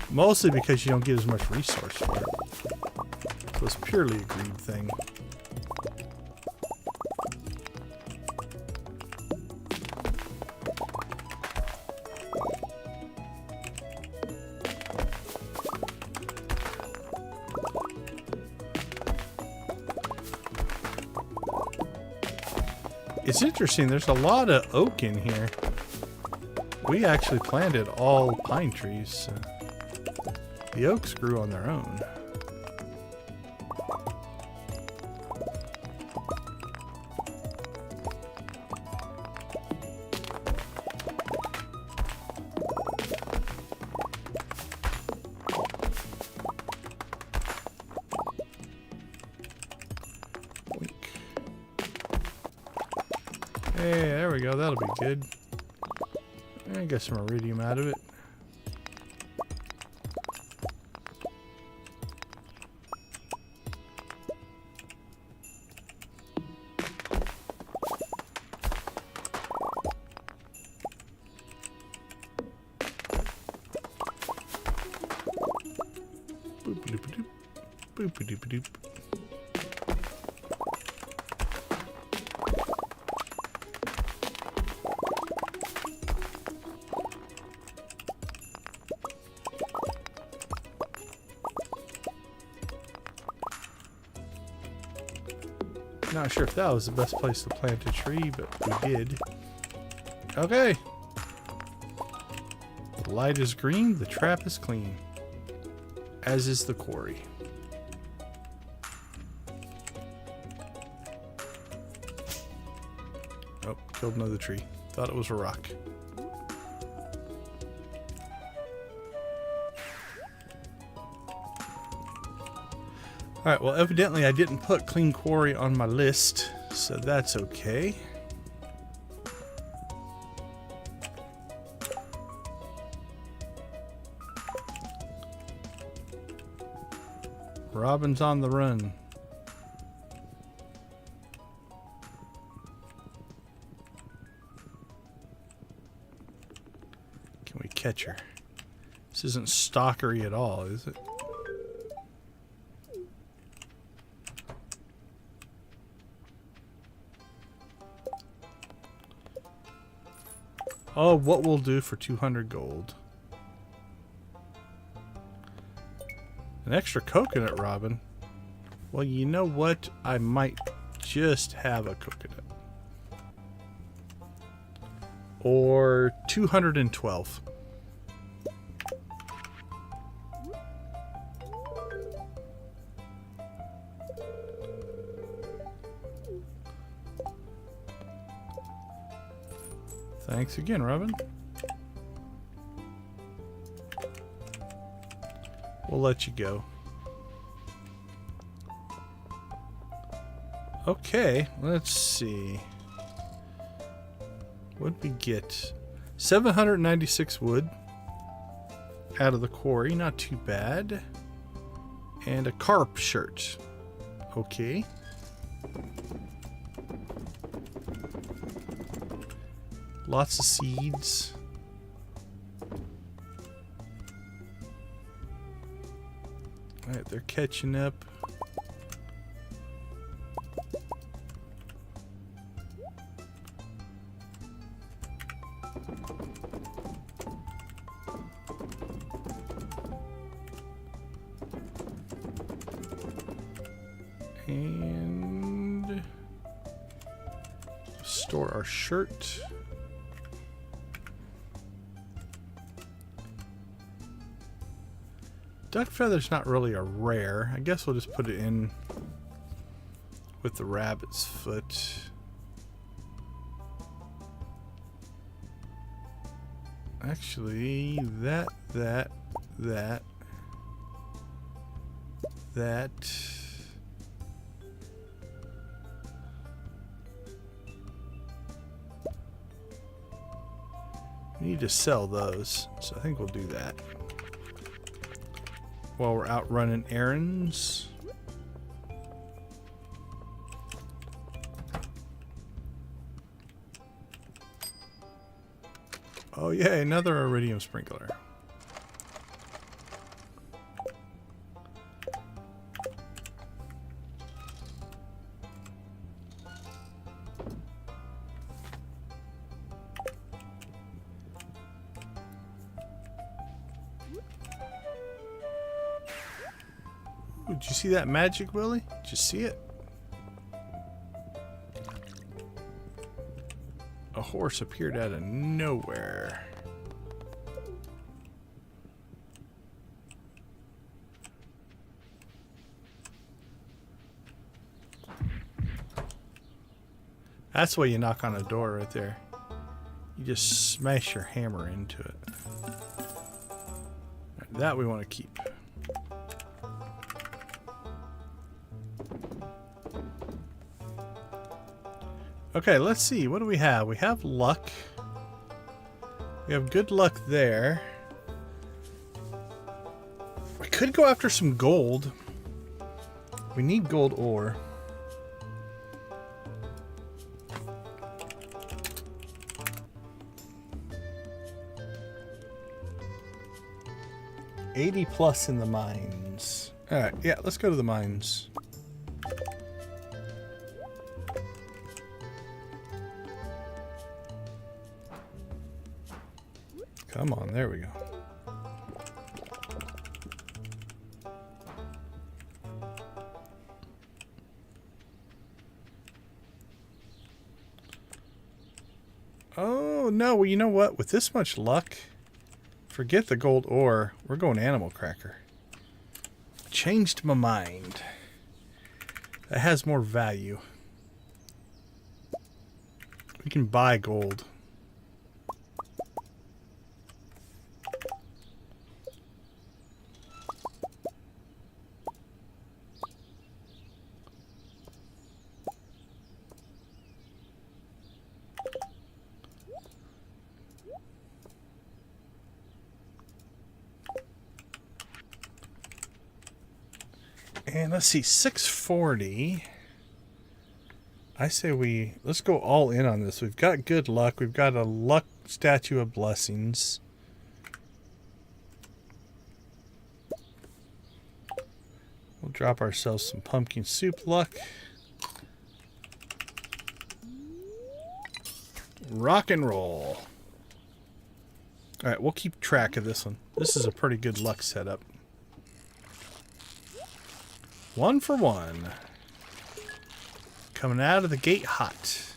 Mostly because you don't get as much resource for it. So it's purely a greed thing. It's interesting, there's a lot of oak in here. We actually planted all pine trees. The oaks grew on their own. Hey, there we go. That'll be good. I get some iridium out of it. Boop-a-doop-a-doop. Not sure if that was the best place to plant a tree, but we did. Okay. The light is green, the trap is clean. As is the quarry. Oh, killed another tree. Thought it was a rock. Alright, well evidently I didn't put clean quarry on my list, so that's okay. Robin's on the run. Can we catch her? This isn't stalkery at all, is it? Oh, what we'll do for 200 gold. An extra coconut, Robin. Well, you know what? I might just have a coconut. Or 212. Thanks again, Robin. We'll let you go. Okay, let's see. What'd we get? 796 wood out of the quarry, not too bad. And a carp shirt. Okay. Lots of seeds. Alright, they're catching up. And store our shirt. Duck feather's not really a rare. I guess we'll just put it in with the rabbit's foot. Actually, that. We need to sell those, so I think we'll do that. While we're out running errands. Oh yeah, another iridium sprinkler. Did you see that magic, Willie? Did you see it? A horse appeared out of nowhere. That's why you knock on a door right there. You just smash your hammer into it. That we want to keep. Okay, let's see. What do we have? We have luck. We have good luck there. We could go after some gold. We need gold ore. $80+ in the mines. Alright, yeah, let's go to the mines. Come on, there we go. Oh, no, well, you know what? With this much luck, forget the gold ore. We're going animal cracker. Changed my mind. That has more value. We can buy gold. And let's see, 640. I say let's go all in on this. We've got good luck. We've got a luck statue of blessings. We'll drop ourselves some pumpkin soup luck. Rock and roll. Alright, we'll keep track of this one. This is a pretty good luck setup. 1 for 1. Coming out of the gate hot.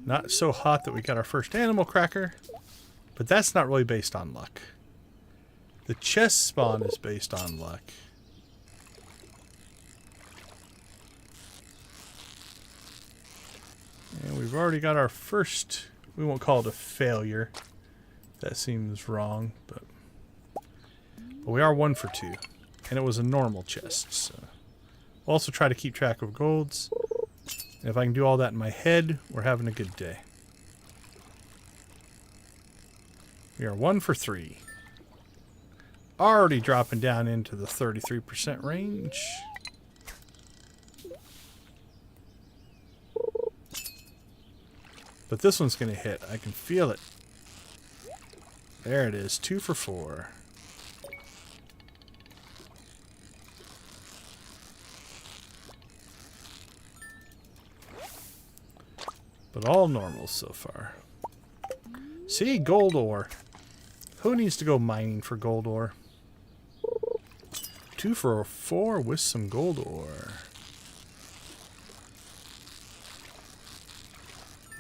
Not so hot that we got our first animal cracker, but that's not really based on luck. The chest spawn is based on luck. And we've already got our first, we won't call it a failure. That seems wrong, but we are 1 for 2. And it was a normal chest, so. We'll also try to keep track of golds. And if I can do all that in my head, we're having a good day. We are 1 for 3. Already dropping down into the 33% range. But this one's going to hit. I can feel it. There it is. 2 for 4. But all normals so far. See, gold ore. Who needs to go mining for gold ore? 2 for 4 with some gold ore.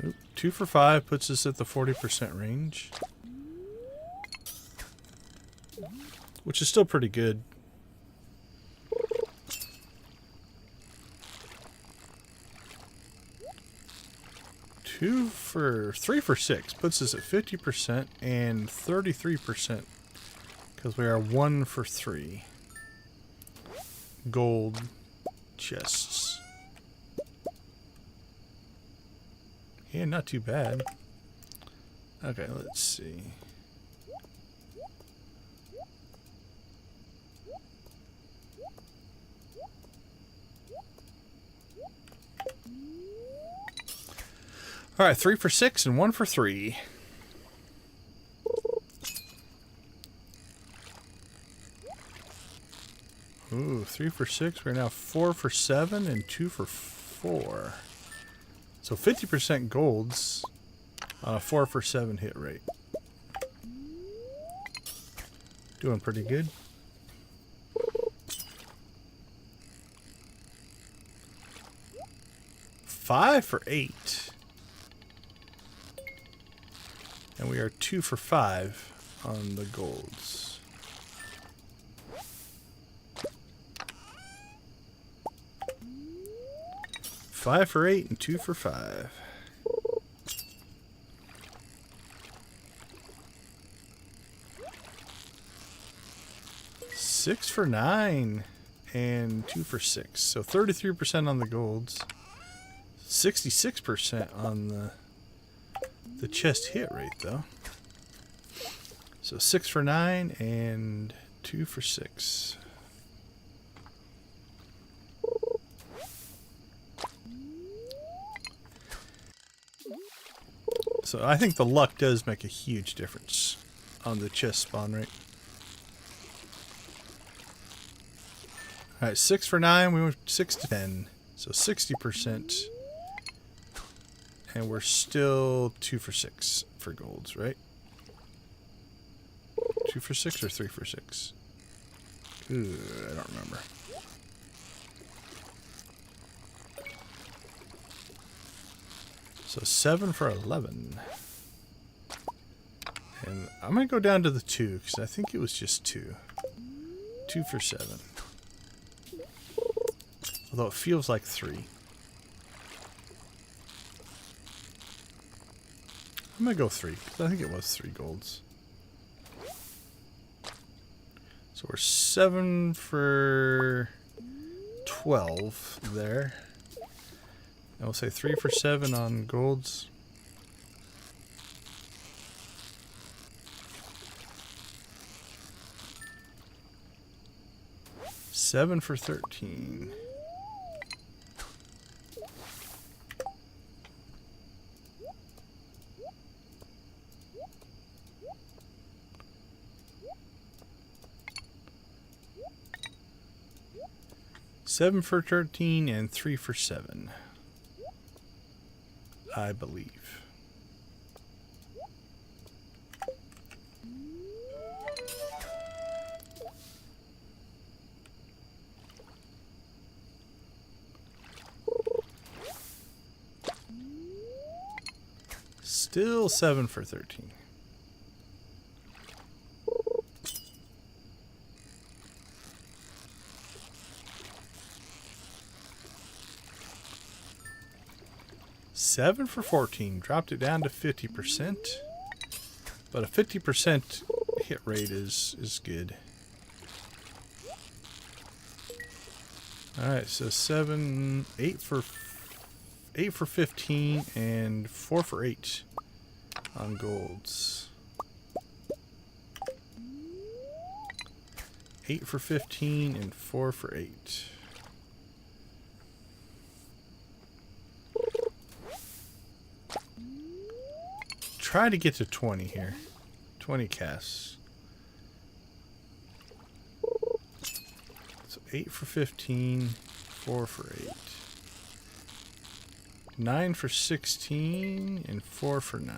Oop, 2 for 5 puts us at the 40% range. Which is still pretty good. 3 for 6 puts us at 50% and 33% because we are 1 for 3 gold chests. Yeah, not too bad. Okay, let's see. Alright, 3 for 6 and 1 for 3. Ooh, 3 for 6. We're now 4 for 7 and 2 for 4. So 50% golds on a 4 for 7 hit rate. Doing pretty good. Five for 8. And we are 2 for 5 on the golds. Five for 8 and 2 for 5. Six for 9 and 2 for 6. So 33% on the golds. 66% on the chest hit rate, though. So 6 for 9 and 2 for 6. So I think the luck does make a huge difference on the chest spawn rate. Alright, 6 for 9. We went 6 to 10. So 60%. And we're still 2 for 6 for golds, right? 2 for 6 or 3 for 6? Ooh, I don't remember. So 7 for 11. And I'm going to go down to the 2 because I think it was just 2. 2 for 7. Although it feels like 3. I'm going to go 3 because I think it was 3 golds. So we're 7 for 12 there. And we'll say 3 for 7 on golds. Seven for 13. Seven for 13 and 3 for 7. I believe. Still 7 for 13. Seven for 14. Dropped it down to 50%. But a 50% hit rate is good. Alright, so 8 for 15 and 4 for 8 on golds. 8 for 15 and 4 for 8. Try to get to 20 here. 20 casts. So 8 for 15, 4 for 8. 9 for 16 and 4 for 9.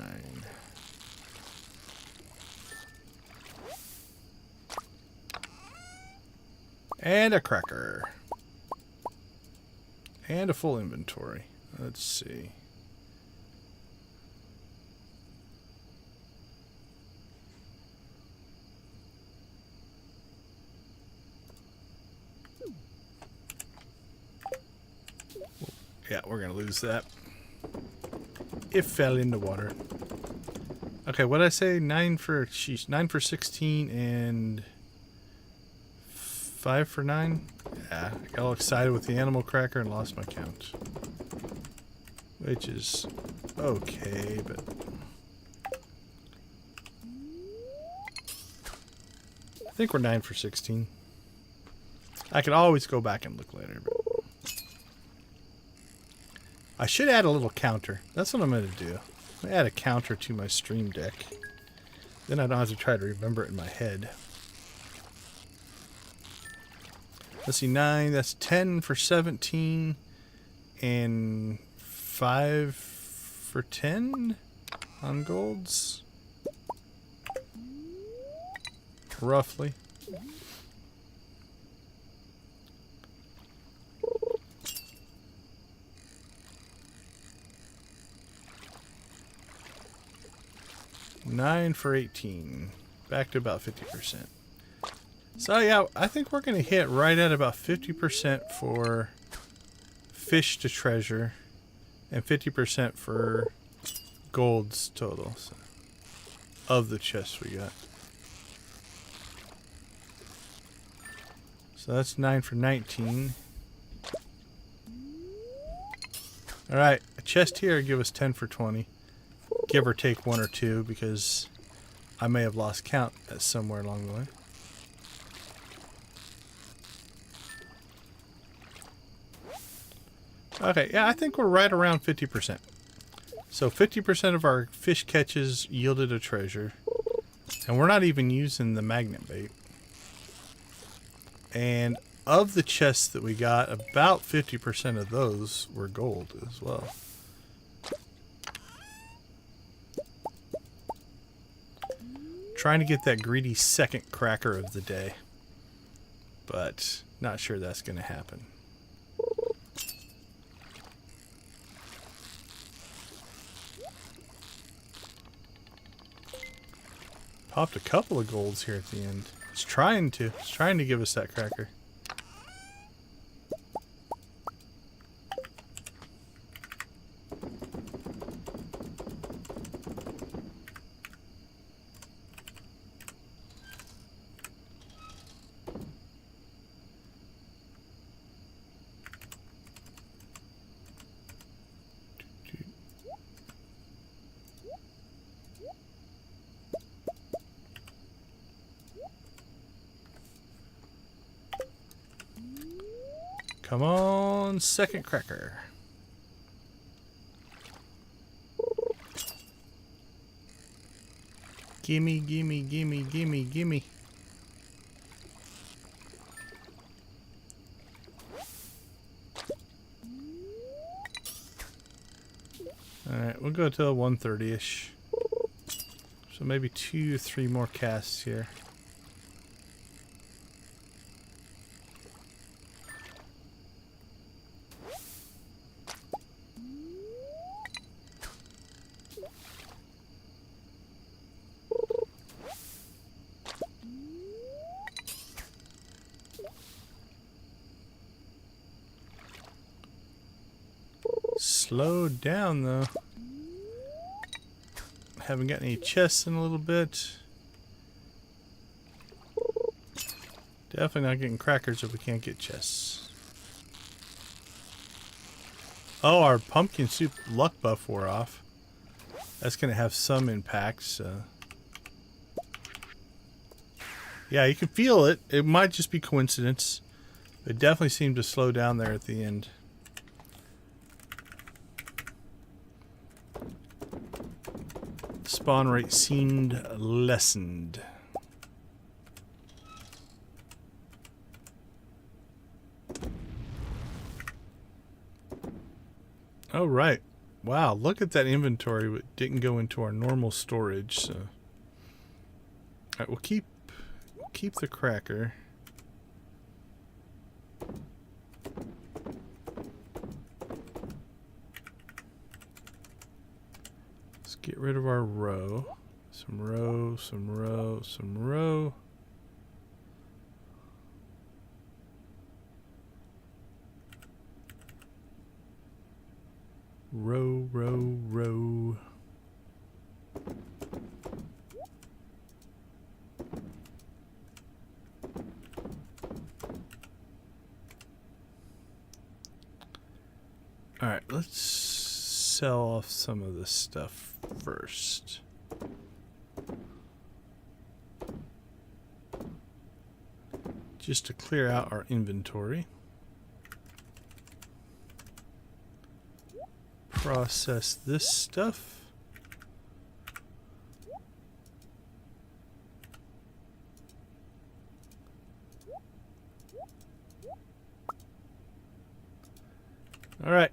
And a cracker. And a full inventory. Let's see. Yeah, we're gonna lose that. It fell in the water. Okay, what did I say? 9 for 16 and 5 for 9? Yeah, I got all excited with the animal cracker and lost my count. Which is okay, but I think we're 9 for 16. I could always go back and look later, but I should add a little counter. That's what I'm going to do. I'm going to add a counter to my stream deck. Then I don't have to try to remember it in my head. Let's see, 9. That's 10 for 17. And 5 for 10 on golds. Roughly. $9 for 18. Back to about 50%. So yeah, I think we're going to hit right at about 50% for fish to treasure and 50% for golds total of the chests we got. So that's 9 for 19. Alright, a chest here give us 10 for 20. Give or take 1 or 2 because I may have lost count at somewhere along the way. Okay, yeah, I think we're right around 50%. So 50% of our fish catches yielded a treasure. And we're not even using the magnet bait. And of the chests that we got, about 50% of those were gold as well. Trying to get that greedy second cracker of the day. But not sure that's going to happen. Popped a couple of golds here at the end. It's trying to give us that cracker. Come on, second cracker. Gimme, gimme, gimme, gimme, gimme. Alright, we'll go till 1:30-ish. So maybe 2 or 3 more casts here. Slow down though. Haven't got any chests in a little bit. Definitely not getting crackers if we can't get chests. Oh, our pumpkin soup luck buff wore off. That's gonna have some impact, so. Yeah, you can feel it. It might just be coincidence. It definitely seemed to slow down there at the end. Spawn rate seemed lessened. Oh, right. Wow, look at that inventory. It didn't go into our normal storage, so. Alright, we'll keep the cracker. Let's get rid of our row. Some row, some row, some row. Row, row, row. Alright, let's sell off some of this stuff first. Just to clear out our inventory. Process this stuff. All right,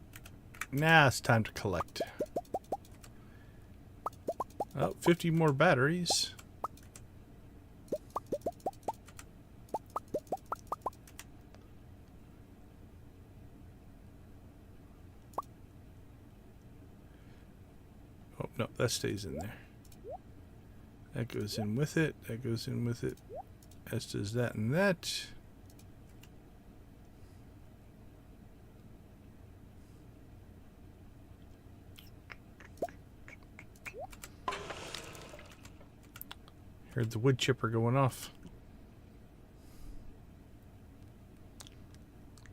now it's time to collect. Oh, 50 more batteries. Oh, no, that stays in there. That goes in with it. That goes in with it. As does that and that. Heard the wood chipper going off.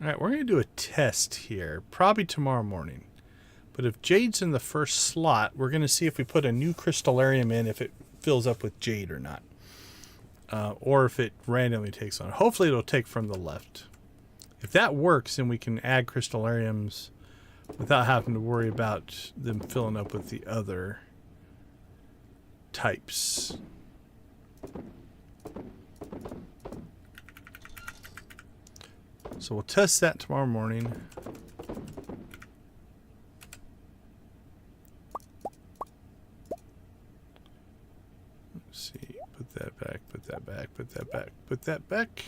Alright, we're going to do a test here. Probably tomorrow morning. But if jade's in the first slot, we're going to see if we put a new crystalarium in, if it fills up with jade or not. Or if it randomly takes on. Hopefully it'll take from the left. If that works, then we can add crystalariums without having to worry about them filling up with the other types. So we'll test that tomorrow morning. Let's see, put that back, put that back, put that back, put that back.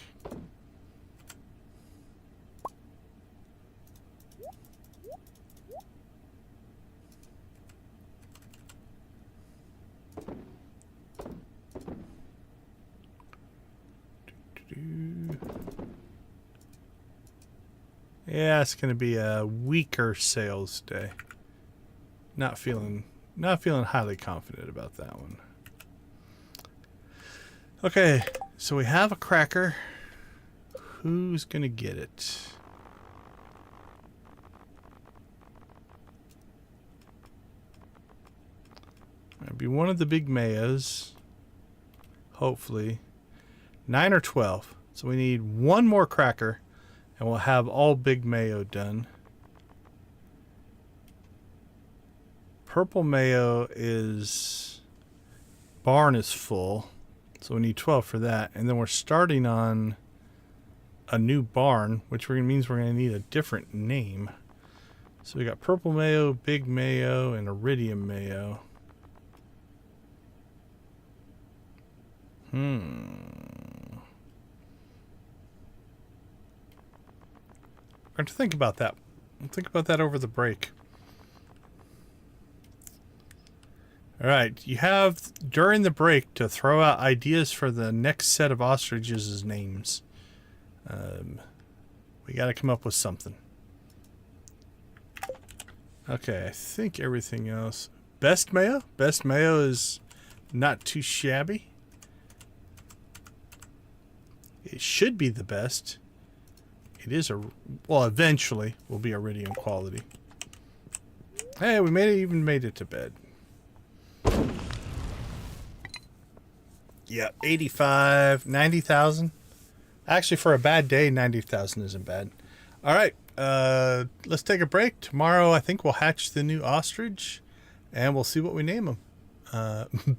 Yeah, it's going to be a weaker sales day. Not feeling highly confident about that one. Okay, so we have a cracker. Who's going to get it? It'll be one of the big mayos. Hopefully. 9 or 12. So we need one more cracker. And we'll have all big mayo done. Purple mayo is... barn is full. So we need 12 for that. And then we're starting on a new barn, which means we're going to need a different name. So we got purple mayo, big mayo, and iridium mayo. I have to think about that. I'll think about that over the break. Alright, you have during the break to throw out ideas for the next set of ostriches' names. We got to come up with something. Okay, I think everything else... Best mayo? Best mayo is not too shabby. It should be the best. It is a... well, eventually will be iridium quality. Hey, we even made it to bed. Yeah, 85, 90,000. Actually, for a bad day, 90,000 isn't bad. All right, let's take a break. Tomorrow, I think we'll hatch the new ostrich, and we'll see what we name them.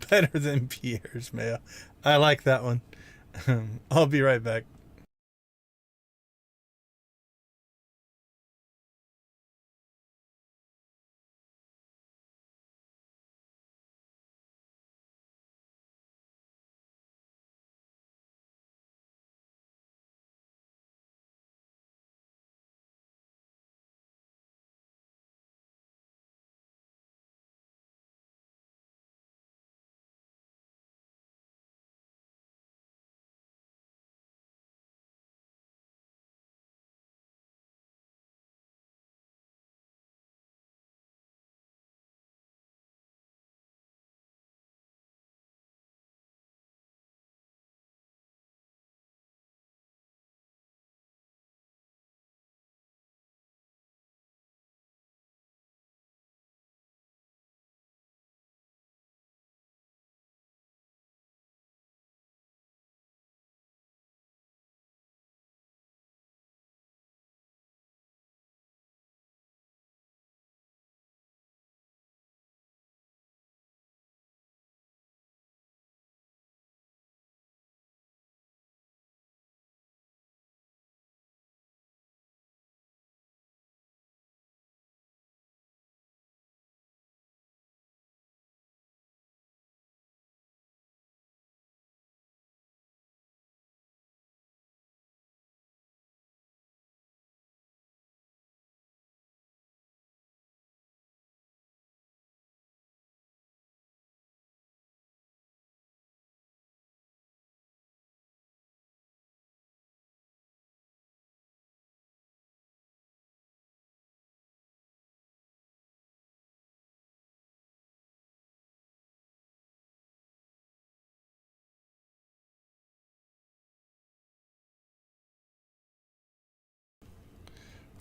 Better than Pierre's mayo. I like that one. I'll be right back.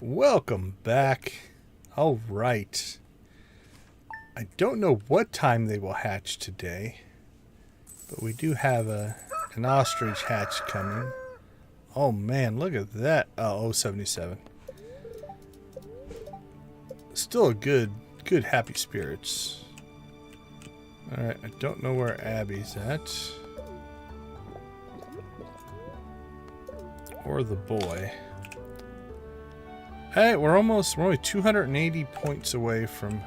Welcome back. All right. I don't know what time they will hatch today, but we do have an ostrich hatch coming. Oh man, look at that. Oh, 077. Still a good happy spirits. Alright, I don't know where Abby's at. Or the boy. Hey, we're only 280 points away from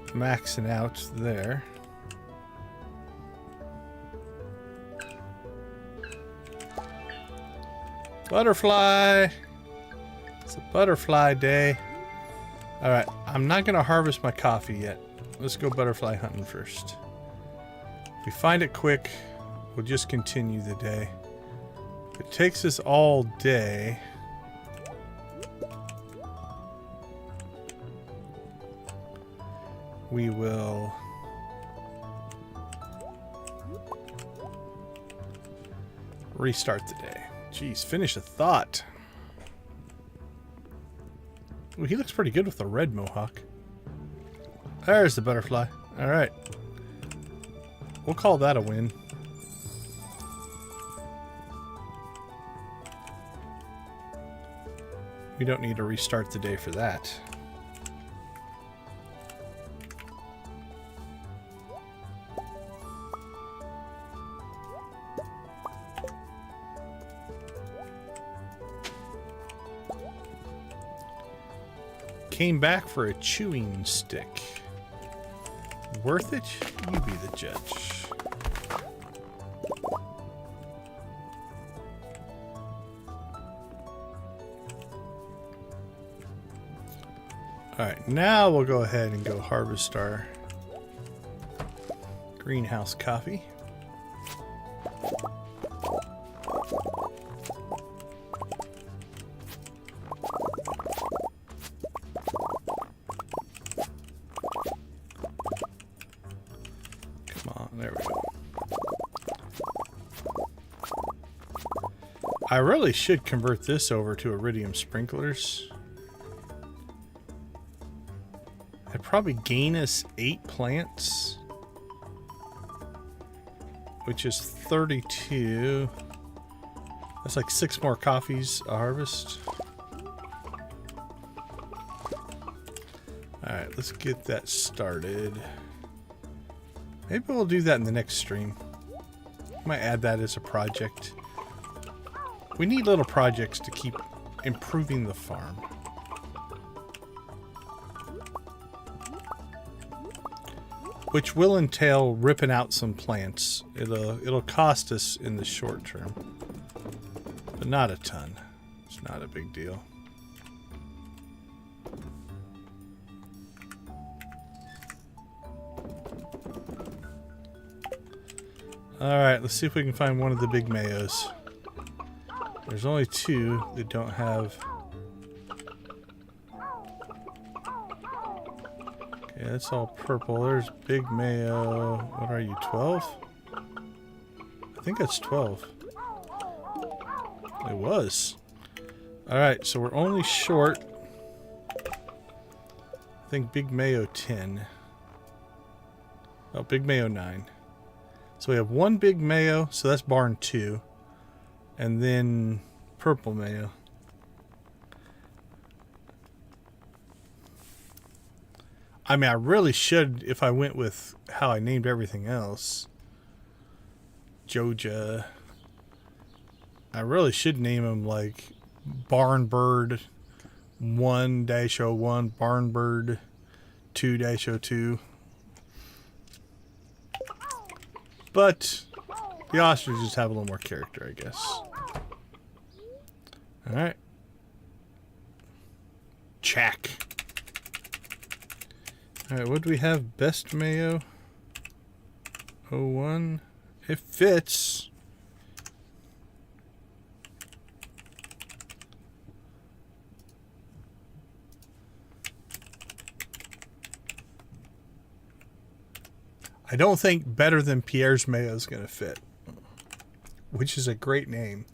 maxing out there. Butterfly! It's a butterfly day. Alright, I'm not going to harvest my coffee yet. Let's go butterfly hunting first. If we find it quick, we'll just continue the day. If it takes us all day, we will restart the day. Jeez, finish a thought. Ooh, he looks pretty good with the red mohawk. There's the butterfly. Alright. We'll call that a win. We don't need to restart the day for that. Came back for a chewing stick. Worth it? You be the judge. Alright, now we'll go ahead and go harvest our greenhouse coffee. I really should convert this over to iridium sprinklers. It'd probably gain us 8 plants, which is 32. That's like 6 more coffees a harvest. Alright, let's get that started. Maybe we'll do that in the next stream. Might add that as a project. We need little projects to keep improving the farm. Which will entail ripping out some plants. It'll cost us in the short term. But not a ton. It's not a big deal. Alright, let's see if we can find one of the big mayos. There's only 2 that don't have... Okay, that's all purple. There's Big Mayo. What are you, 12? I think that's 12. It was. Alright, so we're only short... I think Big Mayo 10. Oh, Big Mayo 9. So we have 1 Big Mayo, so that's barn 2. And then purple mayo. I mean, I really should, if I went with how I named everything else. Joja. I really should name them like Barnbird 1-01, Barnbird 2-02. But the ostriches have a little more character, I guess. Alright. Check. Alright, what do we have? Best mayo. 01. It fits. I don't think better than Pierre's mayo is going to fit. Which is a great name.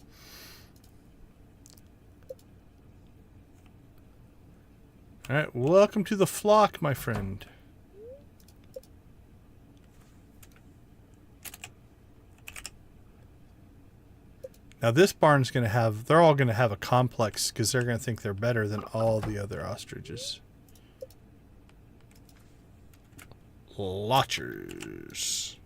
Alright, welcome to the flock, my friend. Now this barn's going to have, they're all going to have a complex because they're going to think they're better than all the other ostriches. Lotchers.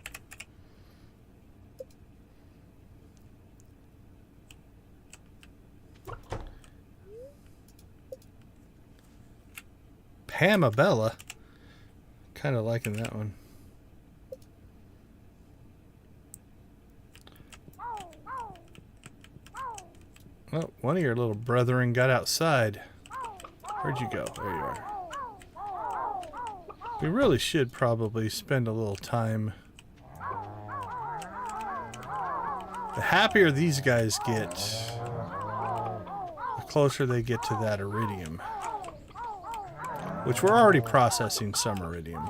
Pamabella. Kind of liking that one. Oh, one of your little brethren got outside. Where'd you go? There you are. We really should probably spend a little time. The happier these guys get, the closer they get to that iridium. Which we're already processing some iridium.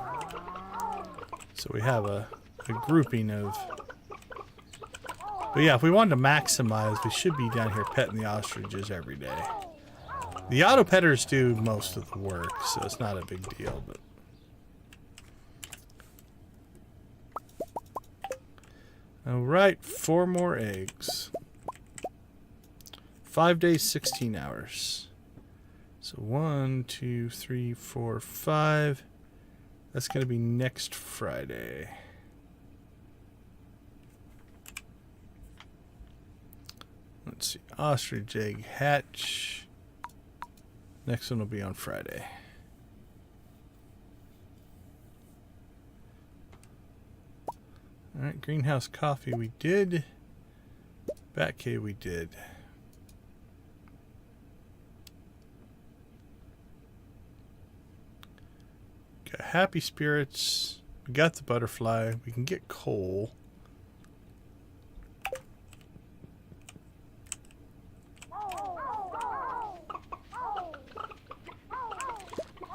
So we have a grouping of... But yeah, if we wanted to maximize, we should be down here petting the ostriches every day. The auto petters do most of the work, so it's not a big deal, but... Alright, 4 more eggs. 5 days, 16 hours. So 1, 2, 3, 4, 5. That's going to be next Friday. Let's see. Ostrich egg hatch. Next one will be on Friday. Alright, greenhouse coffee we did. Bat cave we did. Got happy spirits. We got the butterfly. We can get coal.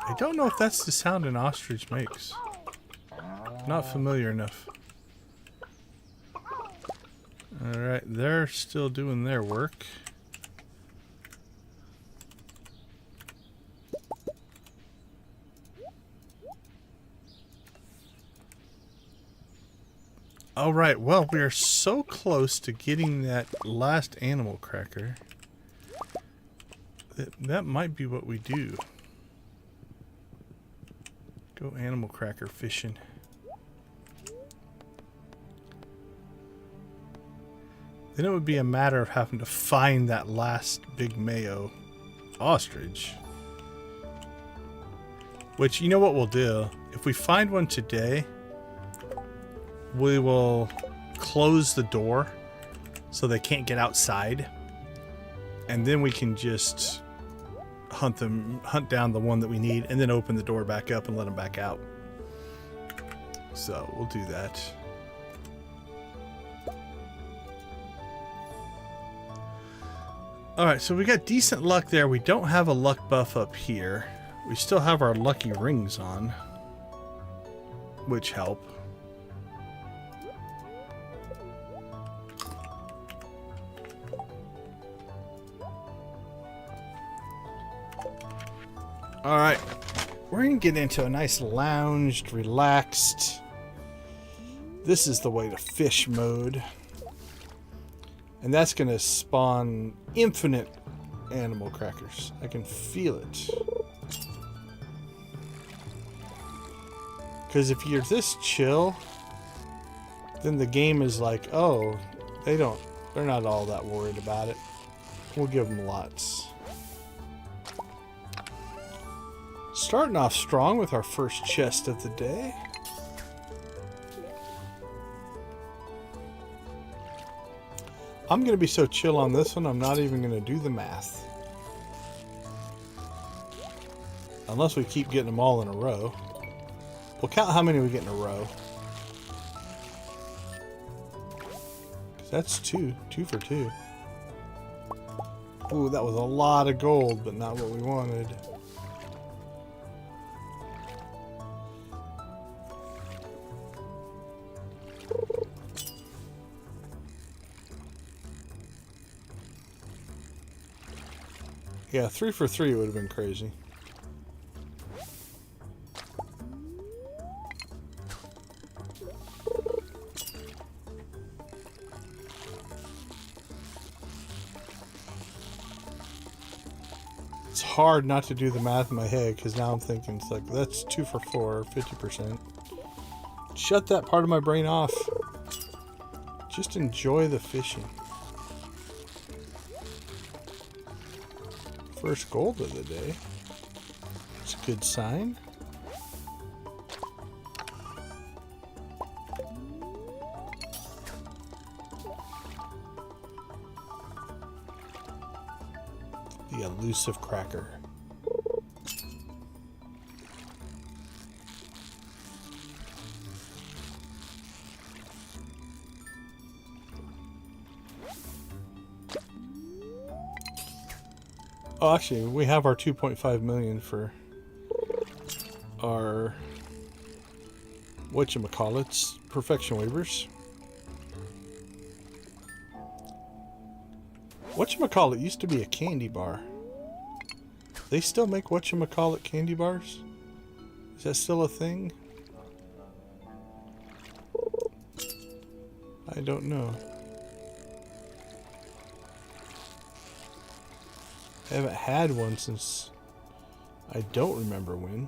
I don't know if that's the sound an ostrich makes. Not familiar enough. Alright, they're still doing their work. Alright, well, we are so close to getting that last animal cracker. That might be what we do. Go animal cracker fishing. Then it would be a matter of having to find that last big mayo ostrich. Which, you know what we'll do? If we find one today, we will close the door so they can't get outside. And then we can just hunt down the one that we need, and then open the door back up and let them back out. So we'll do that. Alright, so we got decent luck there. We don't have a luck buff up here. We still have our lucky rings on, which help. Alright, we're going to get into a nice lounged, relaxed, this is the way to fish mode. And that's going to spawn infinite animal crackers. I can feel it. Because if you're this chill, then the game is like, oh, they're not all that worried about it. We'll give them lots. Starting off strong with our first chest of the day. I'm going to be so chill on this one, I'm not even going to do the math. Unless we keep getting them all in a row. We'll count how many we get in a row. 'Cause that's 2. 2 for 2. Ooh, that was a lot of gold, but not what we wanted. Yeah, 3 for 3 would have been crazy. hard not to do the math in my head because now I'm thinking it's like, that's 2 for 4, 50%. Shut that part of my brain off. Just enjoy the fishing. First gold of the day. It's a good sign. The elusive cracker. Oh, actually, we have our 2.5 million for our whatchamacallits, perfection waivers. Whatchamacallit used to be a candy bar. They still make whatchamacallit candy bars? Is that still a thing? I don't know. I haven't had one since I don't remember when.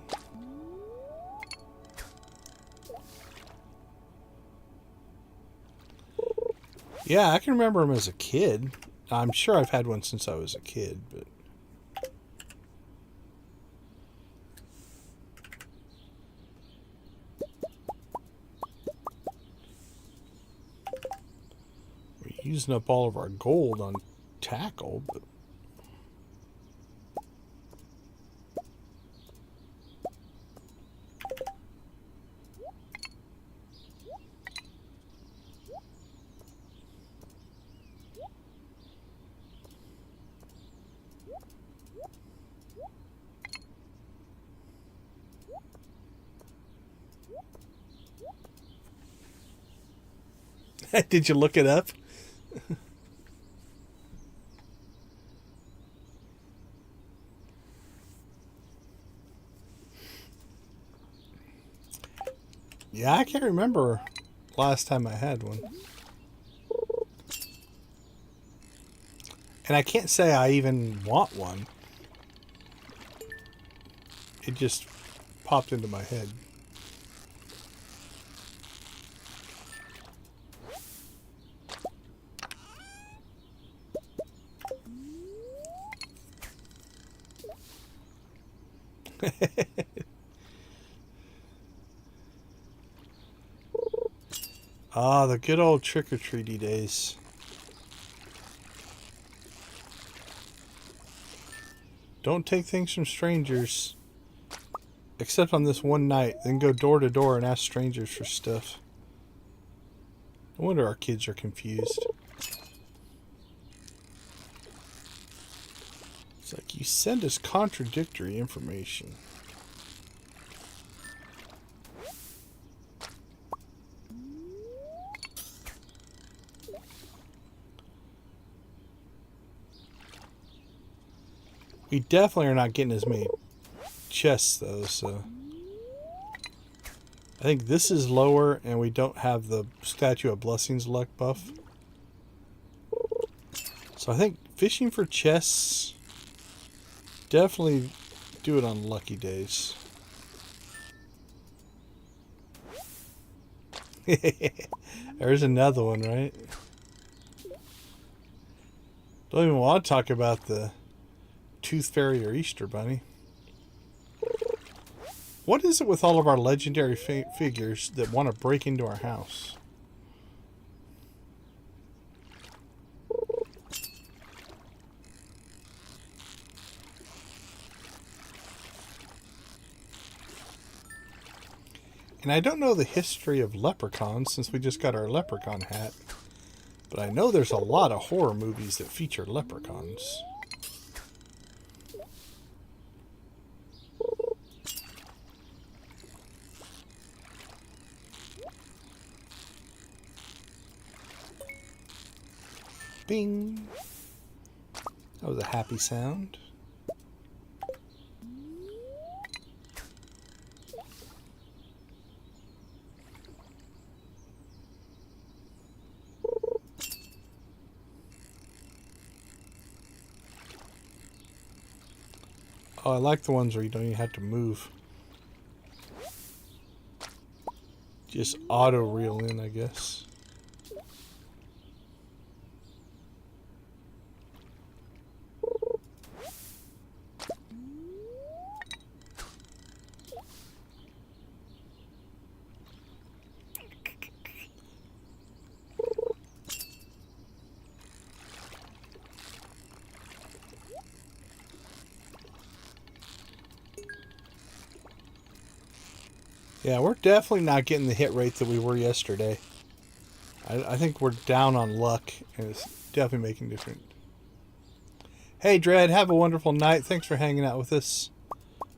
Yeah, I can remember them as a kid. I'm sure I've had one since I was a kid, but... We're using up all of our gold on tackle, but... Did you look it up? Yeah, I can't remember last time I had one. And I can't say I even want one. It just popped into my head. Ah, the good old trick-or-treaty days. Don't take things from strangers. Except on this one night. Then go door to door and ask strangers for stuff. No wonder our kids are confused. It's like, you send us contradictory information. We definitely are not getting as many chests though, so I think this is lower and we don't have the Statue of Blessings luck buff. So I think fishing for chests, definitely do it on lucky days. There's another one, right? Don't even want to talk about the Tooth Fairy or Easter Bunny. What is it with all of our legendary figures that want to break into our house? And I don't know the history of leprechauns since we just got our leprechaun hat. But I know there's a lot of horror movies that feature leprechauns. Bing! That was a happy sound. Oh, I like the ones where you don't even have to move. Just auto reel in, I guess. Yeah, we're definitely not getting the hit rate that we were yesterday. I think we're down on luck, and it's definitely making a difference. Hey, Dread, have a wonderful night. Thanks for hanging out with us.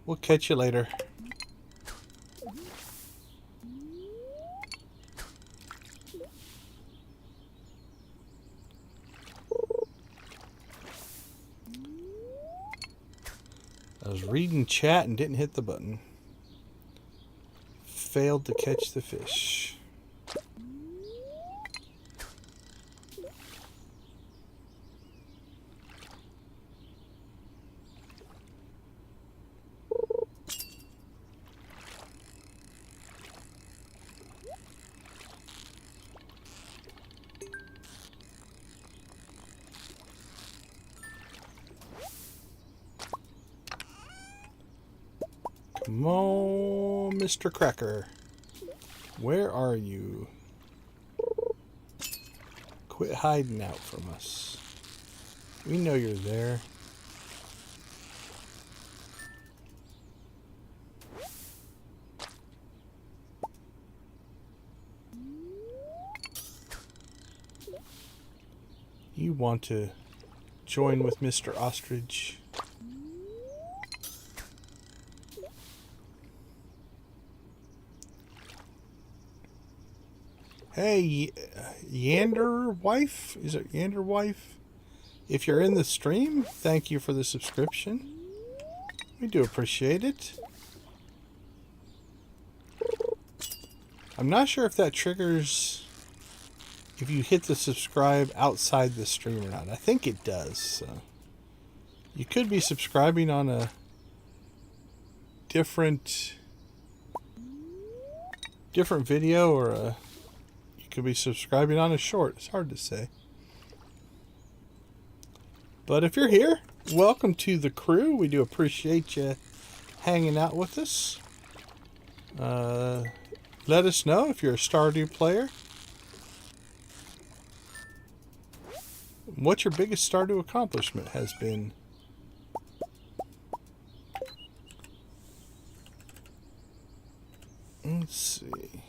We'll catch you later. I was reading chat and didn't hit the button. Failed to catch the fish. Come on, Mr. Cracker. Where are you? Quit hiding out from us. We know you're there. You want to join with Mr. Ostrich? Hey, Yander Wife? Is it Yander Wife? If you're in the stream, thank you for the subscription. We do appreciate it. I'm not sure if that triggers if you hit the subscribe outside the stream or not. I think it does. So you could be subscribing on a different video, or you could be subscribing on a short. It's hard to say. But if you're here, welcome to the crew. We do appreciate you hanging out with us. Let us know if you're a Stardew player. What your biggest Stardew accomplishment has been. Let's see.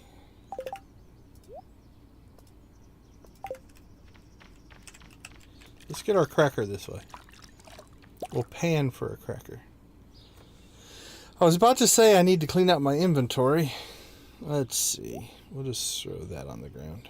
Let's get our cracker this way. We'll pan for a cracker. I was about to say I need to clean out my inventory. Let's see. We'll just throw that on the ground.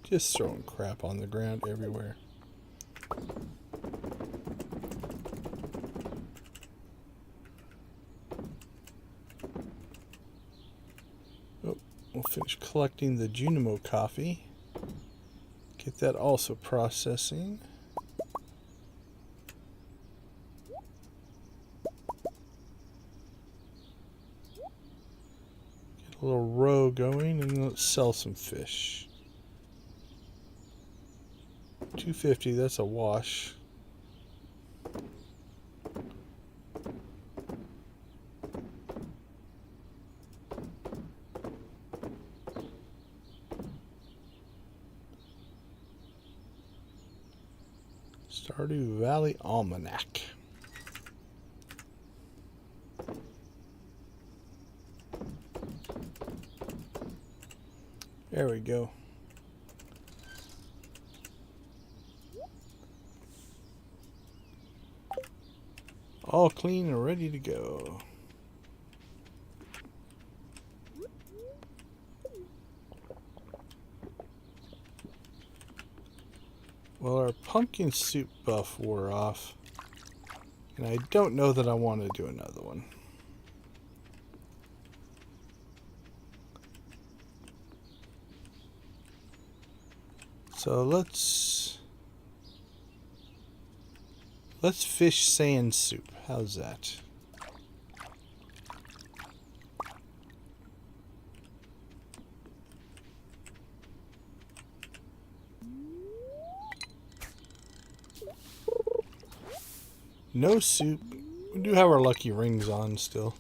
Just throwing crap on the ground everywhere. Oh, we'll finish collecting the Junimo coffee. Get that also processing. Get a little row going, and let's sell some fish. $2.50, that's a wash. Stardew Valley Almanac. There we go. All clean and ready to go. Well, our pumpkin soup buff wore off. And I don't know that I want to do another one. So let's fish sand soup. How's that? No soup. We do have our lucky rings on still.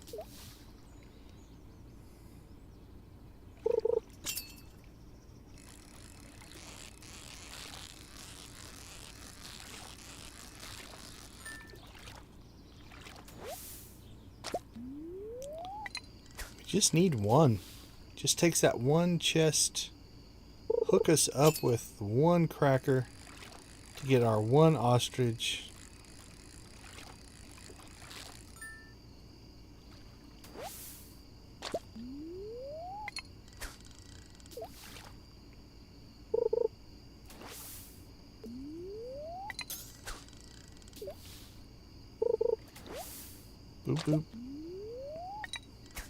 We just need one. Just takes that one chest. Hook us up with one cracker to get our one ostrich. Boop, boop.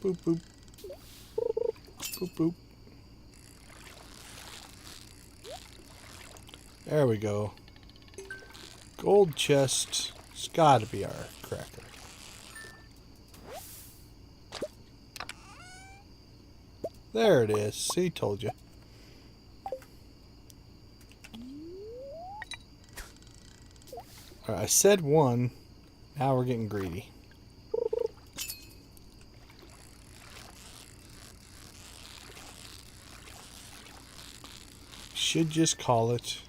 Boop, boop. Boop, boop. There we go. Gold chest. It's gotta be our cracker. There it is. See, told you. Alright, I said one. Now we're getting greedy. Should just call it.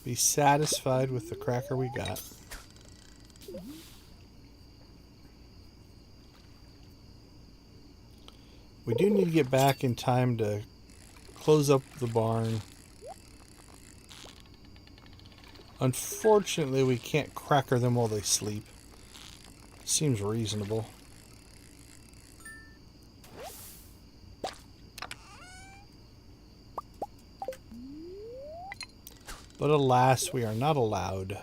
Be satisfied with the cracker we got. We do need to get back in time to close up the barn. Unfortunately, we can't cracker them while they sleep. Seems reasonable. But alas, we are not allowed.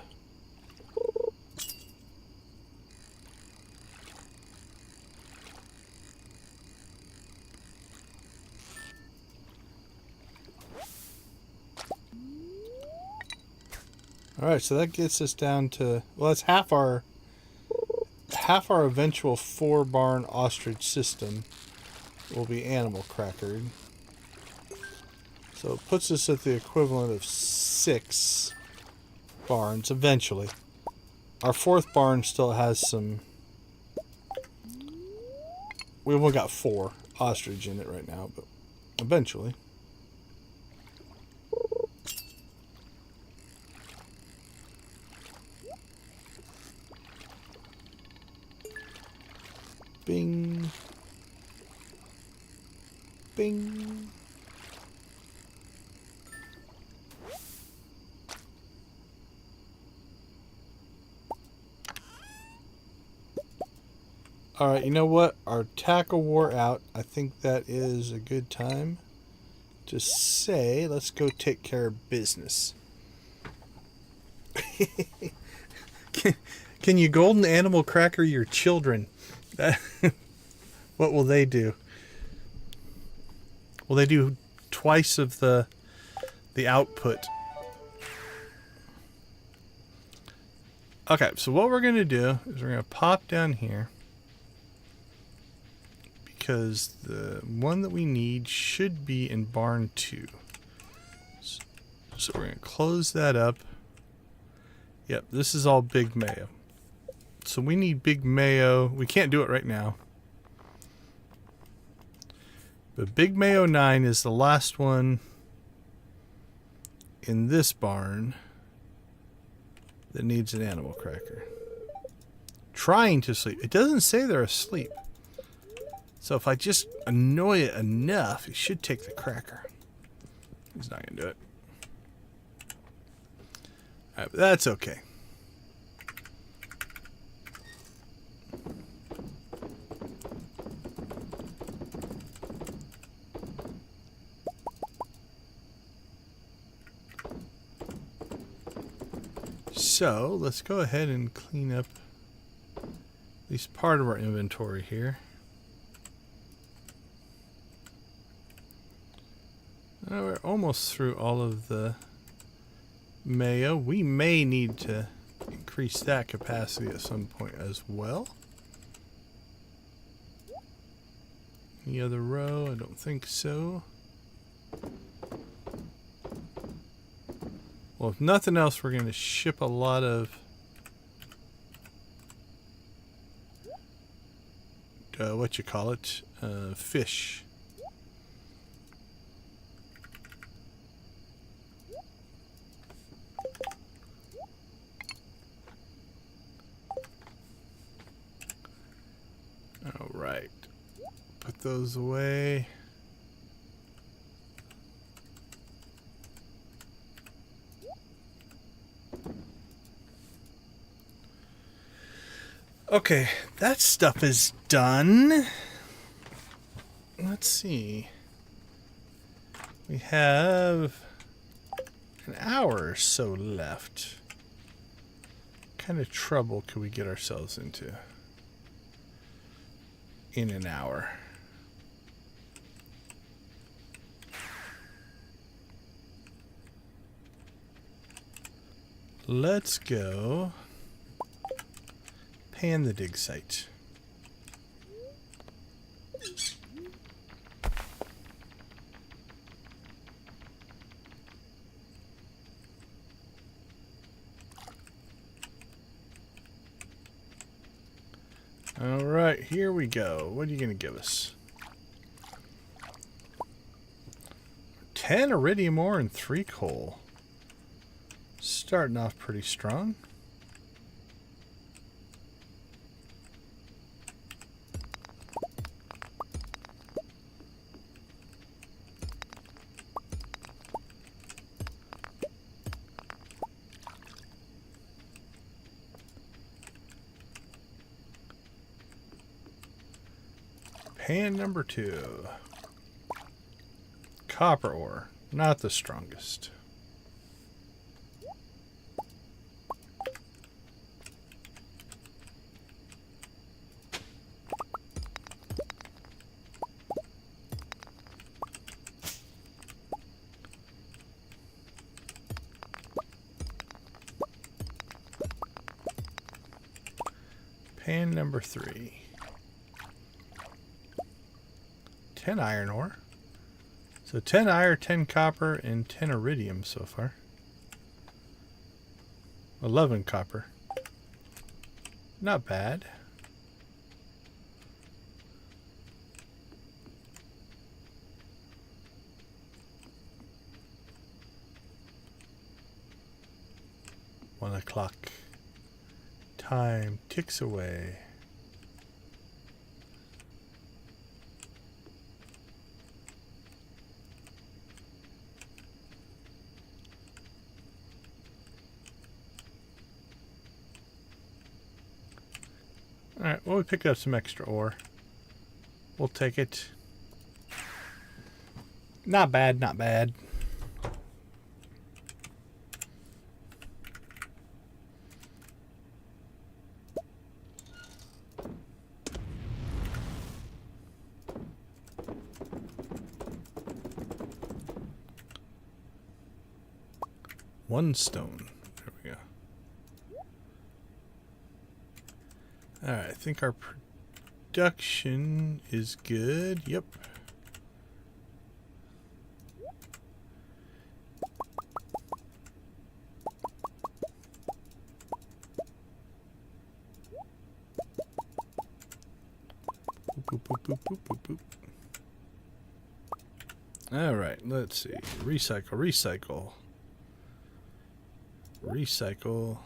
Alright, so that gets us down to, well, that's half our eventual 4-barn ostrich system will be animal crackered. So it puts us at the equivalent of 6 barns eventually. Our 4th barn still has some. We've only got 4 ostrich in it right now, but eventually. Bing. Bing. Alright, you know what? Our tackle wore out. I think that is a good time to say, let's go take care of business. Can you golden animal cracker your children? What will they do? Will they do twice of the output? Okay, so what we're going to do is we're going to pop down here. Because the one that we need should be in barn 2. So we're going to close that up. Yep, this is all big mayo. So we need big mayo. We can't do it right now. But big mayo 9 is the last one in this barn that needs an animal cracker. Trying to sleep. It doesn't say they're asleep. So if I just annoy it enough, it should take the cracker. He's not going to do it. Alright, but that's okay. So let's go ahead and clean up at least part of our inventory here. We're almost through all of the mayo. We may need to increase that capacity at some point as well. Any other row? I don't think so. Well, if nothing else, we're going to ship a lot of what you call it, fish. All right, put those away. Okay, that stuff is done. Let's see. We have an hour or so left. What kind of trouble could we get ourselves into in an hour? Let's go pan the dig site. All right, here we go. What are you going to give us? 10 iridium ore and 3 coal. Starting off pretty strong. Pan number 2. Copper ore, not the strongest. Pan number 3. 10 iron ore. So 10 iron, 10 copper, and 10 iridium so far. 11 copper. Not bad. One o'clock. Time ticks away. Alright, well, we picked up some extra ore. We'll take it. Not bad, not bad. One stone. There we go. Alright, I think our production is good. Yep. Boop, boop, boop, boop, boop, boop. Alright, let's see. Recycle, recycle. Recycle.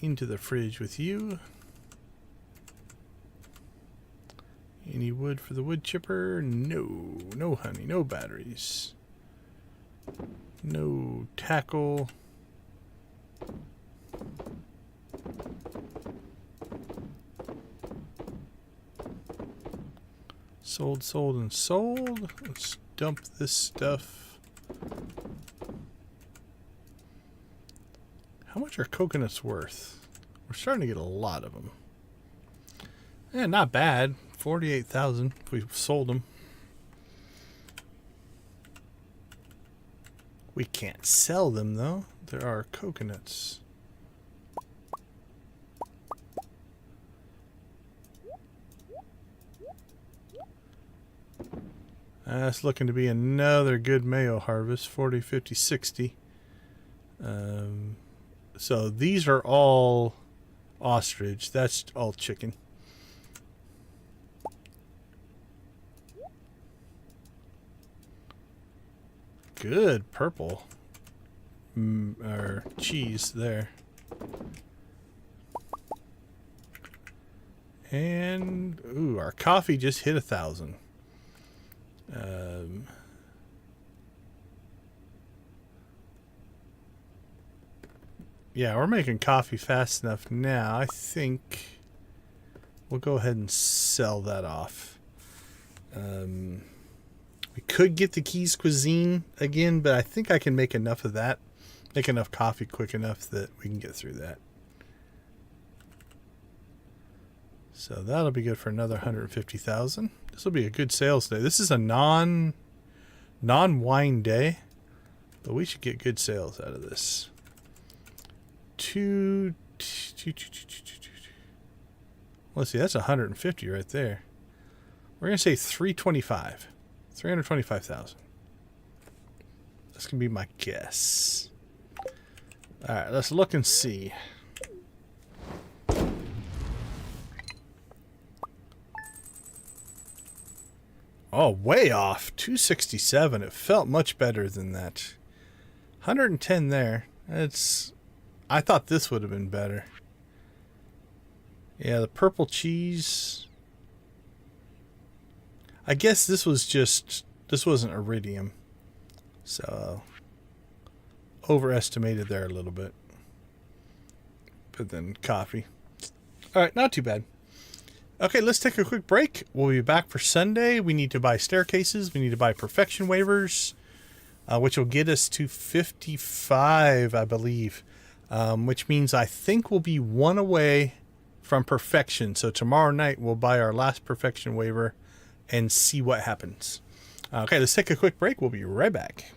Into the fridge with you. Any wood for the wood chipper? No. No honey, no batteries. No tackle. Sold, sold, and sold. Let's dump this stuff How much are coconuts worth? We're starting to get a lot of them. Yeah, not bad. 48,000 if we sold them. We can't sell them though. There are coconuts. That's looking to be another good mayo harvest. 40, 50, 60. So these are all ostrich. That's all chicken. Good purple or cheese there. And ooh, our coffee just hit 1,000. Yeah, we're making coffee fast enough now. I think we'll go ahead and sell that off. We could get the Keys Cuisine again, but I think I can make enough of that. Make enough coffee quick enough that we can get through that. So that'll be good for another 150,000. This will be a good sales day. This is a non-wine day, but we should get good sales out of this. Let's see, that's 150 right there. We're gonna say 325. 325,000. That's gonna be my guess. All right, let's look and see. Oh, way off. 267. It felt much better than that. 110 there. I thought this would have been better. Yeah, the purple cheese. I guess this wasn't iridium. So, overestimated there a little bit. But then coffee. All right, not too bad. Okay, let's take a quick break. We'll be back for Sunday. We need to buy staircases. We need to buy perfection waivers, which will get us to 55, I believe. Which means I think we'll be one away from perfection. So tomorrow night we'll buy our last perfection waiver and see what happens. Okay, let's take a quick break. We'll be right back.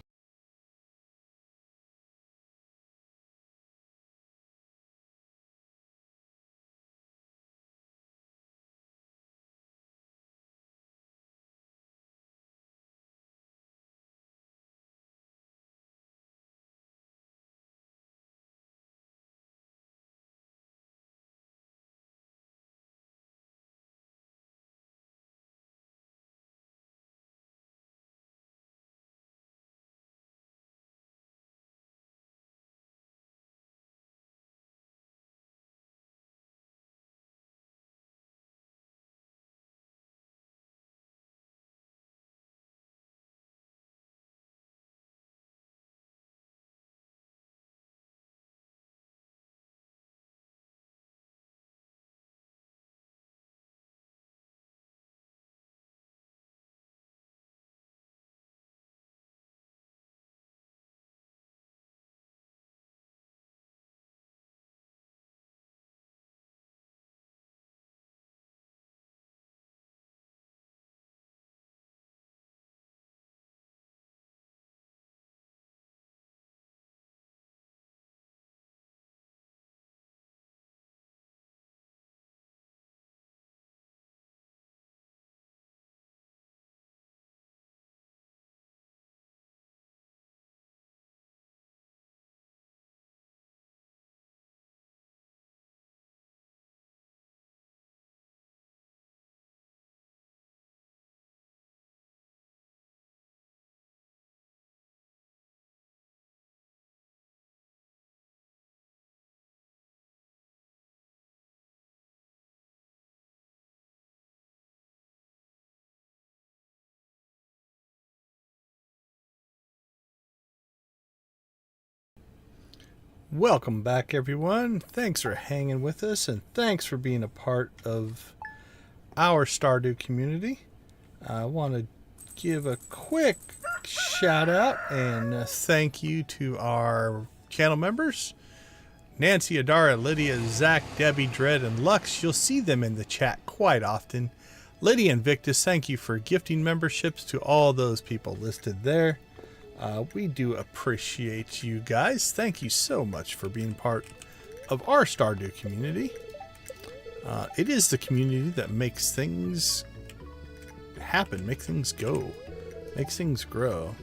Welcome back, everyone. Thanks for hanging with us, and thanks for being a part of our Stardew community. I want to give a quick shout out and thank you to our channel members. Nancy, Adara, Lydia, Zach, Debbie, Dredd, and Lux. You'll see them in the chat quite often. Lydia and Victus, thank you for gifting memberships to all those people listed there. We do appreciate you guys. Thank you so much for being part of our Stardew community. It is the community that makes things happen, makes things go, makes things grow.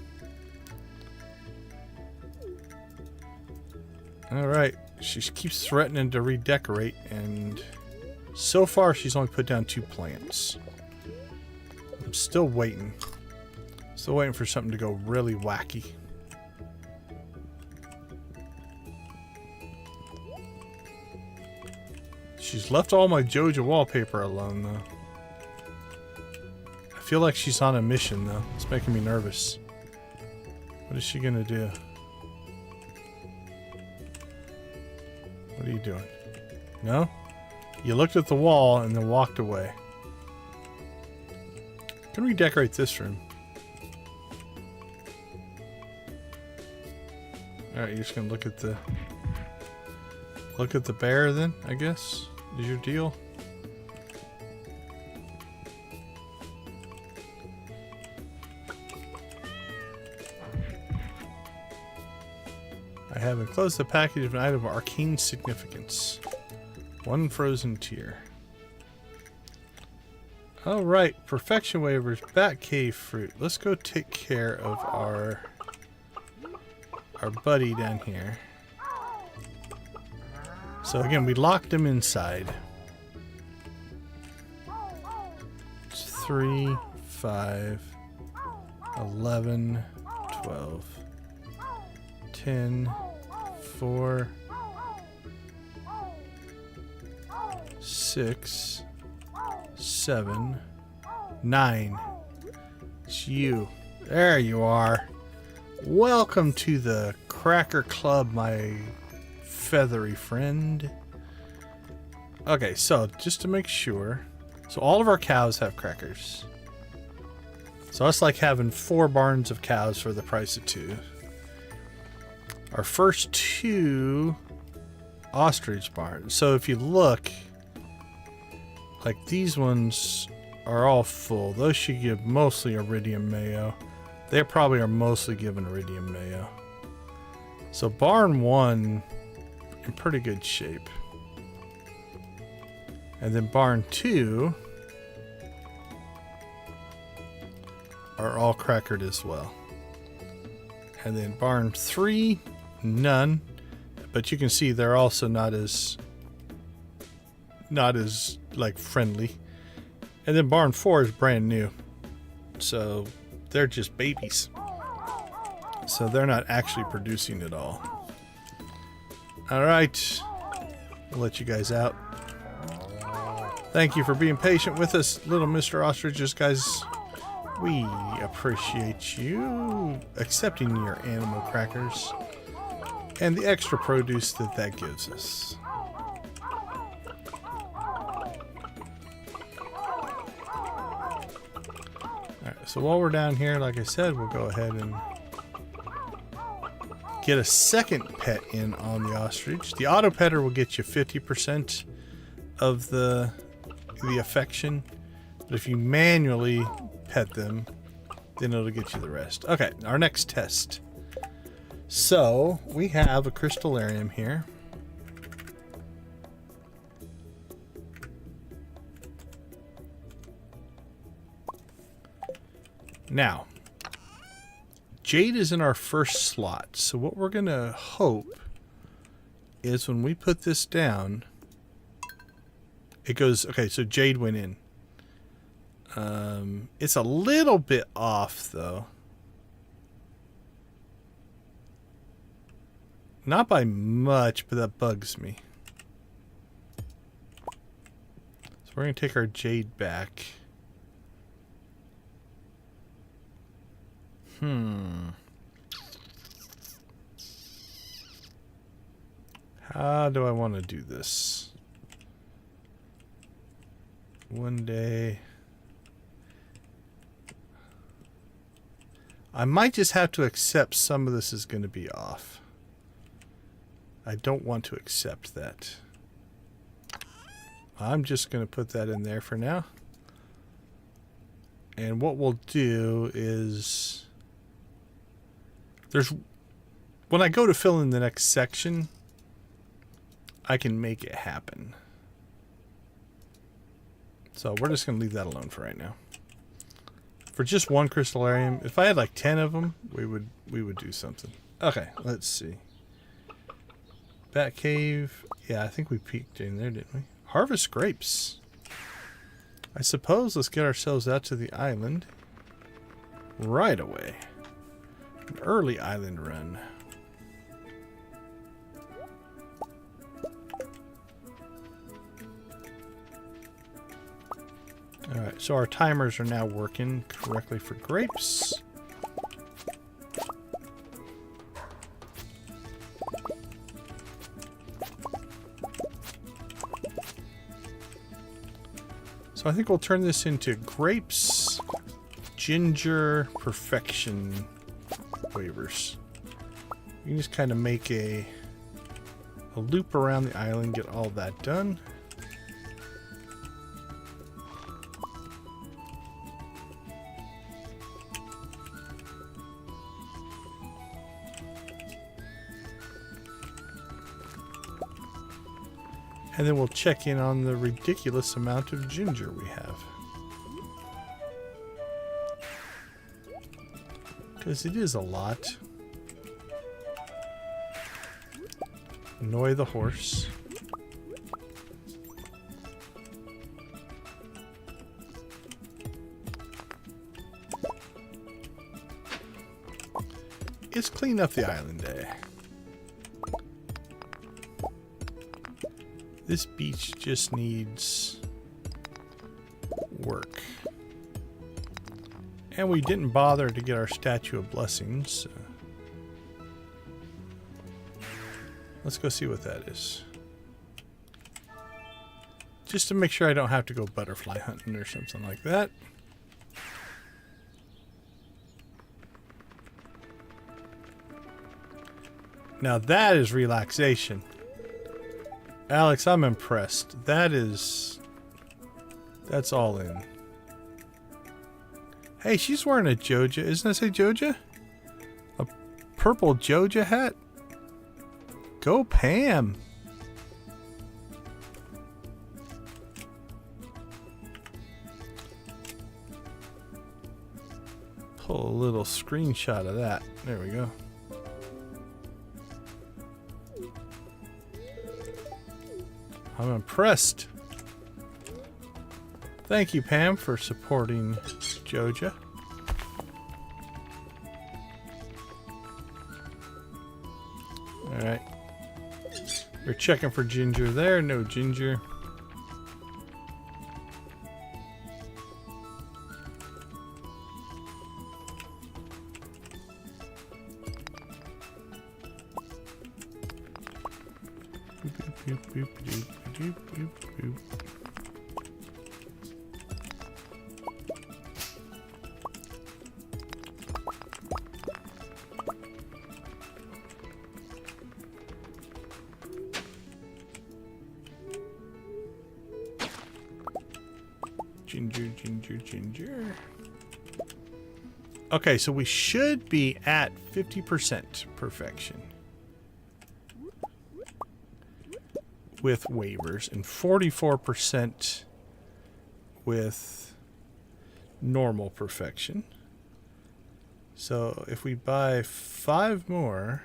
Alright, she keeps threatening to redecorate, and so far she's only put down 2 plants. I'm still waiting. Still waiting for something to go really wacky. She's left all my Joja wallpaper alone, though. I feel like she's on a mission, though. It's making me nervous. What is she gonna do? What are you doing? No? You looked at the wall and then walked away. Can redecorate this room. Alright, you're just gonna look at the bear then, I guess, is your deal. I have enclosed the package of an item of arcane significance. 1 frozen tear. Alright, perfection waivers, bat cave fruit. Let's go take care of our buddy down here. So again, we locked him inside. It's 3, 5, 11, 12, 10, 4, 6, 7, 9. It's you. There you are. Welcome to the Cracker Club, my feathery friend. Okay, so just to make sure. So all of our cows have crackers. So that's like having 4 barns of cows for the price of 2. Our first 2 ostrich barns. So if you look, like these ones are all full. Those should give mostly iridium mayo. They probably are mostly given iridium mayo. So barn 1 in pretty good shape. And then barn 2 are all crackered as well. And then barn 3, none. But you can see they're also not as like friendly. And then barn 4 is brand new. So they're just babies. So they're not actually producing at all. Alright. We'll let you guys out. Thank you for being patient with us, little Mr. Ostriches, guys. We appreciate you accepting your animal crackers and the extra produce that gives us. Alright, so while we're down here, like I said, we'll go ahead and get a second pet in on the ostrich. The auto petter will get you 50% of the affection, but if you manually pet them, then it'll get you the rest. Okay, our next test. So we have a crystalarium here. Now, jade is in our first slot, so what we're gonna hope is when we put this down, it goes, okay, so jade went in. It's a little bit off though. Not by much, but that bugs me. So we're gonna take our jade back. How do I want to do this? One day. I might just have to accept some of this is going to be off. I don't want to accept that. I'm just going to put that in there for now. And what we'll do is... when I go to fill in the next section, I can make it happen. So we're just going to leave that alone for right now. For just one crystalarium, if I had like 10 of them, we would do something. Okay, let's see. Bat cave. Yeah, I think we peeked in there, didn't we? Harvest grapes. I suppose let's get ourselves out to the island right away. An early island run. Alright, so our timers are now working correctly for grapes. So I think we'll turn this into grapes, ginger, perfection waivers. You can just kind of make a loop around the island, get all that done. And then we'll check in on the ridiculous amount of ginger we have. Because it is a lot. Annoy the horse. It's clean up the island day. This beach just needs work. And we didn't bother to get our Statue of Blessings. So let's go see what that is. Just to make sure I don't have to go butterfly hunting or something like that. Now that is relaxation. Alex, I'm impressed. That's all in. Hey, she's wearing a Joja. Isn't that say Joja? A purple Joja hat? Go Pam. Pull a little screenshot of that. There we go. I'm impressed. Thank you, Pam, for supporting Joja. Alright. We're checking for ginger there. No ginger. Boop, boop, boop, boop, boop, boop. Ginger, ginger, ginger. Okay, so we should be at 50% perfection with waivers and 44% with normal perfection. So if we buy 5 more,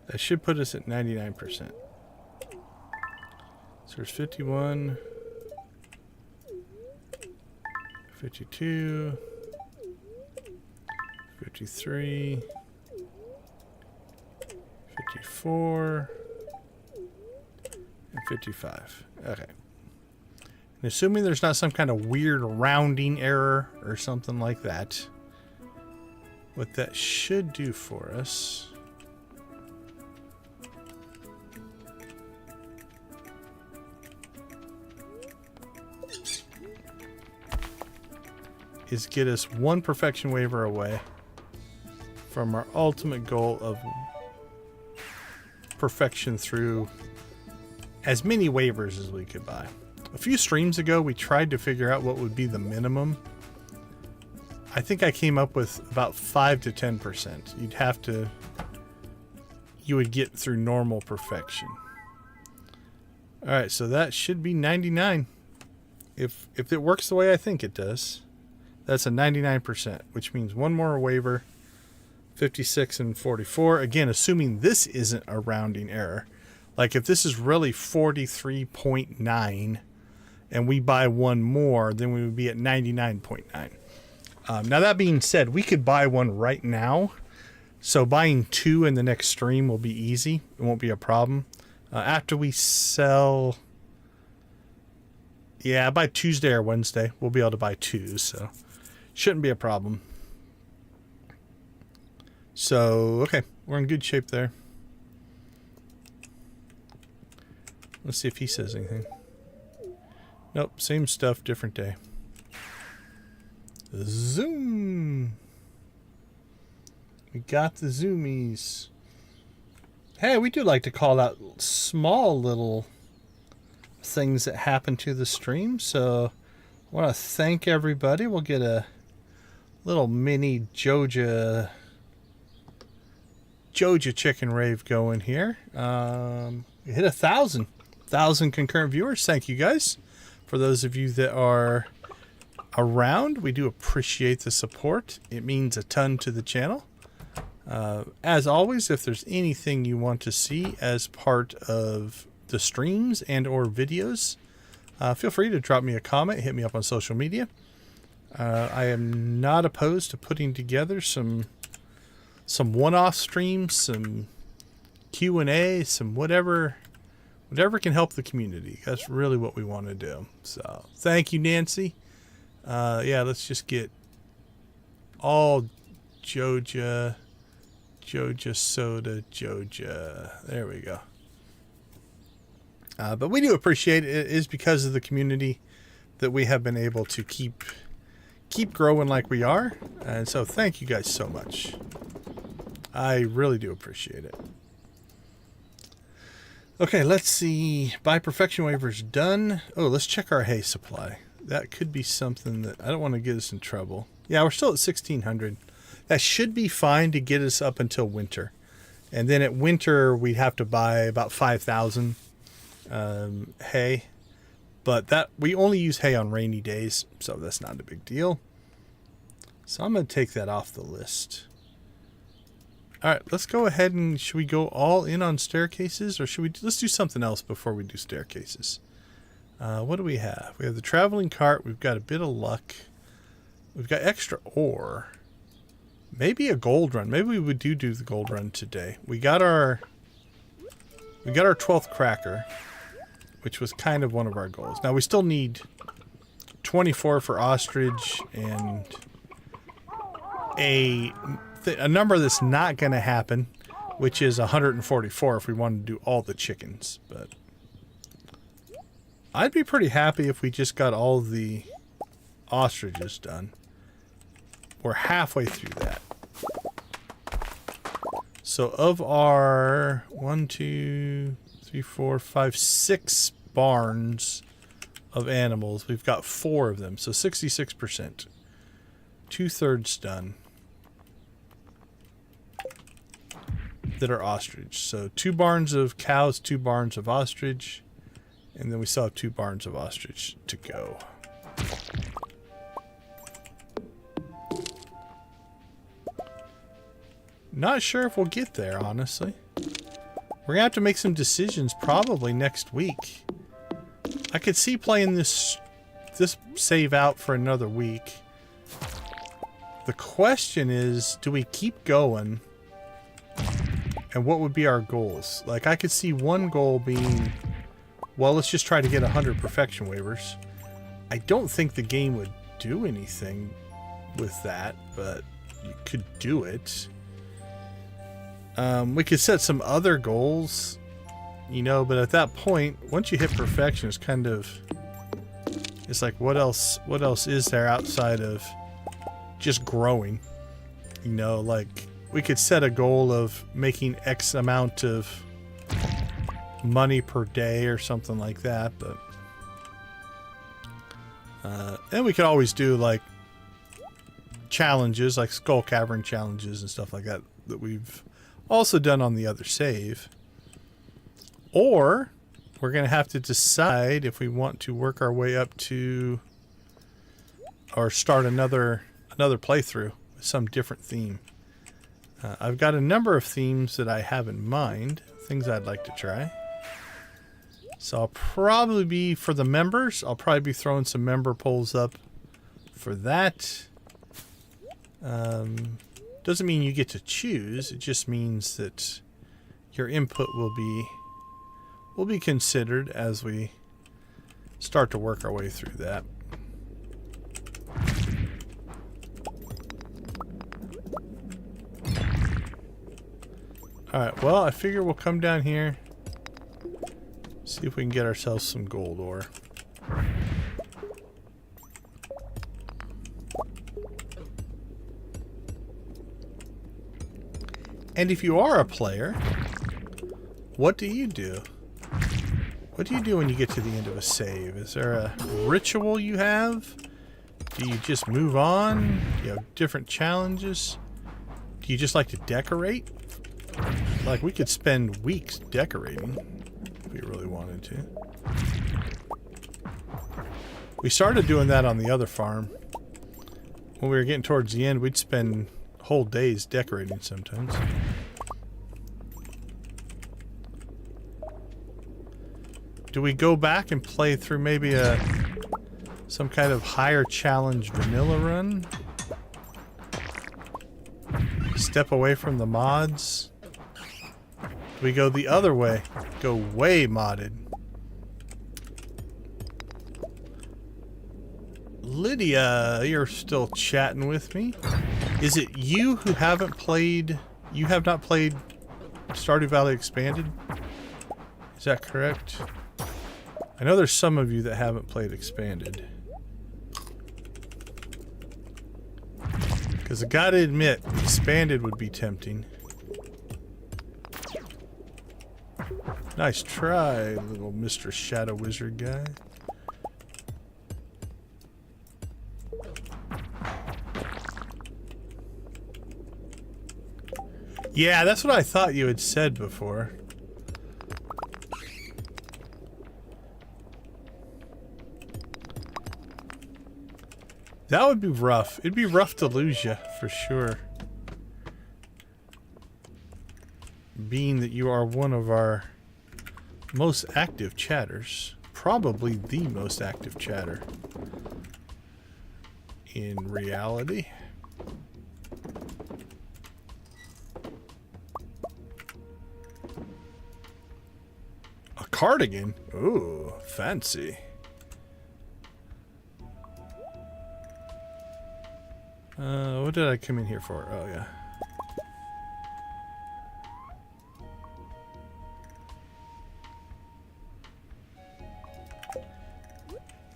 that should put us at 99%. So there's 51, 52, 53, 54, and 55. Okay. And assuming there's not some kind of weird rounding error or something like that, what that should do for us is get us 1 perfection waiver away from our ultimate goal of perfection through as many waivers as we could buy. A few streams ago, we tried to figure out what would be the minimum. I think I came up with about 5 to 10%. You would get through normal perfection. All right, so that should be 99. If it works the way I think it does, that's a 99%, which means one more waiver, 56 and 44. Again, assuming this isn't a rounding error. Like if this is really 43.9 and we buy one more, then we would be at 99.9. Now that being said, we could buy one right now. So buying two in the next stream will be easy. It won't be a problem. After we sell... Yeah, by Tuesday or Wednesday, we'll be able to buy two. So shouldn't be a problem. So, okay. We're in good shape there. Let's see if he says anything. Nope, same stuff, different day. Zoom! We got the zoomies. Hey, we do like to call out small little things that happen to the stream. So I want to thank everybody. We'll get a little mini Joja chicken rave going here. We hit 1,000 concurrent viewers. Thank you guys. For those of you that are around, we do appreciate the support. It means a ton to the channel. As always, if there's anything you want to see as part of the streams and or videos, feel free to drop me a comment, hit me up on social media. I am not opposed to putting together some one-off streams, some Q&A, some whatever can help the community. That's really what we want to do. So thank you, Nancy. Yeah, let's just get all Joja soda, Joja. There we go. But we do appreciate it. It is because of the community that we have been able to keep growing like we are. And so thank you guys so much. I really do appreciate it. Okay, let's see. Buy perfection waivers done. Oh, let's check our hay supply. That could be something that I don't want to get us in trouble. Yeah, we're still at 1,600. That should be fine to get us up until winter. And then at winter, we'd have to buy about 5,000 hay. But that we only use hay on rainy days, so that's not a big deal. So I'm going to take that off the list. All right, let's go ahead and should we go all in on staircases, or should we let's do something else before we do staircases? What do we have? We have the traveling cart. We've got a bit of luck. We've got extra ore. Maybe a gold run. Maybe we would do the gold run today. We got our 12th cracker, which was kind of one of our goals. Now we still need 24 for ostrich and a number that's not going to happen, which is 144 if we wanted to do all the chickens. But I'd be pretty happy if we just got all the ostriches done. We're halfway through that. So of our 1, 2, 3, 4, 5, 6 barns of animals, we've got 4 of them. So 66%. 2/3 done. That are ostrich. So 2 barns of cows, 2 barns of ostrich, and then we still have 2 barns of ostrich to go. Not sure if we'll get there, honestly. We're gonna have to make some decisions probably next week. I could see playing this save out for another week. The question is, do we keep going? And what would be our goals? Like, I could see one goal being, well, let's just try to get 100 perfection waivers. I don't think the game would do anything with that, but you could do it. We could set some other goals, you know, but at that point, once you hit perfection, it's kind of, it's like, what else is there outside of just growing? You know, like, we could set a goal of making X amount of money per day or something like that, but and we could always do like challenges, like Skull Cavern challenges and stuff like that, that we've also done on the other save. Or we're going to have to decide if we want to work our way up to, or start another playthrough with some different theme. I've got a number of themes that I have in mind, things I'd like to try. So I'll probably be, for the members, I'll probably be throwing some member polls up for that. Doesn't mean you get to choose, it just means that your input will be considered as we start to work our way through that. Alright, well, I figure we'll come down here, see if we can get ourselves some gold ore. And if you are a player, what do you do? What do you do when you get to the end of a save? Is there a ritual you have? Do you just move on? Do you have different challenges? Do you just like to decorate? Like, we could spend weeks decorating if we really wanted to. We started doing that on the other farm. When we were getting towards the end, we'd spend whole days decorating sometimes. Do we go back and play through maybe some kind of higher challenge vanilla run? Step away from the mods? Do we go the other way? Go way modded? Lydia, you're still chatting with me. Is it you who haven't played... You have not played Stardew Valley Expanded? Is that correct? I know there's some of you that haven't played Expanded. Because I gotta admit, Expanded would be tempting. Nice try, little Mr. Shadow Wizard guy. Yeah, that's what I thought you had said before. That would be rough. It'd be rough to lose you, for sure. Being that you are one of our most active chatters. Probably the most active chatter. In reality. A cardigan? Ooh, fancy. What did I come in here for? Oh, yeah.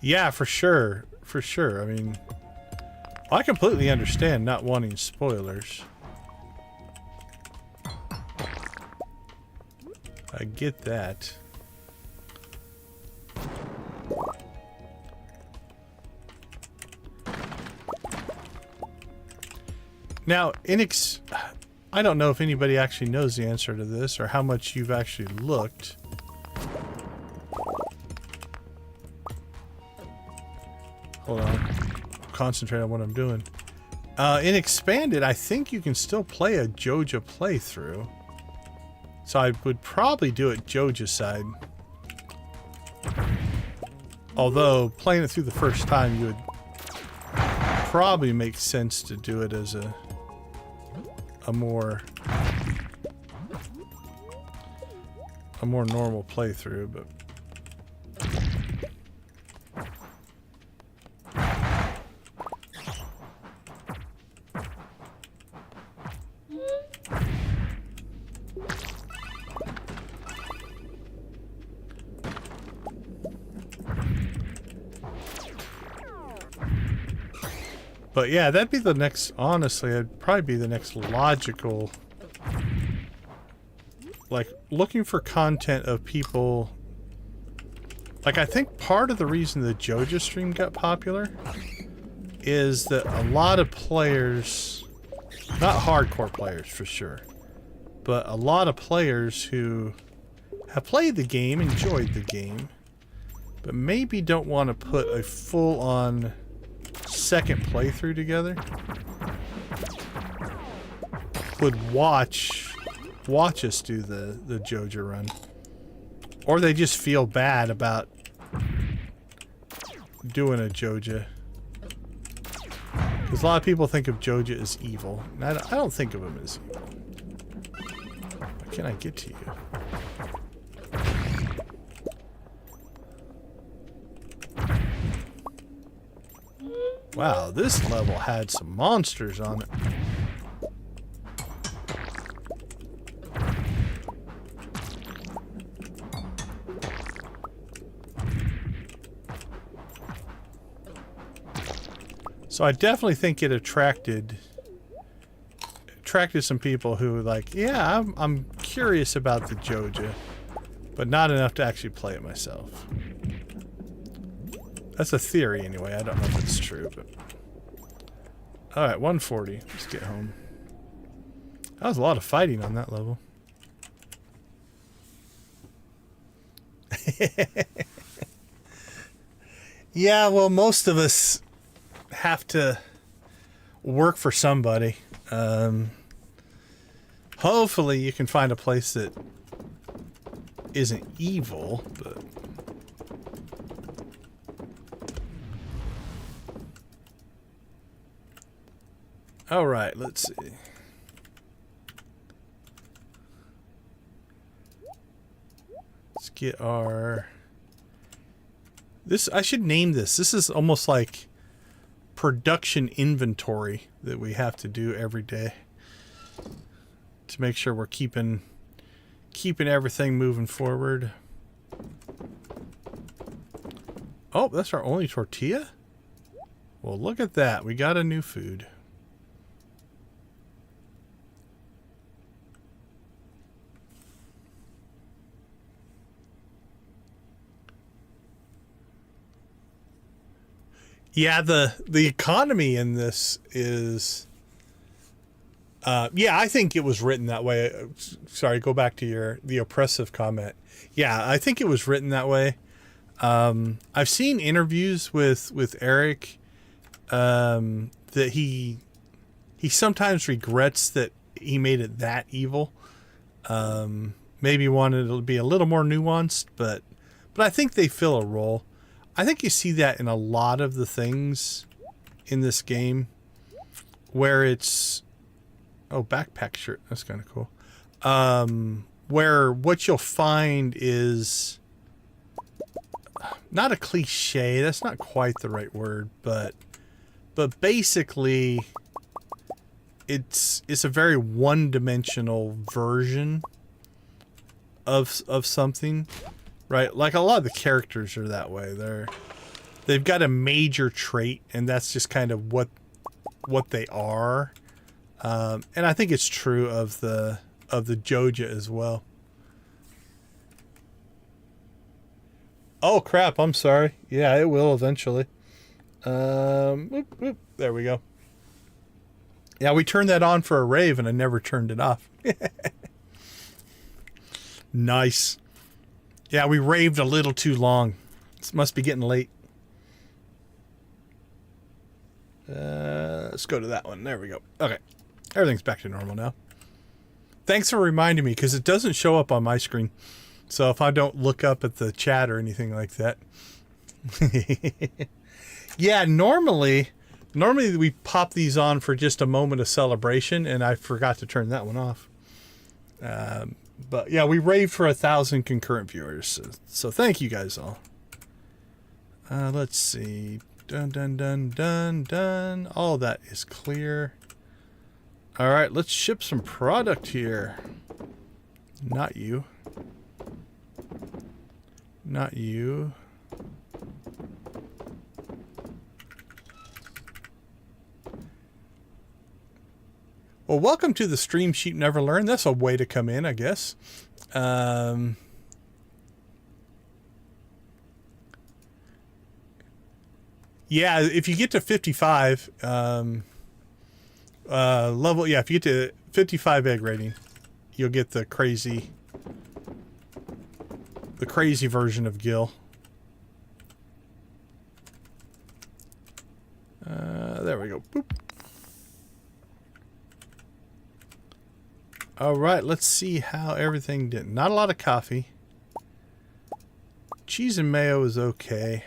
Yeah, for sure. For sure. I mean, I completely understand not wanting spoilers. I get that. Now, I don't know if anybody actually knows the answer to this or how much you've actually looked. Hold on. Concentrate on what I'm doing. In Expanded, I think you can still play a Joja playthrough. So I would probably do it Joja side. Although, playing it through the first time, you would probably make sense to do it as a more normal playthrough, but yeah, that'd be the next, honestly, it'd probably be the next logical like looking for content of people. Like, I think part of the reason the Joja stream got popular is that a lot of players, not hardcore players for sure, but a lot of players who have played the game, enjoyed the game, but maybe don't want to put a full-on second playthrough together, would watch us do the Joja run. Or they just feel bad about doing a Joja. Because a lot of people think of Joja as evil. And I don't think of him as evil. How can I get to you? Wow, this level had some monsters on it. So I definitely think it attracted some people who were like, yeah, I'm curious about the Joja, but not enough to actually play it myself. That's a theory anyway. I don't know if it's true, but all right, 140. Let's get home. That was a lot of fighting on that level. Yeah, well, most of us have to work for somebody. Hopefully you can find a place that isn't evil, but all right, let's see. Let's get our this. I should name this. This is almost like production inventory that we have to do every day to make sure we're keeping everything moving forward. Oh, that's our only tortilla? Well, look at that. We got a new food. Yeah, the economy in this is yeah, I think it was written that way. Sorry, go back to the oppressive comment. Yeah, I think it was written that way. I've seen interviews with Eric that he sometimes regrets that he made it that evil. Maybe wanted it to be a little more nuanced, but I think they fill a role. I think you see that in a lot of the things in this game where it's... Oh, backpack shirt. That's kind of cool. Where what you'll find is not a cliche. That's not quite the right word, but basically it's a very one-dimensional version of something. Right, like a lot of the characters are that way. They've got a major trait, and that's just kind of what they are. And I think it's true of the Joja as well. Oh crap! I'm sorry. Yeah, it will eventually. Whoop, whoop. There we go. Yeah, we turned that on for a rave, and I never turned it off. Nice. Yeah, we raved a little too long. This must be getting late. Let's go to that one. There we go. Okay. Everything's back to normal now. Thanks for reminding me, because it doesn't show up on my screen. So if I don't look up at the chat or anything like that. Yeah, normally we pop these on for just a moment of celebration, and I forgot to turn that one off. But yeah, we raved for 1,000 concurrent viewers. So thank you guys all. Let's see. Dun, dun, dun, dun, dun. All that is clear. All right, let's ship some product here. Not you. Not you. Well, welcome to the Stream Sheep Never Learn. That's a way to come in, I guess. Yeah, if you get to 55, level, yeah, if you get to 55 egg rating, you'll get the crazy version of Gil. There we go. Boop. All right, let's see how everything did. Not a lot of coffee. Cheese and mayo is okay.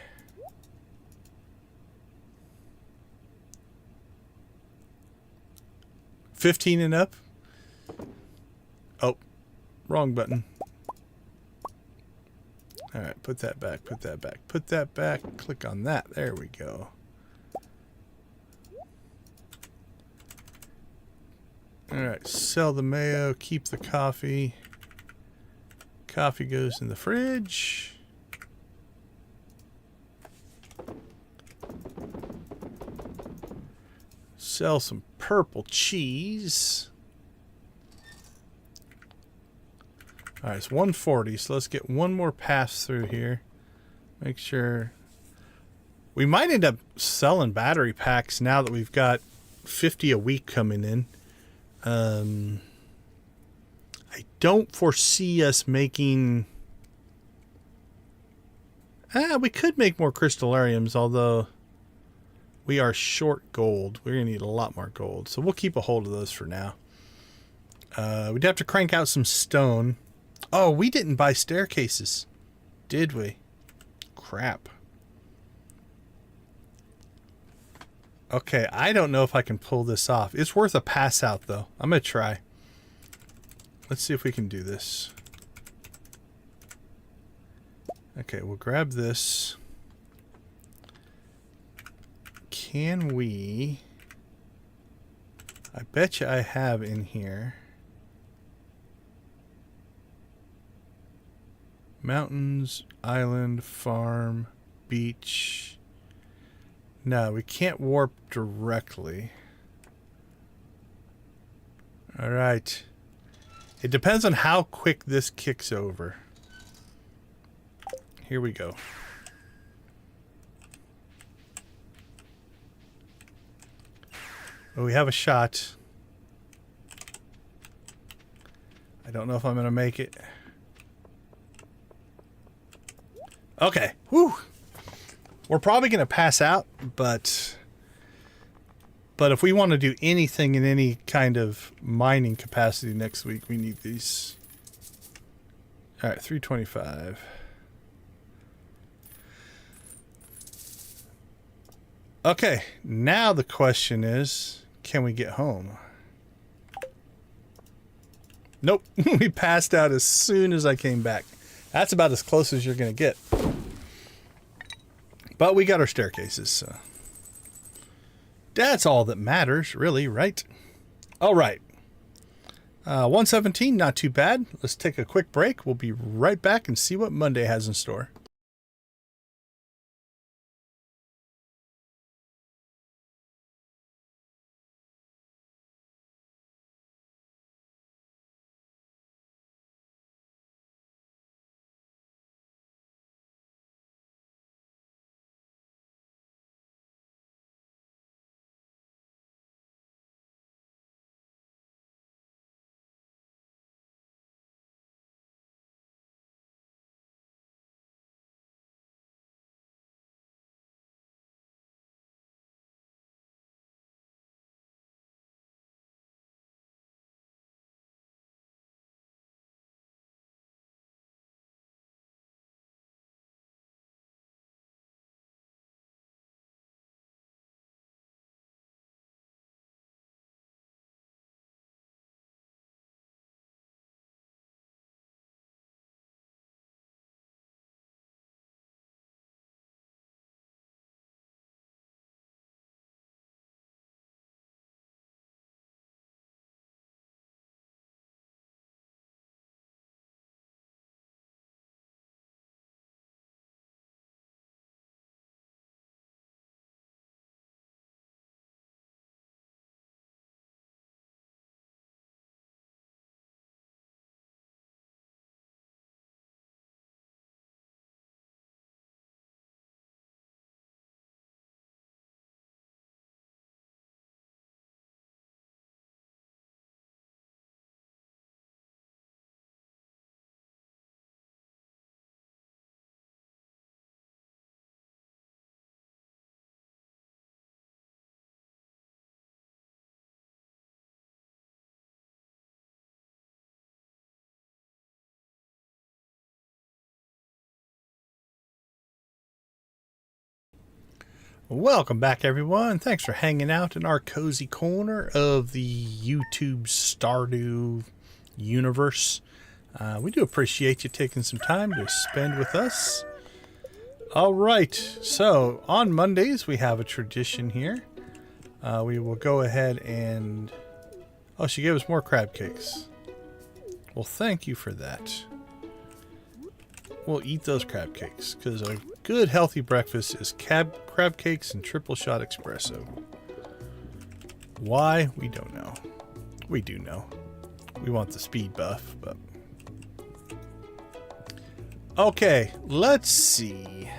$15 and up. Oh, wrong button. All right, put that back, put that back, put that back. Click on that. There we go. All right, sell the mayo, keep the coffee. Coffee goes in the fridge. Sell some purple cheese. All right, it's 140, so let's get one more pass through here. Make sure. We might end up selling battery packs now that we've got 50 a week coming in. I don't foresee us making... we could make more crystalariums, although we are short gold. We're going to need a lot more gold, so we'll keep a hold of those for now. We'd have to crank out some stone. Oh, we didn't buy staircases, did we? Crap. Okay, I don't know if I can pull this off. It's worth a pass out, though. I'm going to try. Let's see if we can do this. Okay, we'll grab this. Can we... I bet you I have in here. Mountains, island, farm, beach... No, we can't warp directly. All right. It depends on how quick this kicks over. Here we go. Well, we have a shot. I don't know if I'm going to make it. Okay. Whew. We're probably going to pass out, but if we want to do anything in any kind of mining capacity next week, we need these. All right, 325. Okay, now the question is, can we get home? Nope, we passed out as soon as I came back. That's about as close as you're going to get. But we got our staircases, so that's all that matters, really, right? All right. 117, not too bad. Let's take a quick break. We'll be right back and see what Monday has in store. Welcome back, everyone. Thanks for hanging out in our cozy corner of the YouTube Stardew universe. We do appreciate you taking some time to spend with us. All right, so on Mondays we have a tradition here. We will go ahead and... Oh, she gave us more crab cakes. Well, thank you for that. We'll eat those crab cakes, because a good healthy breakfast is crab cakes and triple shot espresso. Why? We don't know. We do know. We want the speed buff, but... Okay, let's see.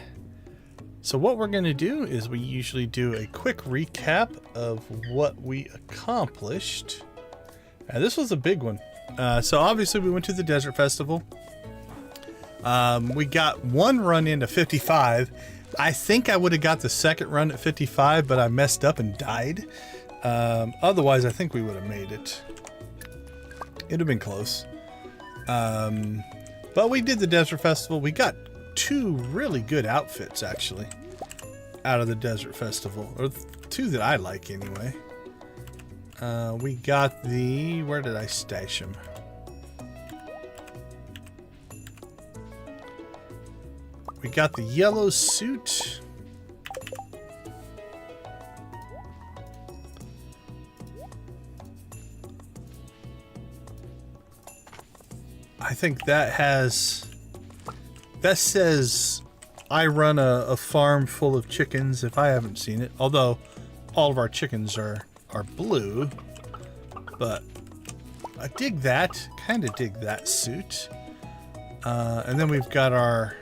So what we're going to do is we usually do a quick recap of what we accomplished. This was a big one. So obviously we went to the Desert Festival. We got one run into 55. I think I would have got the second run at 55, but I messed up and died. Otherwise, I think we would have made it. It'd have been close. But we did the Desert Festival. We got two really good outfits, actually, out of the Desert Festival. Or two that I like, anyway. We got the... Where did I stash them? We got the yellow suit. I think that has... That says I run a farm full of chickens, if I haven't seen it. Although all of our chickens are blue. But I dig that. Kind of dig that suit. And then we've got our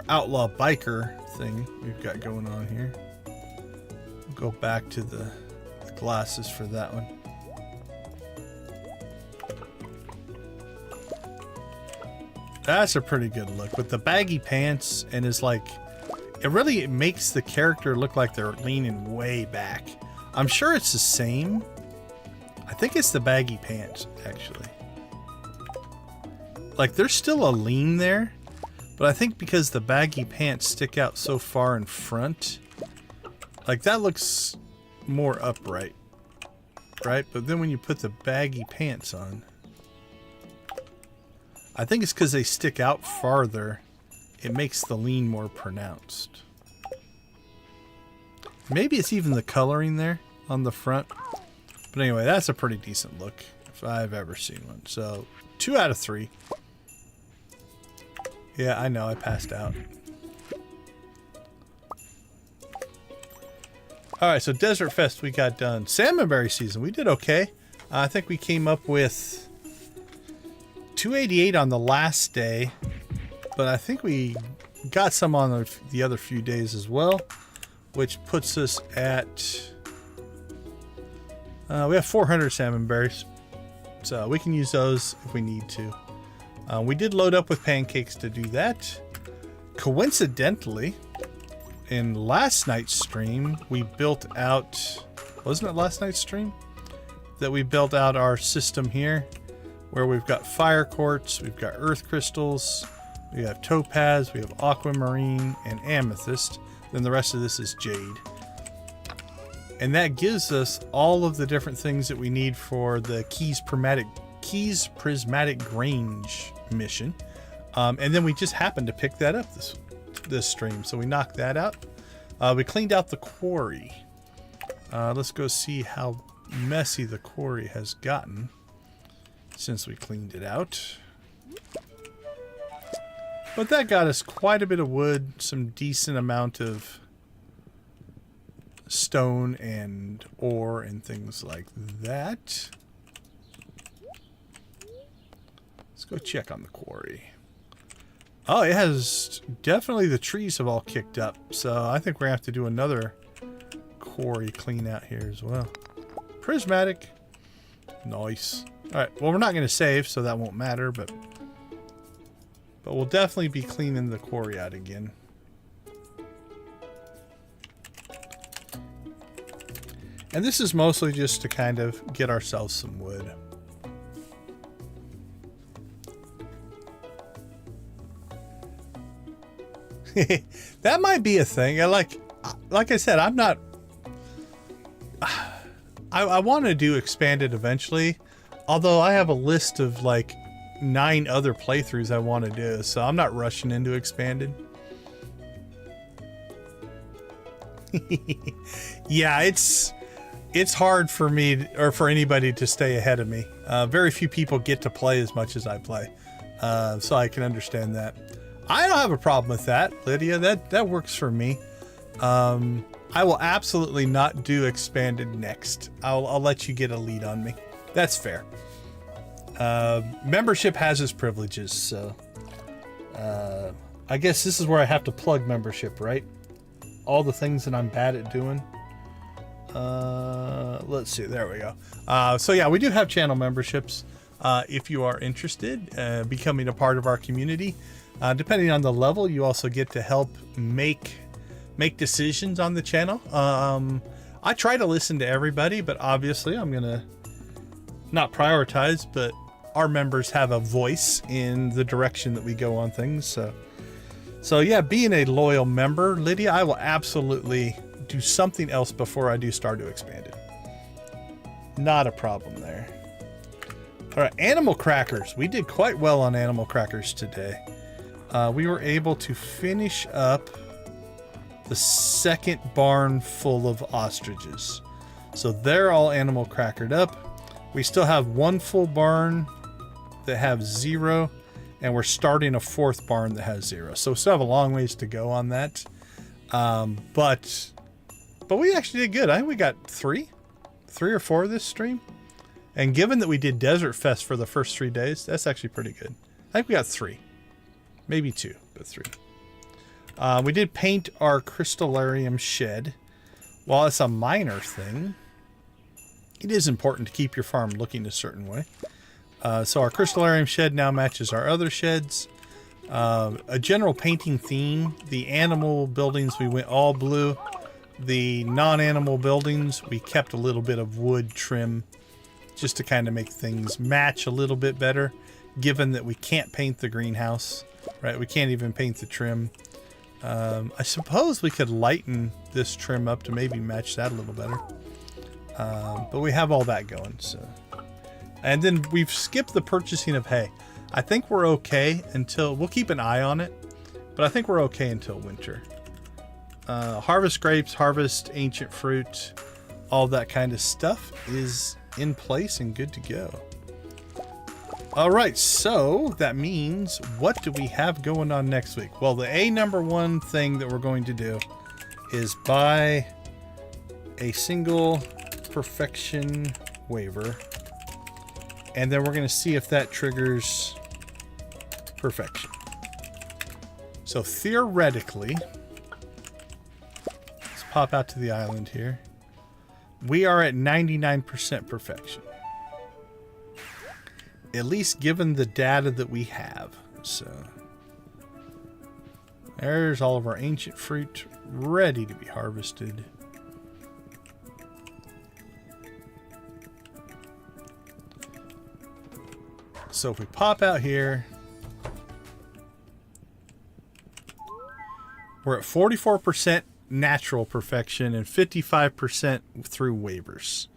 outlaw biker thing we've got going on here. We'll go back to the glasses for that one. That's a pretty good look with the baggy pants, and is like, it really makes the character look like they're leaning way back. I'm sure it's the same. I think it's the baggy pants, actually. Like, there's still a lean there. But I think because the baggy pants stick out so far in front, like that looks more upright, right? But then when you put the baggy pants on, I think it's because they stick out farther, it makes the lean more pronounced. Maybe it's even the coloring there on the front. But anyway, that's a pretty decent look if I've ever seen one. So 2 out of 3. Yeah, I know, I passed out. Alright, so Desert Fest we got done. Salmonberry season, we did okay. I think we came up with 288 on the last day. But I think we got some on the other few days as well. Which puts us at... we have 400 salmonberries. So we can use those if we need to. We did load up with pancakes to do that. Coincidentally, in last night's stream, we built out... Wasn't it last night's stream? That we built out our system here, where we've got fire quartz, we've got earth crystals, we have topaz, we have aquamarine, and amethyst. Then the rest of this is jade. And that gives us all of the different things that we need for the Prismatic Grange mission, and then we just happened to pick that up this stream, so we knocked that out. We cleaned out the quarry. Let's go see how messy the quarry has gotten since we cleaned it out. But that got us quite a bit of wood, some decent amount of stone and ore and things like that. Let's go check on the quarry. Oh, it has definitely, the trees have all kicked up. So I think we're going to have to do another quarry clean out here as well. Prismatic. Nice. Alright, well, we're not going to save, so that won't matter, but we'll definitely be cleaning the quarry out again. And this is mostly just to kind of get ourselves some wood. That might be a thing. I like, like I said, I'm not... I want to do expanded eventually, although I have a list of like 9 other playthroughs I want to do, so I'm not rushing into expanded. Yeah, it's hard for me or for anybody to stay ahead of me. Very few people get to play as much as I play, so I can understand that. I don't have a problem with that, Lydia. That works for me. I will absolutely not do expanded next. I'll let you get a lead on me. That's fair. Membership has its privileges, so I guess this is where I have to plug membership, right? All the things that I'm bad at doing. Let's see. There we go. So yeah, we do have channel memberships. If you are interested, becoming a part of our community, depending on the level, you also get to help make decisions on the channel. I try to listen to everybody, but obviously I'm gonna not prioritize, but our members have a voice in the direction that we go on things. So yeah, being a loyal member, Lydia, I will absolutely do something else before I do Stardew Expanded. Not a problem there. All right, animal crackers. We did quite well on animal crackers today. We were able to finish up the second barn full of ostriches. So they're all animal crackered up. We still have 1 full barn that have 0, and we're starting a 4th barn that has 0. So we still have a long ways to go on that. But we actually did good. I think we got 3 or 4 this stream. And given that we did Desert Fest for the first 3 days, that's actually pretty good. I think we got 3. Maybe 2, but 3. We did paint our Crystalarium Shed. While it's a minor thing, it is important to keep your farm looking a certain way. So our Crystalarium Shed now matches our other sheds. A general painting theme. The animal buildings, we went all blue. The non-animal buildings, we kept a little bit of wood trim just to kind of make things match a little bit better, given that we can't paint the greenhouse, right? We can't even paint the trim. I suppose we could lighten this trim up to maybe match that a little better. But we have all that going, so. And then we've skipped the purchasing of hay. I think we're okay until, we'll keep an eye on it, but I think we're okay until winter. Harvest grapes, harvest ancient fruit, all that kind of stuff is in place and good to go. All right, so that means, what do we have going on next week? Well, the #1 thing that we're going to do is buy a single perfection waiver, and then we're going to see if that triggers perfection. So theoretically, let's pop out to the island here. We are at 99% perfection. At least given the data that we have. So there's all of our ancient fruit ready to be harvested. So if we pop out here, we're at 44% natural perfection and 55% through waivers.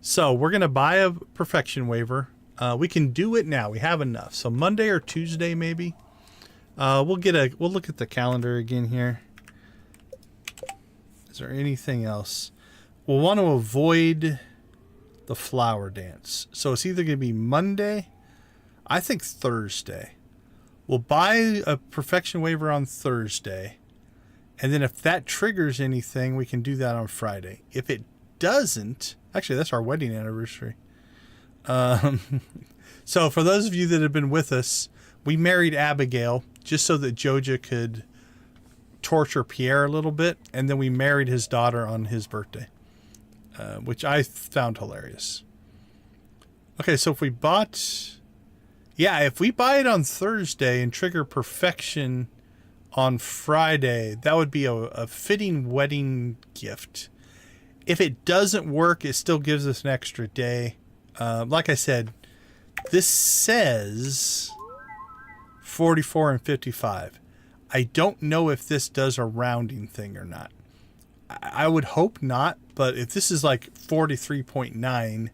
So we're going to buy a perfection waiver. We can do it now. We have enough. So Monday or Tuesday, maybe. We'll look at the calendar again here. Is there anything else? We'll want to avoid the flower dance. So it's either going to be Monday, I think Thursday. We'll buy a perfection waiver on Thursday. And then if that triggers anything, we can do that on Friday. If it doesn't, actually, that's our wedding anniversary. So for those of you that have been with us, we married Abigail just so that Joja could torture Pierre a little bit. And then we married his daughter on his birthday, which I found hilarious. Okay, so if we bought... Yeah, if we buy it on Thursday and trigger perfection on Friday, that would be a fitting wedding gift. If it doesn't work, it still gives us an extra day. Like I said, this says 44 and 55. I don't know if this does a rounding thing or not. I would hope not, but if this is like 43.9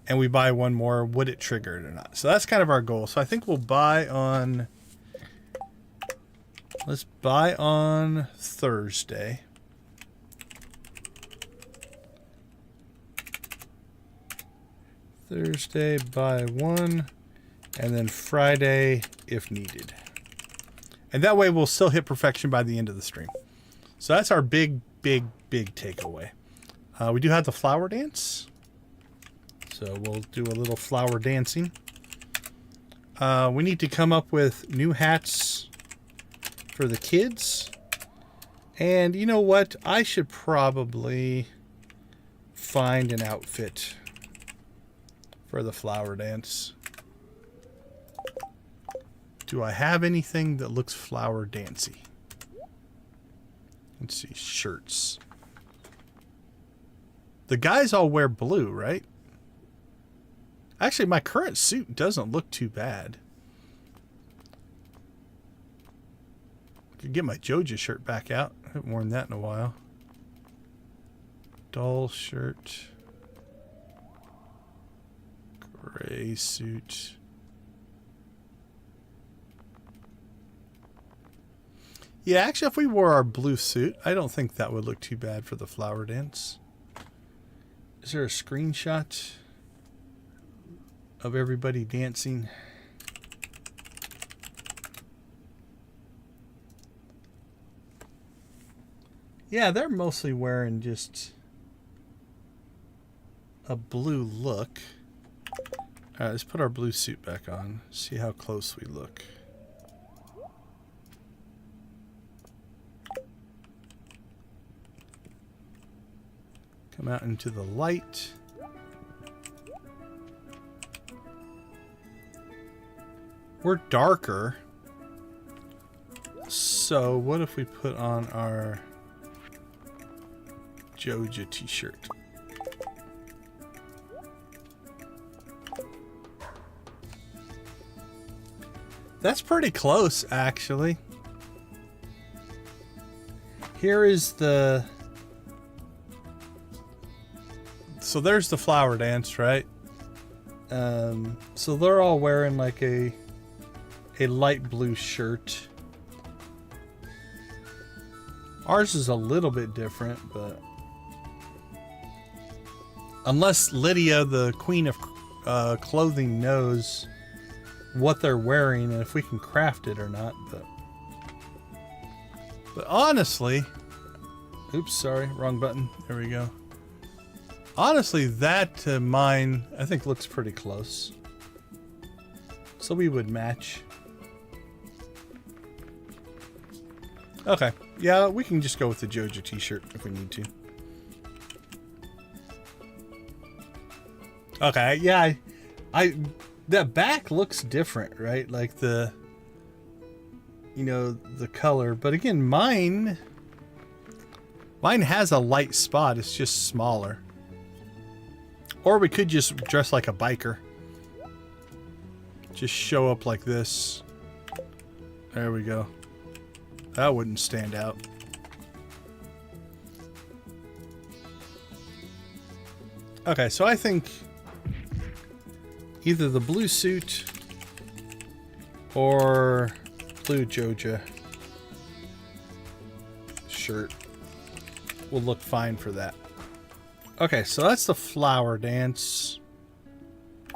and we buy one more, would it trigger it or not? So that's kind of our goal. So I think we'll buy on... Let's buy on Thursday. Thursday, buy one. And then Friday, if needed. And that way we'll still hit perfection by the end of the stream. So that's our big takeaway. We do have the flower dance. So we'll do a little flower dancing. We need to come up with new hats for the kids. And you know what? I should probably find an outfit for the flower dance. Do I have anything that looks flower dancey? Let's see, shirts. The guys all wear blue, right? Actually, my current suit doesn't look too bad. Could get my Joja shirt back out. I haven't worn that in a while. Dull shirt. Gray suit. Yeah, actually, if we wore our blue suit, I don't think that would look too bad for the flower dance. Is there a screenshot of everybody dancing? Yeah, they're mostly wearing just a blue look. All right, let's put our blue suit back on. See how close we look. Come out into the light. We're darker. So what if we put on our Joja t-shirt? That's pretty close, actually. Here is the... So there's the flower dance, right? So they're all wearing like a light blue shirt. Ours is a little bit different, but unless Lydia, the queen of clothing, knows what they're wearing and if we can craft it or not. But honestly, oops, sorry, wrong button. There we go. Honestly, that mine, I think, looks pretty close. So we would match. Okay. Yeah, we can just go with the Joja t-shirt if we need to. Okay, yeah, that back looks different, right? Like the, you know, the color. But again, mine has a light spot. It's just smaller. Or we could just dress like a biker. Just show up like this. There we go. That wouldn't stand out. Okay, so I think either the blue suit or blue Joja shirt will look fine for that. Okay, so that's the flower dance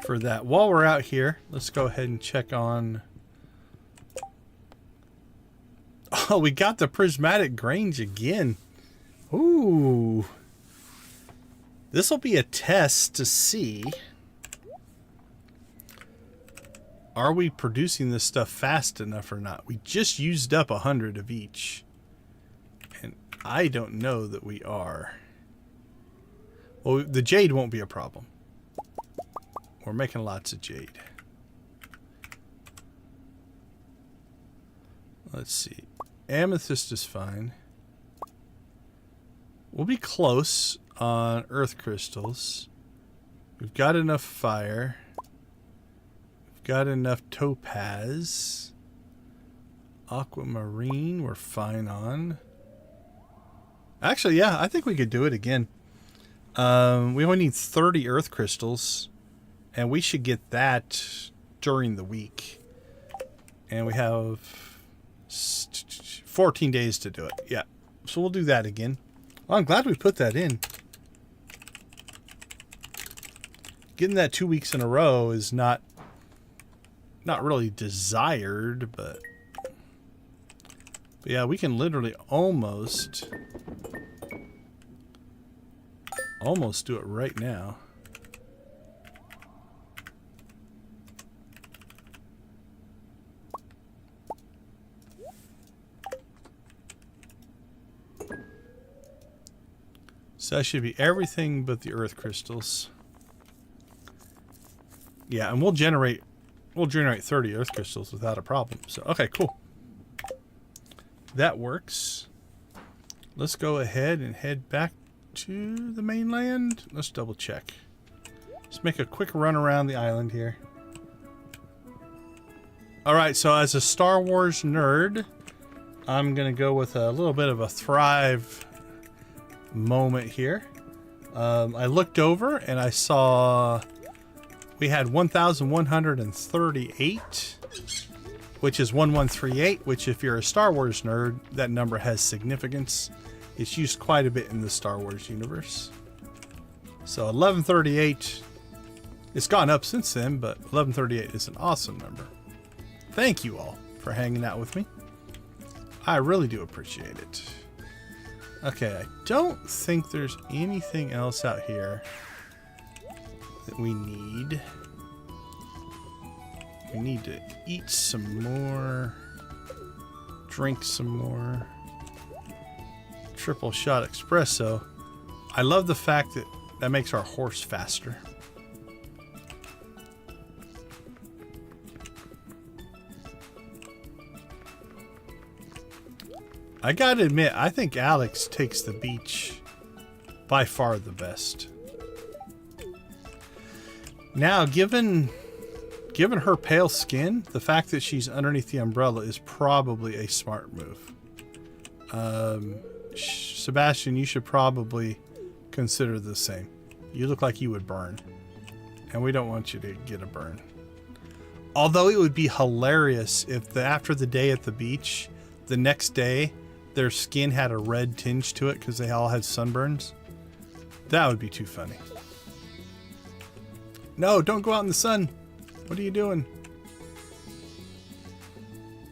for that. While we're out here, let's go ahead and check on... Oh, we got the Prismatic Grange again. Ooh. This will be a test to see... Are we producing this stuff fast enough or not? We just used up 100 of each. And I don't know that we are. Well, the jade won't be a problem. We're making lots of jade. Let's see. Amethyst is fine. We'll be close on earth crystals. We've got enough fire. We've got enough topaz. Aquamarine, we're fine on. Actually, yeah, I think we could do it again. We only need 30 earth crystals, and we should get that during the week. And we have 14 days to do it. Yeah, so we'll do that again. Well, I'm glad we put that in. Getting that 2 weeks in a row is not really desired, but yeah, we can literally almost do it right now. So that should be everything but the earth crystals. Yeah, and we'll generate 30 earth crystals without a problem. So okay, cool. That works. Let's go ahead and head back to the mainland. Let's double check. Let's make a quick run around the island here. Alright, so as a Star Wars nerd, I'm going to go with a little bit of a Thrive moment here. I looked over and I saw we had 1,138, which is 1138, which if you're a Star Wars nerd, that number has significance. It's used quite a bit in the Star Wars universe. So 1138, it's gone up since then, but 1138 is an awesome number. Thank you all for hanging out with me. I really do appreciate it. Okay, I don't think there's anything else out here that we need. We need to eat some more, drink some more. Triple shot espresso. I love the fact that that makes our horse faster. I gotta admit, I think Alex takes the beach by far the best. Now, given her pale skin, the fact that she's underneath the umbrella is probably a smart move. Sebastian, you should probably consider the same. You look like you would burn, and we don't want you to get a burn. Although it would be hilarious if after the day at the beach, the next day, their skin had a red tinge to it because they all had sunburns. That would be too funny. No, don't go out in the sun. What are you doing?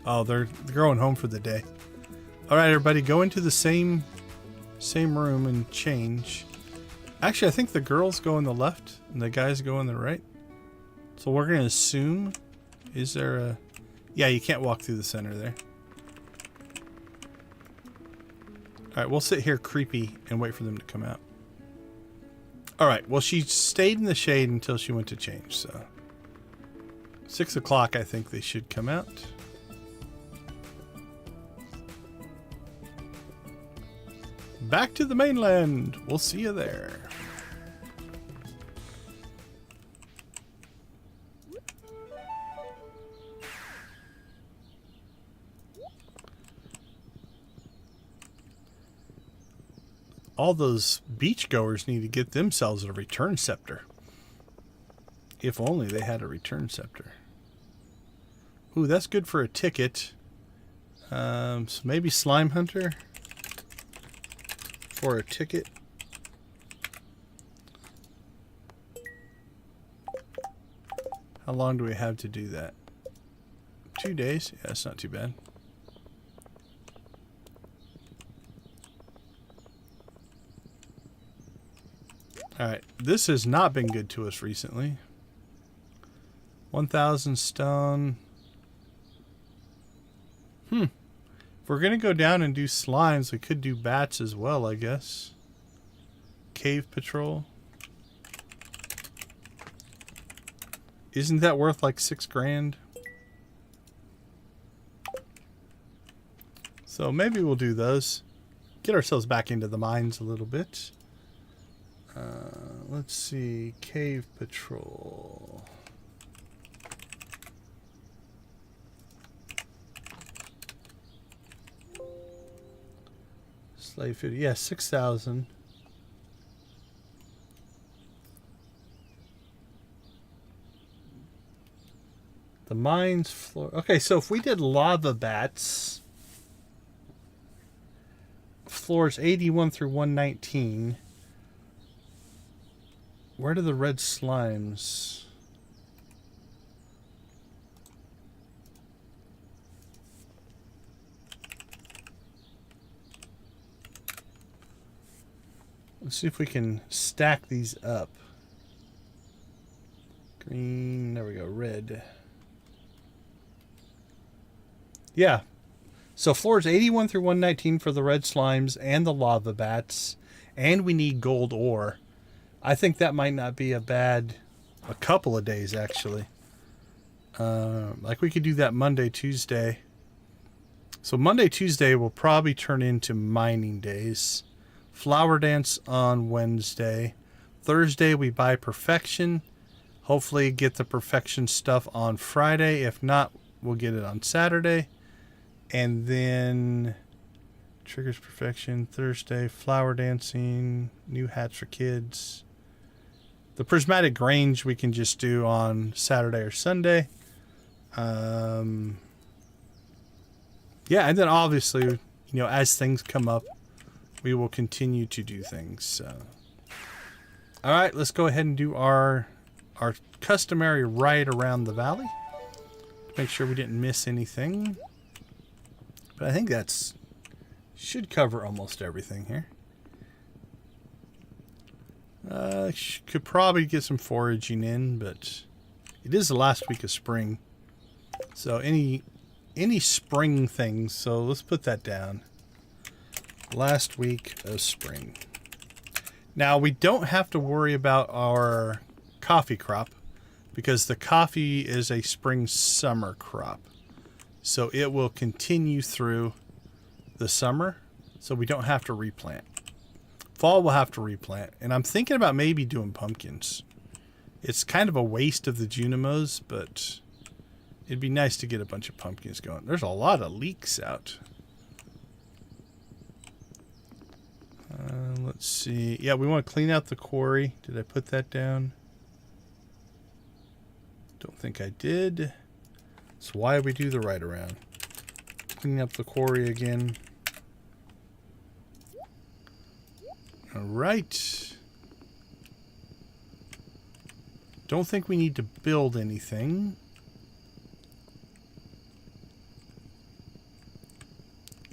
Oh, they're going home for the day. All right, everybody, go into the same room and change. Actually, I think the girls go on the left and the guys go on the right. So we're going to assume, is there a... Yeah, you can't walk through the center there. All right, we'll sit here creepy and wait for them to come out. All right, well, she stayed in the shade until she went to change, so... 6 o'clock, I think they should come out. Back to the mainland. We'll see you there. All those beachgoers need to get themselves a return scepter. If only they had a return scepter. Ooh, that's good for a ticket. So maybe Slime Hunter for a ticket. How long do we have to do that? 2 days? Yeah, that's not too bad. Alright, this has not been good to us recently. 1,000 stone. If we're going to go down and do slimes, we could do bats as well, I guess. Cave patrol. Isn't that worth like 6 grand? So maybe we'll do those. Get ourselves back into the mines a little bit. Let's see. Cave patrol. Slave 50. Yeah, 6,000. The mines floor. Okay, so if we did lava bats, floors 81 through 119. Where do the red slimes? Let's see if we can stack these up. Green, there we go, red. Yeah. So floors 81 through 119 for the red slimes and the lava bats. And we need gold ore. I think that might not be a couple of days, actually. Like we could do that Monday, Tuesday. So Monday, Tuesday will probably turn into mining days. Flower dance on Wednesday. Thursday we buy perfection. Hopefully get the perfection stuff on Friday. If not, we'll get it on Saturday. And then triggers perfection Thursday. Flower dancing. New hats for kids. The Prismatic Grange we can just do on Saturday or Sunday. Yeah, and then obviously, as things come up, we will continue to do things. So. All right, let's go ahead and do our customary ride around the valley. Make sure we didn't miss anything. But I think should cover almost everything here. Could probably get some foraging in, but it is the last week of spring. So any spring things, so let's put that down. Last week of spring. Now we don't have to worry about our coffee crop because the coffee is a spring-summer crop. So it will continue through the summer, so we don't have to replant. Fall we'll have to replant, and I'm thinking about maybe doing pumpkins. It's kind of a waste of the Junimos, but it'd be nice to get a bunch of pumpkins going. There's a lot of leeks out. Let's see. Yeah, we want to clean out the quarry. Did I put that down? Don't think I did. That's why we do the ride around. Clean up the quarry again. All right. Don't think we need to build anything.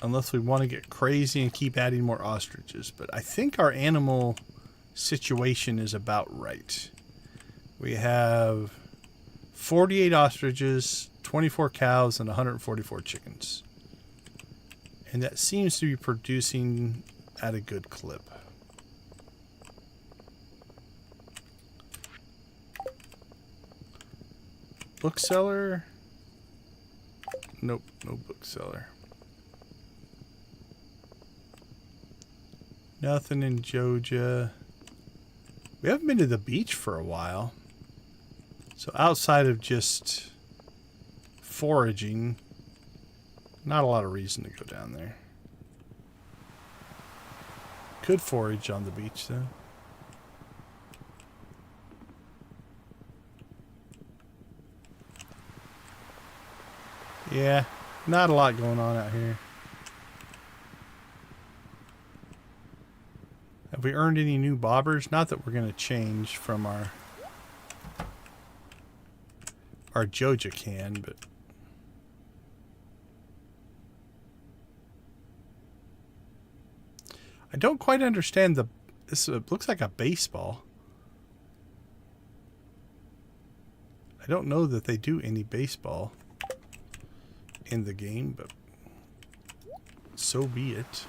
Unless we want to get crazy and keep adding more ostriches. But I think our animal situation is about right. We have 48 ostriches, 24 cows, and 144 chickens. And that seems to be producing at a good clip. Bookseller? Nope, no bookseller. Nothing in Joja. We haven't been to the beach for a while. So outside of just foraging, not a lot of reason to go down there. Could forage on the beach though. Yeah, not a lot going on out here. Have we earned any new bobbers? Not that we're going to change from our Joja can, but I don't quite understand this looks like a baseball. I don't know that they do any baseball in the game, but so be it.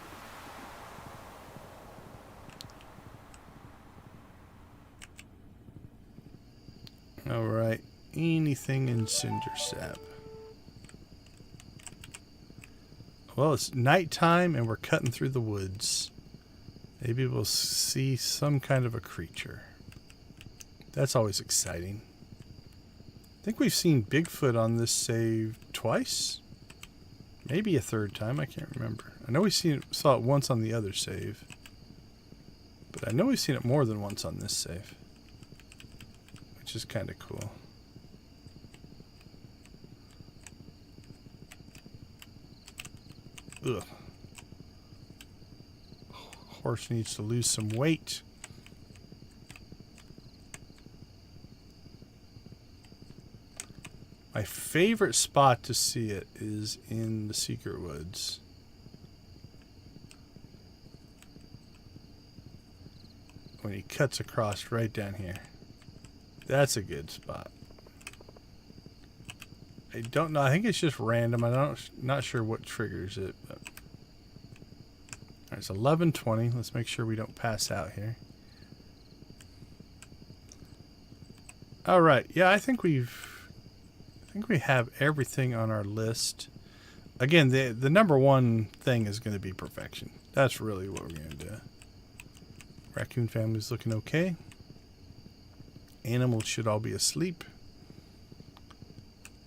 All right, anything in cinder sap? Well, it's nighttime and we're cutting through the woods. Maybe we'll see some kind of a creature. That's always exciting. I think we've seen Bigfoot on this save twice. Maybe a third time. I can't remember. I know we saw it once on the other save. But I know we've seen it more than once on this save. Which is kind of cool. Ugh. Horse needs to lose some weight. My favorite spot to see it is in the Secret Woods. When he cuts across right down here. That's a good spot. I don't know. I think it's just random. Not sure what triggers it. But. All right, it's 11:20. Let's make sure we don't pass out here. All right. Yeah, I think we have everything on our list. Again, the number one thing is going to be perfection. That's really what we're going to do. Raccoon family's looking okay. Animals should all be asleep.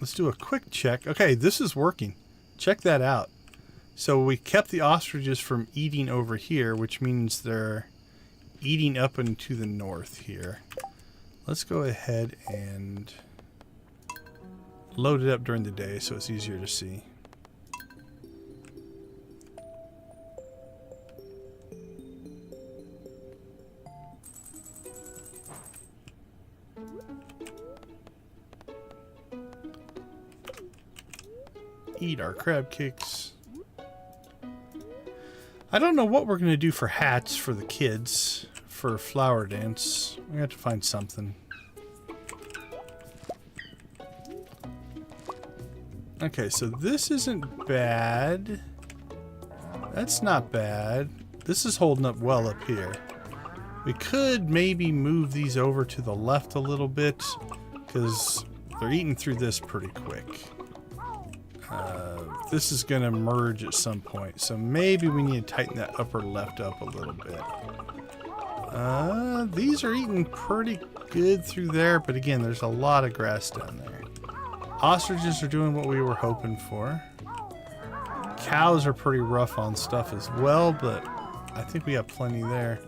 Let's do a quick check. Okay, this is working. Check that out. So we kept the ostriches from eating over here, which means they're eating up into the north here. Let's go ahead and load it up during the day so it's easier to see. Eat our crab cakes. I don't know what we're going to do for hats for the kids for flower dance. We have to find something. Okay, so this isn't bad. That's not bad. This is holding up well up here. We could maybe move these over to the left a little bit because they're eating through this pretty quick. This is going to merge at some point, so maybe we need to tighten that upper left up a little bit. These are eating pretty good through there, but again, there's a lot of grass down there. Ostriches are doing what we were hoping for. Cows are pretty rough on stuff as well, but I think we have plenty there.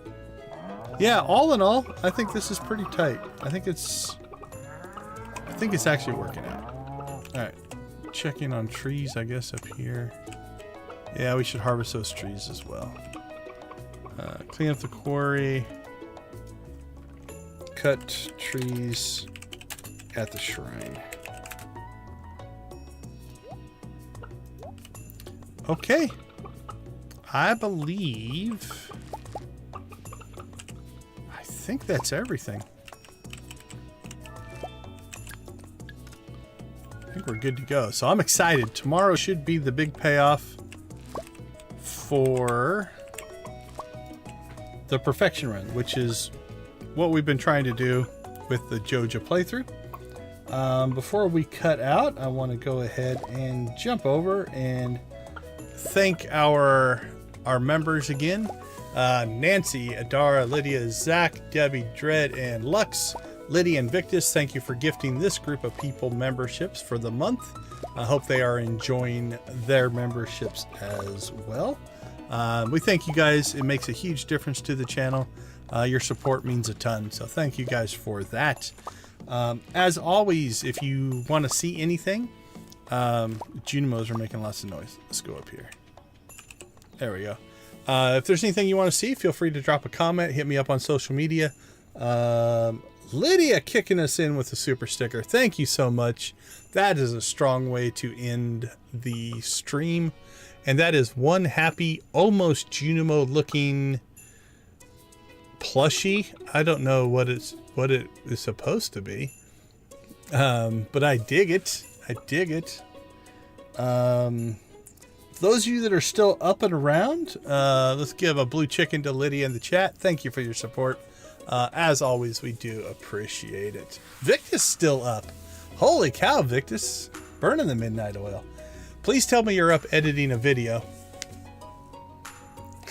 Yeah, all in all, I think this is pretty tight. I think it's actually working out. All right. Checking on trees, I guess, up here. Yeah, we should harvest those trees as well. Clean up the quarry. Cut trees at the shrine. Okay. I think that's everything. I think we're good to go. So I'm excited. Tomorrow should be the big payoff for the perfection run, which is what we've been trying to do with the Joja playthrough. Before we cut out, I want to go ahead and jump over and thank our members again. Nancy, Adara, Lydia, Zach, Debbie, Dredd, and Lux. Lydia and Victus, thank you for gifting this group of people memberships for the month. I hope they are enjoying their memberships as well. We thank you guys. It makes a huge difference to the channel. Your support means a ton, so thank you guys for that. As always, if you want to see anything, Junimos are making lots of noise. Let's go up here. There we go. If there's anything you want to see, feel free to drop a comment. Hit me up on social media. Lydia kicking us in with a super sticker. Thank you so much. That is a strong way to end the stream. And that is one happy, almost Junimo looking plushie. I don't know what it is supposed to be. But I dig it. I dig it. Those of you that are still up and around, let's give a blue chicken to Lydia in the chat. Thank you for your support. As always, we do appreciate it. Victus still up. Holy cow, Victus. Burning the midnight oil. Please tell me you're up editing a video.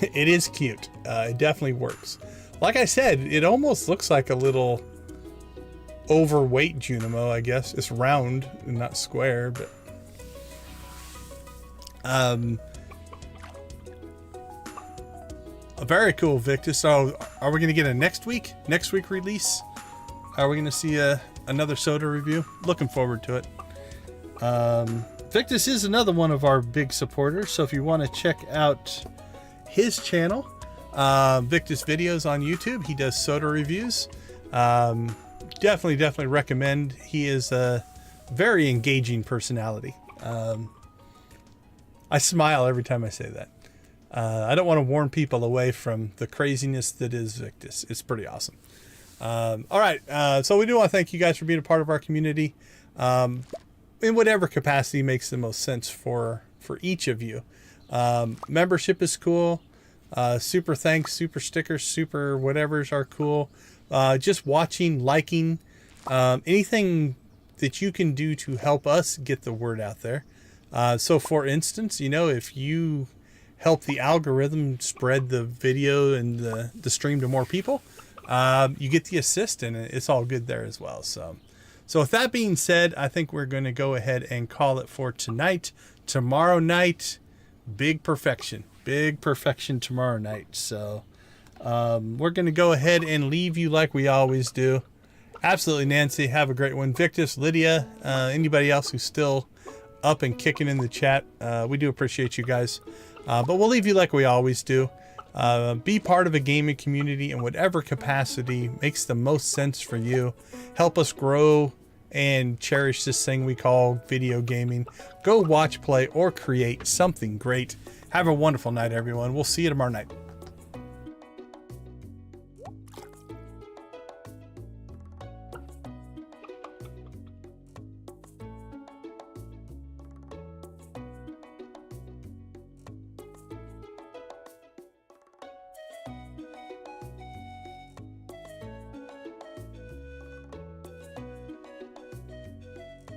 It is cute. It definitely works. Like I said, it almost looks like a little overweight Junimo, I guess. It's round and not square, but Very cool, Victus. So are we going to get a next week release? Are we going to see another soda review? Looking forward to it. Victus is another one of our big supporters, so if you want to check out his channel, Victus Videos on YouTube, he does soda reviews. Definitely recommend. He is a very engaging personality. I smile every time I say that. I don't want to warn people away from the craziness that is Victus. It's pretty awesome. All right, so we do want to thank you guys for being a part of our community. In whatever capacity makes the most sense for each of you. Membership is cool. Super thanks, super stickers, super whatevers are cool. Just watching, liking, anything that you can do to help us get the word out there. So for instance, you know, if you help the algorithm spread the video and the stream to more people, you get the assist, and it's all good there as well. So with that being said, I think we're going to go ahead and call it for tonight. Tomorrow night, big perfection tomorrow night. So we're going to go ahead and leave you like we always do. Absolutely, Nancy. Have a great one. Victus, Lydia, anybody else who's still up and kicking in the chat. We do appreciate you guys. But we'll leave you like we always do. Be part of a gaming community in whatever capacity makes the most sense for you. Help us grow and cherish this thing we call video gaming. Go watch, play, or create something great. Have a wonderful night, everyone. We'll see you tomorrow night.